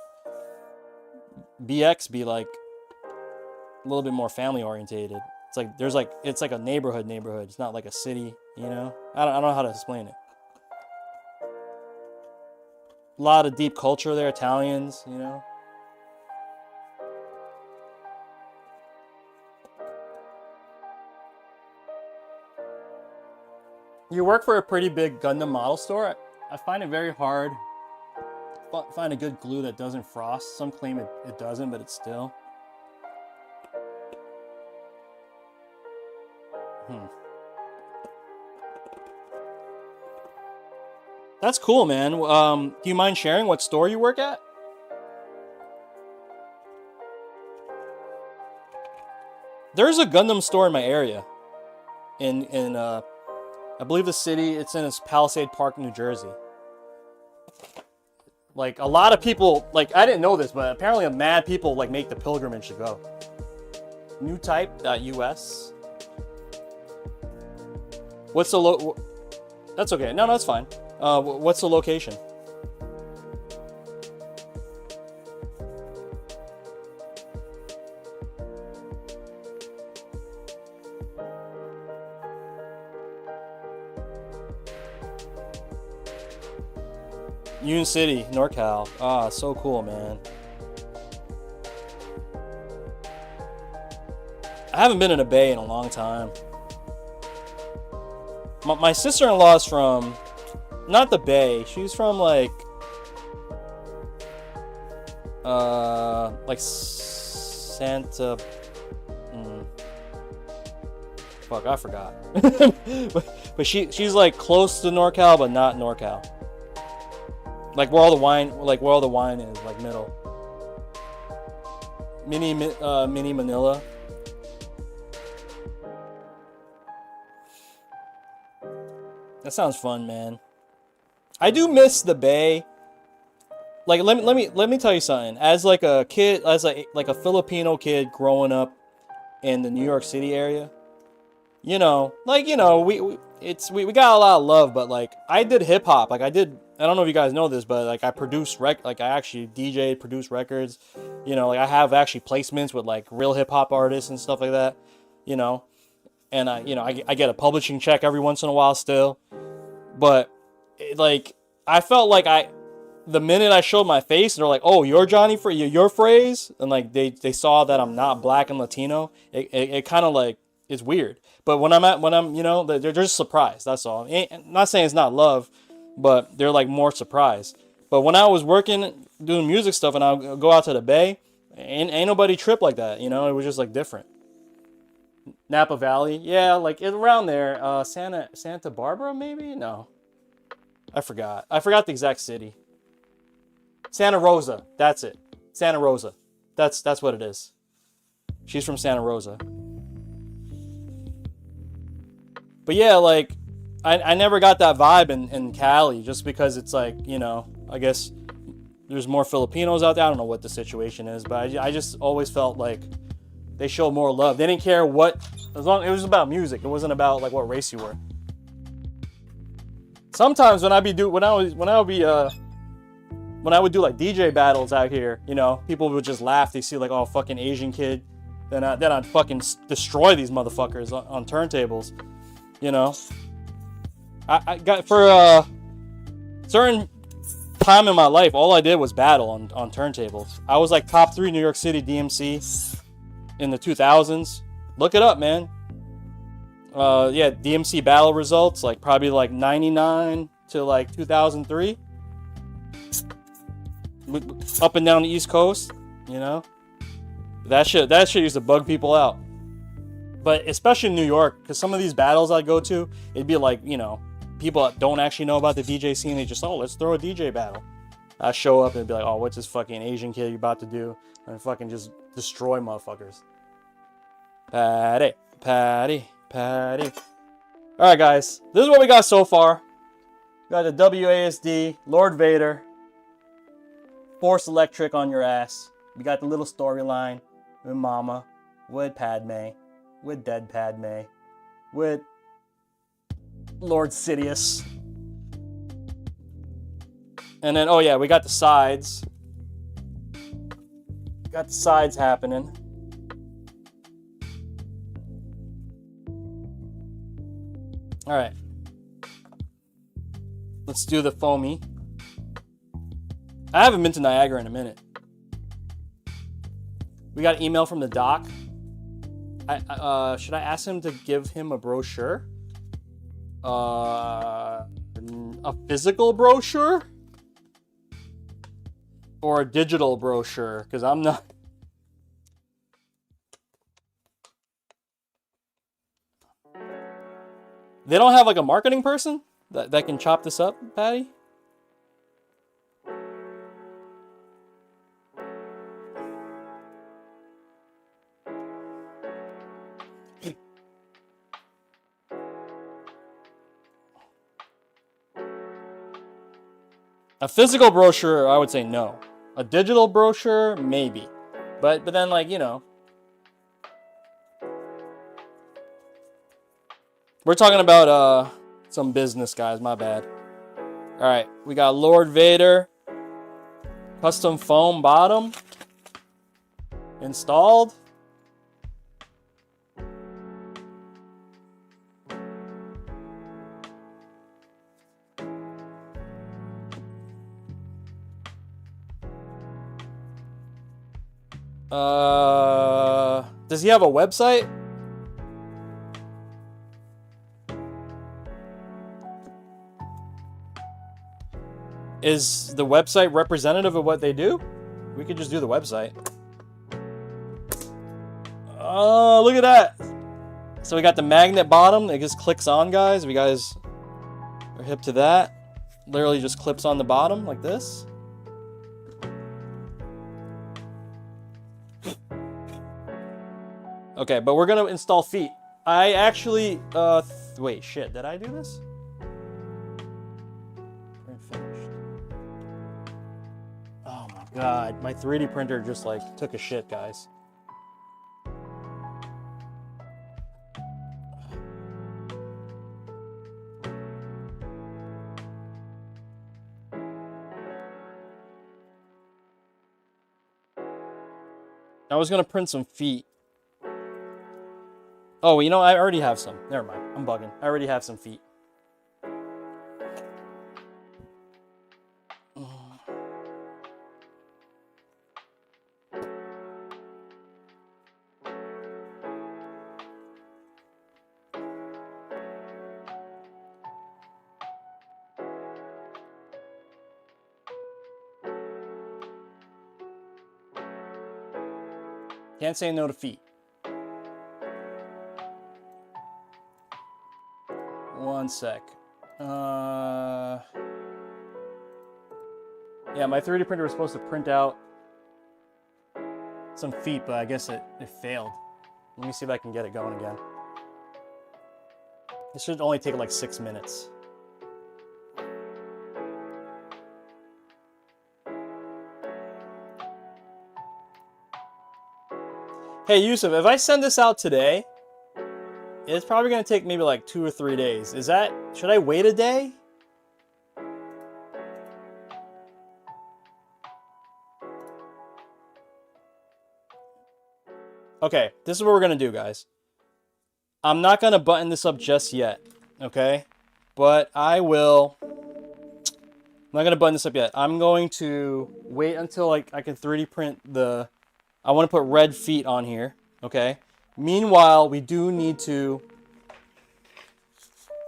BX be like a little bit more family orientated. It's like it's like a neighborhood. It's not like a city, you know? I don't know how to explain it. A lot of deep culture there, Italians, you know? You work for a pretty big Gundam model store. I find it very hard to find a good glue that doesn't frost. Some claim it doesn't, but it's still. That's cool, man. Do you mind sharing what store you work at? There's a Gundam store in my area. In I believe the city, it's in Palisade Park, New Jersey. Like, a lot of people, like, I didn't know this, but apparently mad people, like, make the pilgrimage to go. Newtype.us. What's the that's okay. No, that's fine. What's the location? Union City, NorCal. Ah, so cool, man. I haven't been in a Bay in a long time. My sister-in-law is from, not the Bay. She's from like Santa. Fuck, I forgot. but she's like close to NorCal, but not NorCal. Like where all the wine is, like middle. Mini Manila. That sounds fun, man. I do miss the Bay. Like let me tell you something. As like a kid, as like a Filipino kid growing up in the New York City area, we got a lot of love, but like I did hip hop. Like I don't know if you guys know this, but like I produced I actually DJ'd, produced records. Like I have actually placements with like real hip hop artists and stuff like that. And I get a publishing check every once in a while still. But I felt like the minute I showed my face, they're like, "Oh, you're jonyfraze," and like they saw that I'm not black and Latino. It kind of like it's weird. But when I'm they're just surprised. That's all. I'm not saying it's not love, but they're like more surprised. But when I was working doing music stuff and I'll go out to the Bay, ain't nobody trip like that. It was just like different. Napa Valley, yeah, like around there. Santa Barbara, maybe? No, I forgot the exact city. Santa Rosa, that's it. Santa Rosa, that's what it is. She's from Santa Rosa. But yeah, like I never got that vibe in Cali, just because it's like I guess there's more Filipinos out there. I don't know what the situation is, but I just always felt like they showed more love. They didn't care as long it was about music. It wasn't about like what race you were. Sometimes when I would do like DJ battles out here, people would just laugh. They see like, oh, fucking Asian kid. Then I'd fucking destroy these motherfuckers on turntables. I got for a certain time in my life, all I did was battle on turntables. I was like top 3 New York City DMC in the 2000s. Look it up, man. Yeah, DMC battle results, like probably like 99 to like 2003. Up and down the East Coast, That shit used to bug people out. But especially in New York, because some of these battles I go to, it'd be like, people that don't actually know about the DJ scene, they just, oh, let's throw a DJ battle. I show up and be like, oh, what's this fucking Asian kid you about to do? And fucking just destroy motherfuckers. Patty. Alright, guys. This is what we got so far. We got the WASD, Lord Vader, Force Electric on your ass. We got the little storyline with Mama, with Padme, with Dead Padme, with Lord Sidious. And then, oh yeah, we got the sides. Got the sides happening. Alright. Let's do the foamy. I haven't been to Niagara in a minute. We got an email from the doc. Should I ask him to give him a brochure? A physical brochure? Or a digital brochure? Because I'm not... They don't have like a marketing person that can chop this up, Patty? A physical brochure, I would say no. A digital brochure, maybe. But then, like, we're talking about some business, guys. My bad. All right, we got Lord Vader, custom foam bottom installed. Does he have a website? Is the website representative of what they do? We could just do the website. Oh, look at that. So we got the magnet bottom. It just clicks on, guys. If you guys are hip to that. Literally just clips on the bottom like this. Okay, but we're going to install feet. I actually... wait, shit. Did I do this? God, my 3D printer just like took a shit, guys. I was gonna print some feet. Oh, you know, I already have some. Never mind, I'm bugging. I already have some feet. Can't say no to feet. One sec. Yeah, my 3D printer was supposed to print out some feet, but I guess it failed. Let me see if I can get it going again. It should only take like 6 minutes. Hey, Yusuf, if I send this out today, it's probably going to take maybe like 2 or 3 days. Should I wait a day? Okay, this is what we're going to do, guys. I'm not going to button this up just yet, okay? But I will... I'm not going to button this up yet. I'm going to wait until like I can 3D print the... I want to put red feet on here, okay? Meanwhile, we do need to,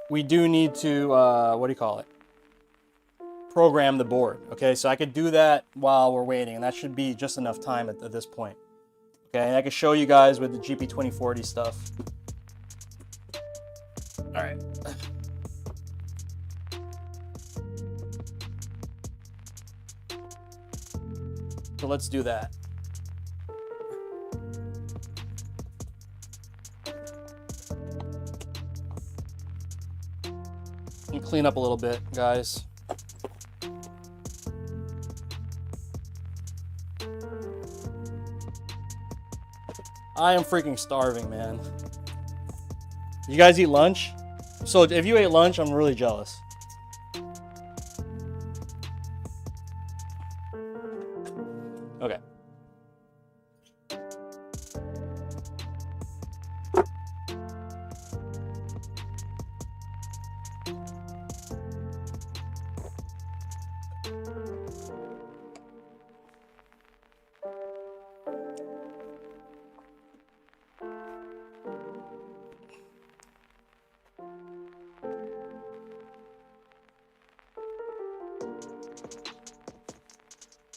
what do you call it? Program the board, okay? So I could do that while we're waiting, and that should be just enough time at this point. Okay, and I can show you guys with the GP2040 stuff. All right. So let's do that. And clean up a little bit, guys. I am freaking starving, man. You guys eat lunch? So if you ate lunch, I'm really jealous. Okay.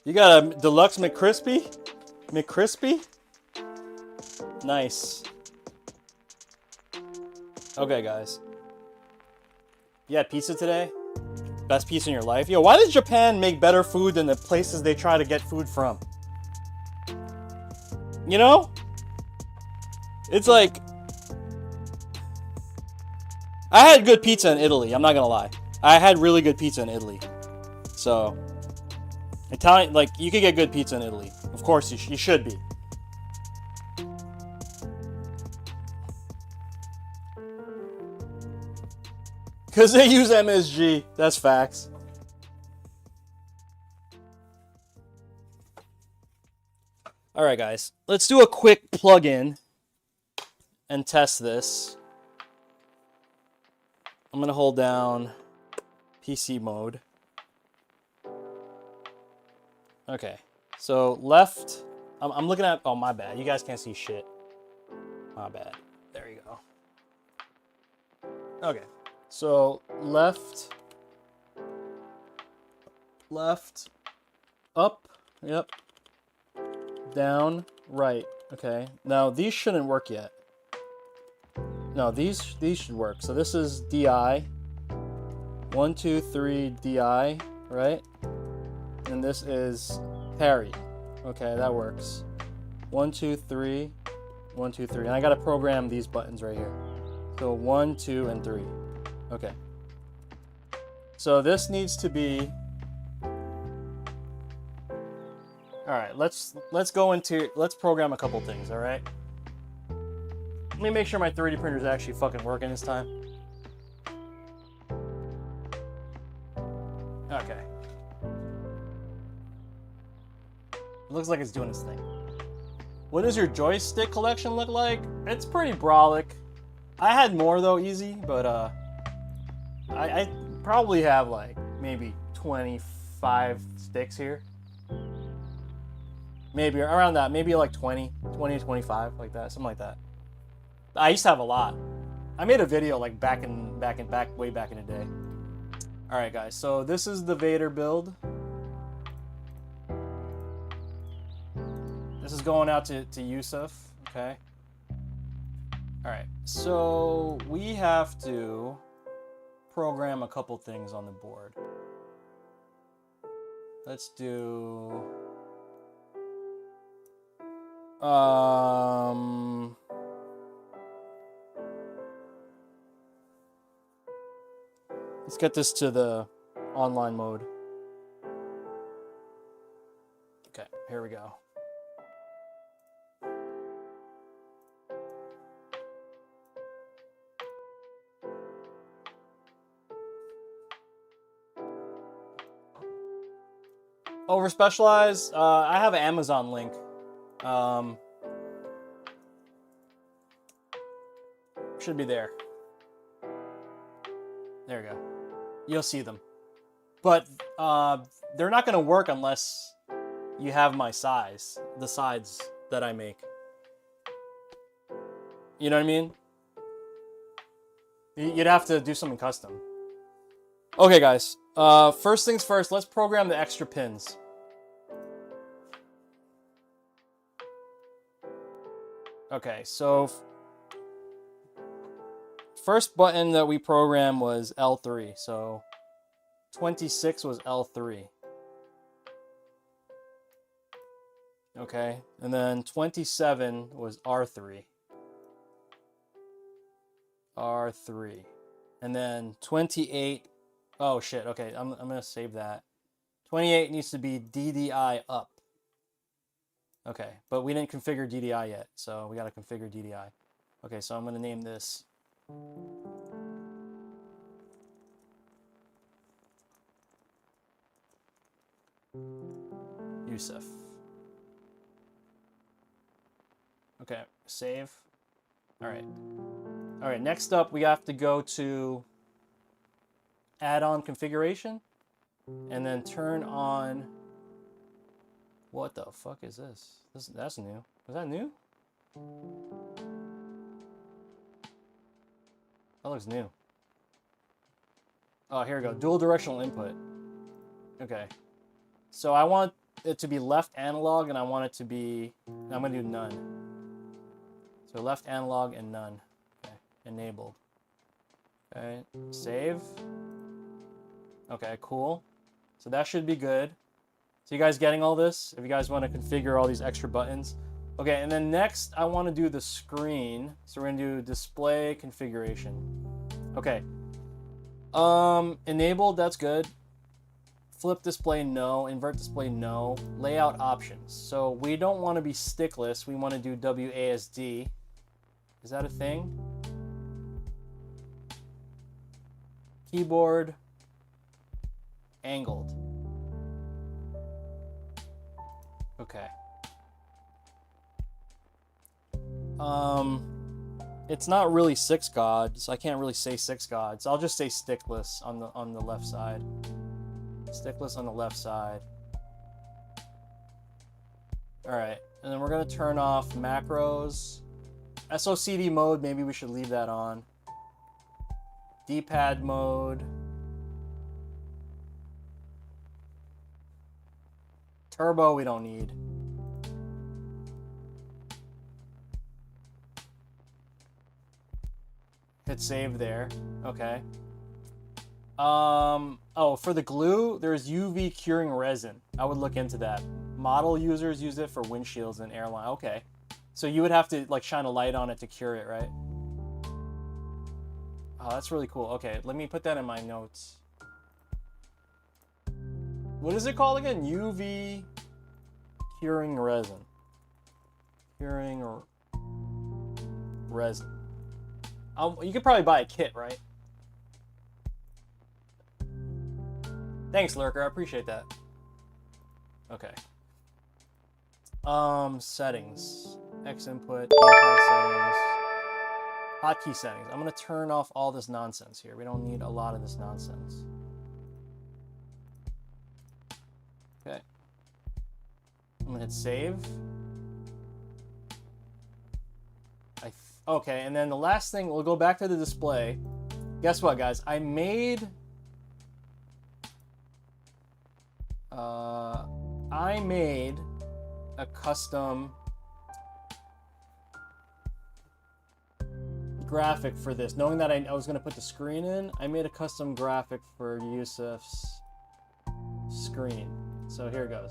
You got a deluxe McCrispy? McCrispy? Nice. Okay, guys. You had pizza today? Best pizza in your life? Yo, why does Japan make better food than the places they try to get food from? You know? It's like... I had good pizza in Italy, I'm not gonna lie. I had really good pizza in Italy. So... Italian, like, you could get good pizza in Italy. Of course, you should be. Because they use MSG. That's facts. Alright, guys. Let's do a quick plug-in and test this. I'm going to hold down PC mode. Okay, so left, I'm looking at, oh, my bad. You guys can't see shit. My bad. There you go. Okay. So left, up, yep, down, right. Okay. Now these shouldn't work yet. No, these should work. So this is DI. 1, 2, 3, DI, right? And this is parry. Okay, that works. 1, 2, 3, 1, 2, 3. And I gotta program these buttons right here. So 1, 2, and 3. Okay. So this needs to be. All right. Let's program a couple things. All right. Let me make sure my 3D printer is actually fucking working this time. Okay. It looks like it's doing its thing. What does your joystick collection look like? It's pretty brolic. I had more though, easy, but I probably have like maybe 25 sticks here. Maybe around that, maybe like 20 to 25, like that, something like that. I used to have a lot. I made a video like way back in the day. All right, guys. So this is the Vader build. This is going out to Yusuf. Okay. All right. So we have to program a couple things on the board. Let's do. Let's get this to the online mode. Okay, here we go. Over specialized, I have an Amazon link. Should be there. There you go. You'll see them. But they're not going to work unless you have my size, the sides that I make. You know what I mean? You'd have to do something custom. Okay, guys. First things first, let's program the extra pins. Okay, so first button that we programmed was L3, so 26 was L3. Okay, and then 27 was R3. R3. And then 28, oh shit, okay, I'm gonna save that. 28 needs to be DDI up. Okay, but we didn't configure DDI yet, so we gotta configure DDI. Okay, so I'm gonna name this Yusuf. Okay, save. All right, next up we have to go to add-on configuration and then turn on, what the fuck is this? That's new. Was that new? That looks new. Oh, here we go. Dual directional input. Okay. So I want it to be left analog and I want it to be, I'm going to do none. So left analog and none. Okay. Enabled. Okay. Save. Okay, cool. So that should be good. So you guys getting all this? If you guys want to configure all these extra buttons. Okay, and then next I want to do the screen. So we're going to do display configuration. Okay. Enabled, that's good. Flip display, no. Invert display, no. Layout options. So we don't want to be stickless. We want to do WASD. Is that a thing? Keyboard angled. Okay. It's not really 6 gods. I can't really say 6 gods. I'll just say stickless on the left side. Stickless on the left side. All right, And then we're going to turn off macros. SOCD mode, maybe we should leave that on. D-pad mode. Turbo, we don't need. Hit save there. Okay. Oh, for the glue, there's UV curing resin. I would look into that. Model users use it for windshields and airline. Okay. So you would have to like shine a light on it to cure it, right? Oh, that's really cool. Okay, let me put that in my notes. What is it called again? UV curing resin. Curing resin. You could probably buy a kit, right? Thanks, Lurker. I appreciate that. Okay. Settings. X input. Gamepad settings. Hotkey settings. I'm going to turn off all this nonsense here. We don't need a lot of this nonsense. Okay. I'm going to hit save. Okay, and then the last thing, we'll go back to the display. Guess what, guys? I made a custom graphic for this. Knowing that I was going to put the screen in, I made a custom graphic for Yusuf's screen. So here it goes.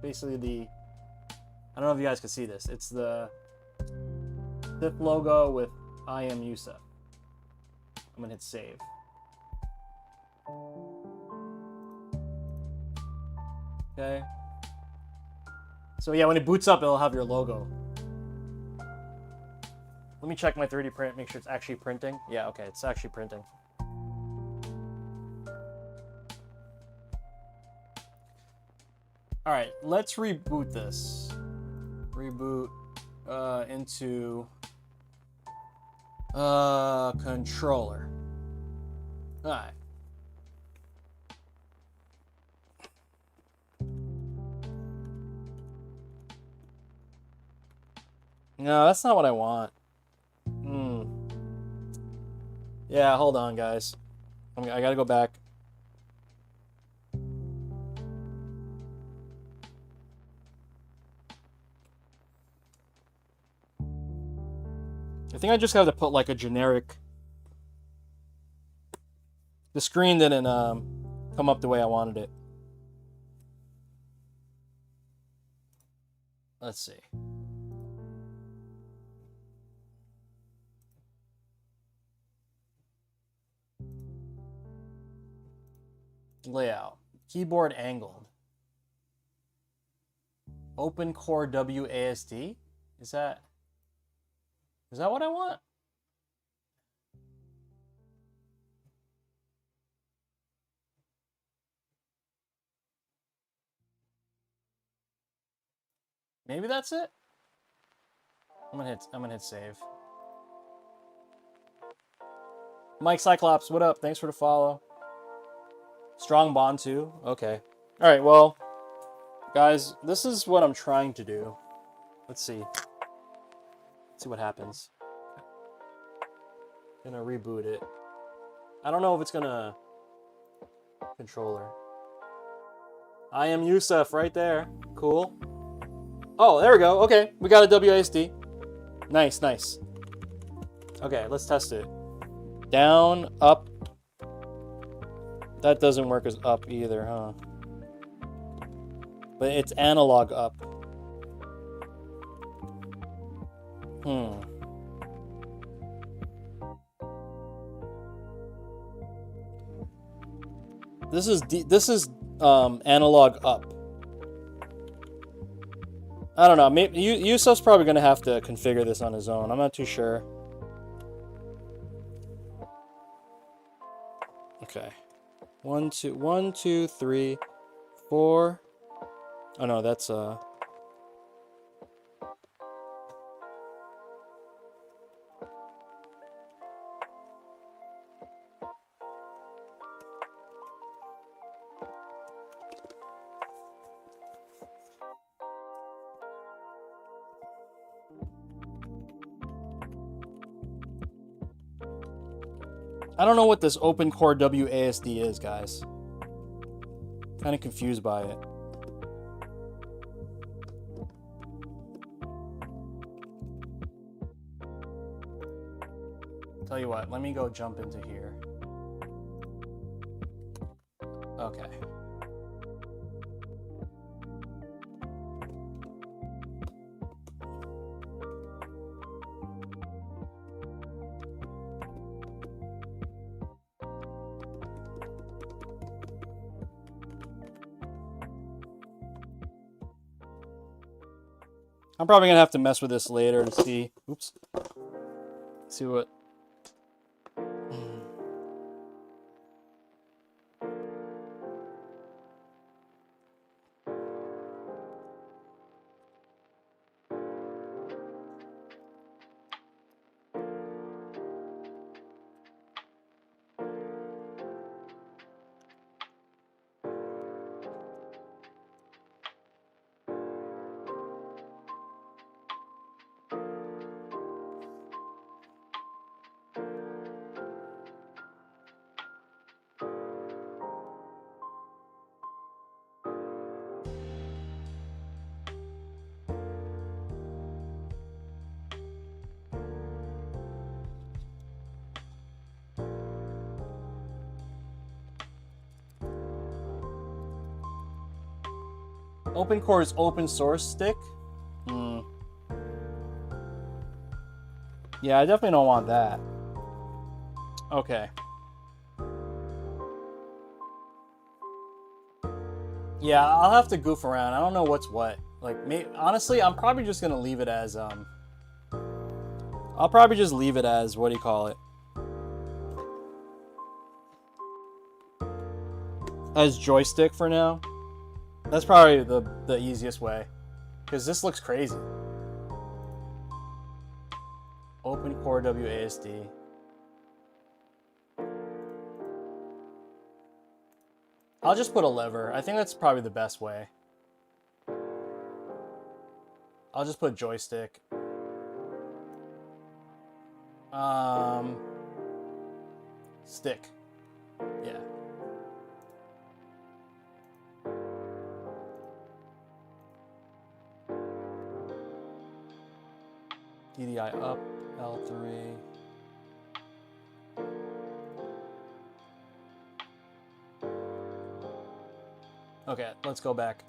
Basically I don't know if you guys can see this. It's the Sith logo with I am Yusuf. I'm gonna hit save. Okay. So yeah, when it boots up, it'll have your logo. Let me check my 3D print, make sure it's actually printing. Yeah, okay, it's actually printing. All right, let's reboot this. Reboot into controller. All right. No, that's not what I want. Yeah, hold on, guys. I gotta go back. I think I just have to put like a generic. The screen didn't come up the way I wanted it. Let's see. Layout. Keyboard angled. Open core WASD? Is that what I want? Maybe that's it. I'm gonna hit save. Mike Cyclops, what up? Thanks for the follow. Strong bond too. Okay. All right. Well, guys, this is what I'm trying to do. Let's see. Let's see what happens. Gonna reboot it. I don't know if it's gonna controller. I am Yusuf right there. Cool. Oh, there we go. Okay, we got a WASD. Nice, nice. Okay, let's test it. Down, up. That doesn't work as up either, huh? But it's analog up. This is analog up. I don't know. Maybe Yusuf's probably gonna have to configure this on his own. I'm not too sure. Okay. 1, 2, 3, 4. Oh no, that's I don't know what this open core WASD is, guys. Kind of confused by it. Tell you what, let me go jump into here. Okay. I'm probably gonna have to mess with this later to see. Oops. See what. Open core is open source stick? Yeah, I definitely don't want that. Okay. Yeah, I'll have to goof around. I don't know what's what. Like, honestly, I'm probably just gonna leave it as, I'll probably just leave it as, what do you call it? As joystick for now. That's probably the easiest way. Because this looks crazy. Open core WASD. I'll just put a lever. I think that's probably the best way. I'll just put joystick. Stick. Yeah. DDI up, L3. Okay, let's go back.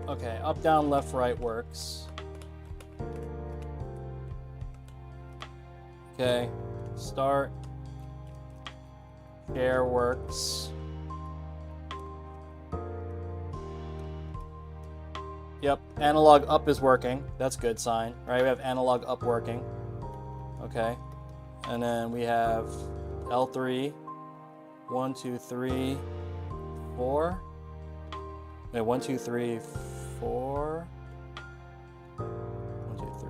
Okay, up, down, left, right works. Okay, start. Share works. Yep, analog up is working. That's a good sign, right? We have analog up working. Okay, and then we have L3. 1, 2, 3, 4. Wait, 1, 2, 3, 4. 1, 2, 3.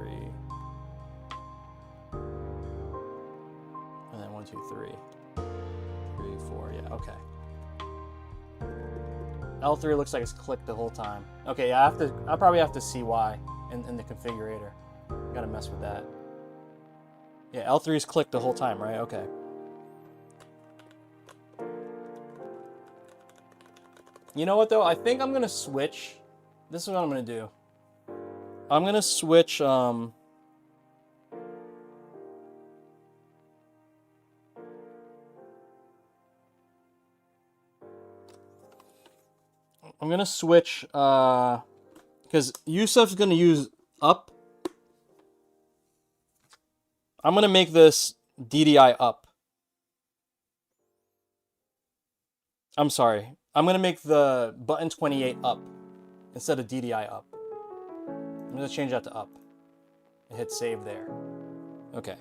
And then 1, 2, 3. 3, 4. Yeah, okay. L3 looks like it's clicked the whole time. Okay, yeah, I'll probably have to see why in the configurator. Gotta mess with that. Yeah, L3 is clicked the whole time, right? Okay. You know what though? I think I'm gonna switch. This is what I'm gonna do. I'm gonna switch. I'm gonna switch because Yusuf's gonna use up. I'm gonna make this DDI up. I'm sorry. I'm gonna make the button 28 up instead of DDI up. I'm gonna change that to up and hit save there. Okay.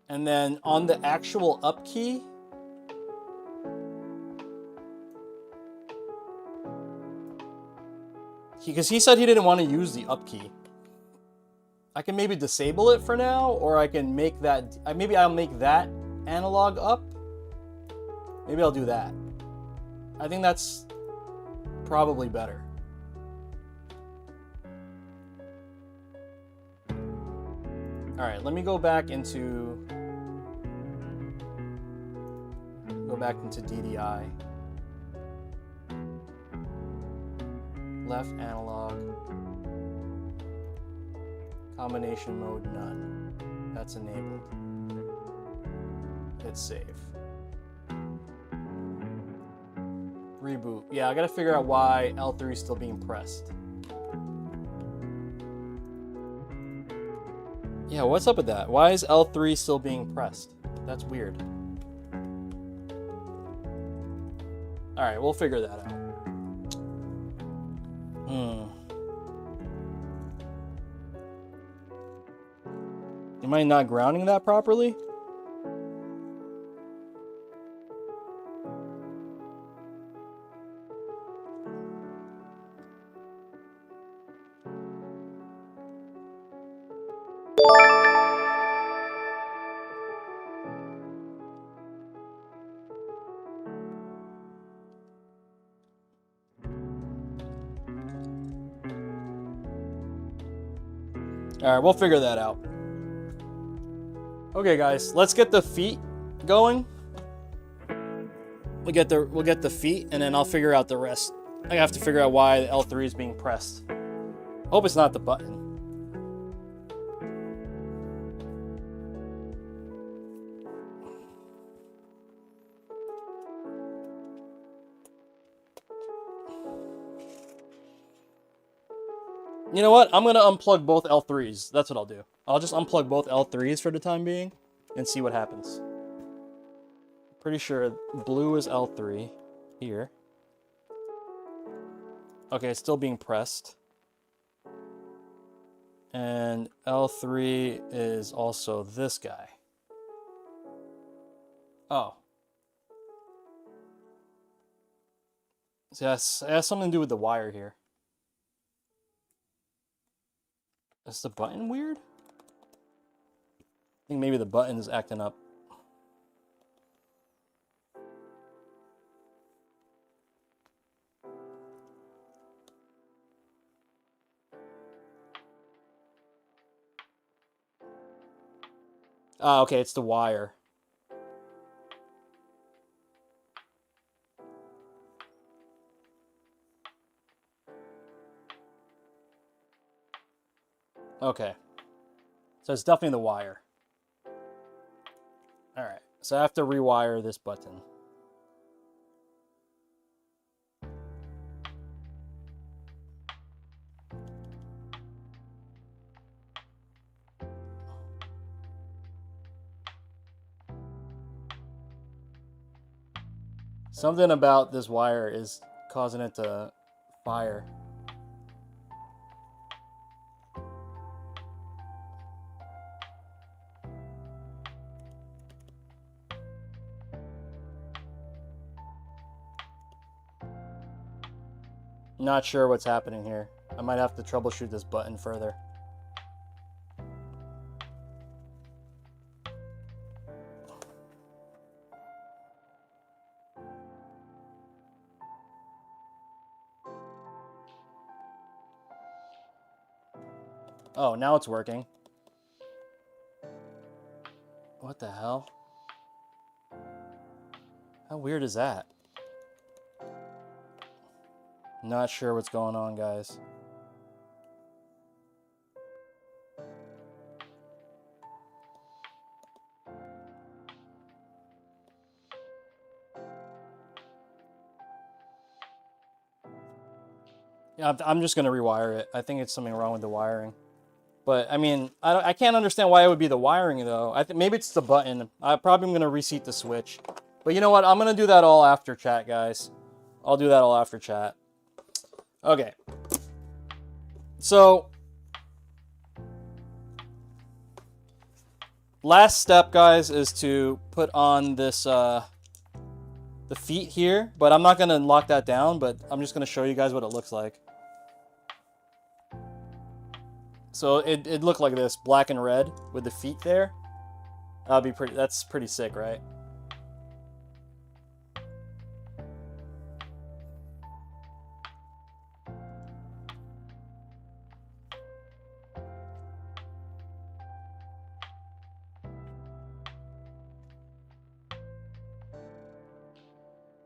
And then on the actual up key, because he said he didn't want to use the up key. I can maybe disable it for now, or I can make that, maybe I'll make that analog up. Maybe I'll do that. I think that's probably better. All right, let me go back into DDI. Left analog. Combination mode none. That's enabled. Hit save. Reboot. Yeah, I gotta figure out why L3 is still being pressed. Yeah, what's up with that? Why is L3 still being pressed? That's weird. Alright, we'll figure that out. Am I not grounding that properly? Alright, we'll figure that out. Okay, guys, let's get the feet going. We'll get the feet, and then I'll figure out the rest. I have to figure out why the L3 is being pressed. Hope it's not the button. You know what? I'm going to unplug both L3s. That's what I'll do. I'll just unplug both L3s for the time being and see what happens. Pretty sure blue is L3 here. Okay, it's still being pressed. And L3 is also this guy. Oh. So it has something to do with the wire here. Is the button weird? I think maybe the button is acting up. Ah, okay, it's the wire. Okay. So it's definitely the wire. Alright, so I have to rewire this button. Something about this wire is causing it to fire. Not sure what's happening here. I might have to troubleshoot this button further. Oh, now it's working. What the hell? How weird is that? Not sure what's going on, guys. Yeah, I'm just going to rewire it. I think it's something wrong with the wiring. But, I mean, I can't understand why it would be the wiring, though. I think maybe it's the button. I probably am going to reseat the switch. But you know what? I'm going to do that all after chat, guys. I'll do that all after chat. Okay. So, last step, guys, is to put on this, the feet here. But I'm not going to lock that down, but I'm just going to show you guys what it looks like. So it looked like this, black and red with the feet there. That'd be pretty. That's pretty sick, right?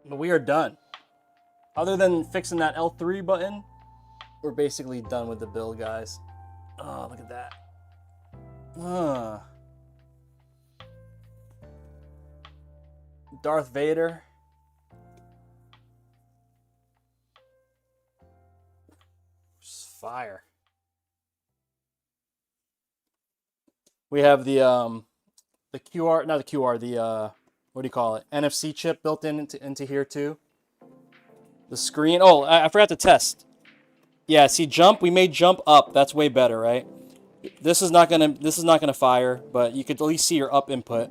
But we are done. Other than fixing that L3 button, we're basically done with the build, guys. Oh, look at that. Darth Vader. Fire. We have the QR, not the QR, the what do you call it? NFC chip built into here too. The screen. Oh, I forgot to test. Yeah, see, jump. We made jump up. That's way better, right? This is not gonna fire, but you could at least see your up input.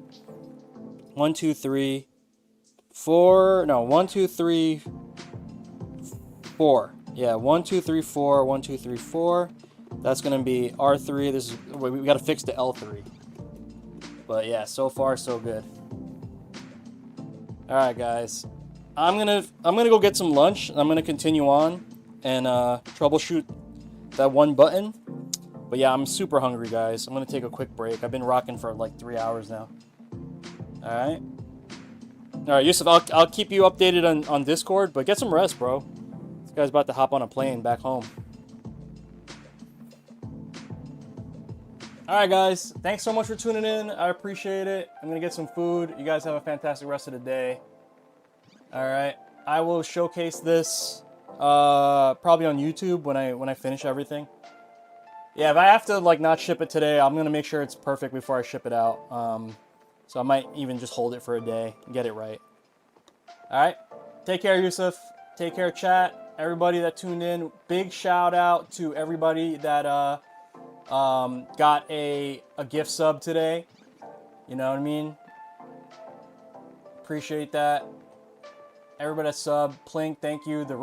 1, 2, 3, 4. No, 1, 2, 3, 4. Yeah, 1, 2, 3, 4. 1, 2, 3, 4. That's gonna be R3. This is we gotta fix the L3. But yeah, so far so good. All right, guys. I'm gonna go get some lunch. And I'm gonna continue on and troubleshoot that one button. But yeah, I'm super hungry, guys. I'm gonna take a quick break. I've been rocking for like 3 hours now. All right, Yusuf. I'll keep you updated on Discord. But get some rest, bro. This guy's about to hop on a plane back home. All right, guys. Thanks so much for tuning in. I appreciate it. I'm gonna get some food. You guys have a fantastic rest of the day. All right. I will showcase this probably on YouTube when I finish everything. Yeah, if I have to like not ship it today, I'm gonna make sure it's perfect before I ship it out. So I might even just hold it for a day and get it right. All right. Take care, Yusuf. Take care, chat. Everybody that tuned in. Big shout out to everybody that got a gift sub today. You know what I mean? Appreciate that. Everybody that sub. Plink, thank you. The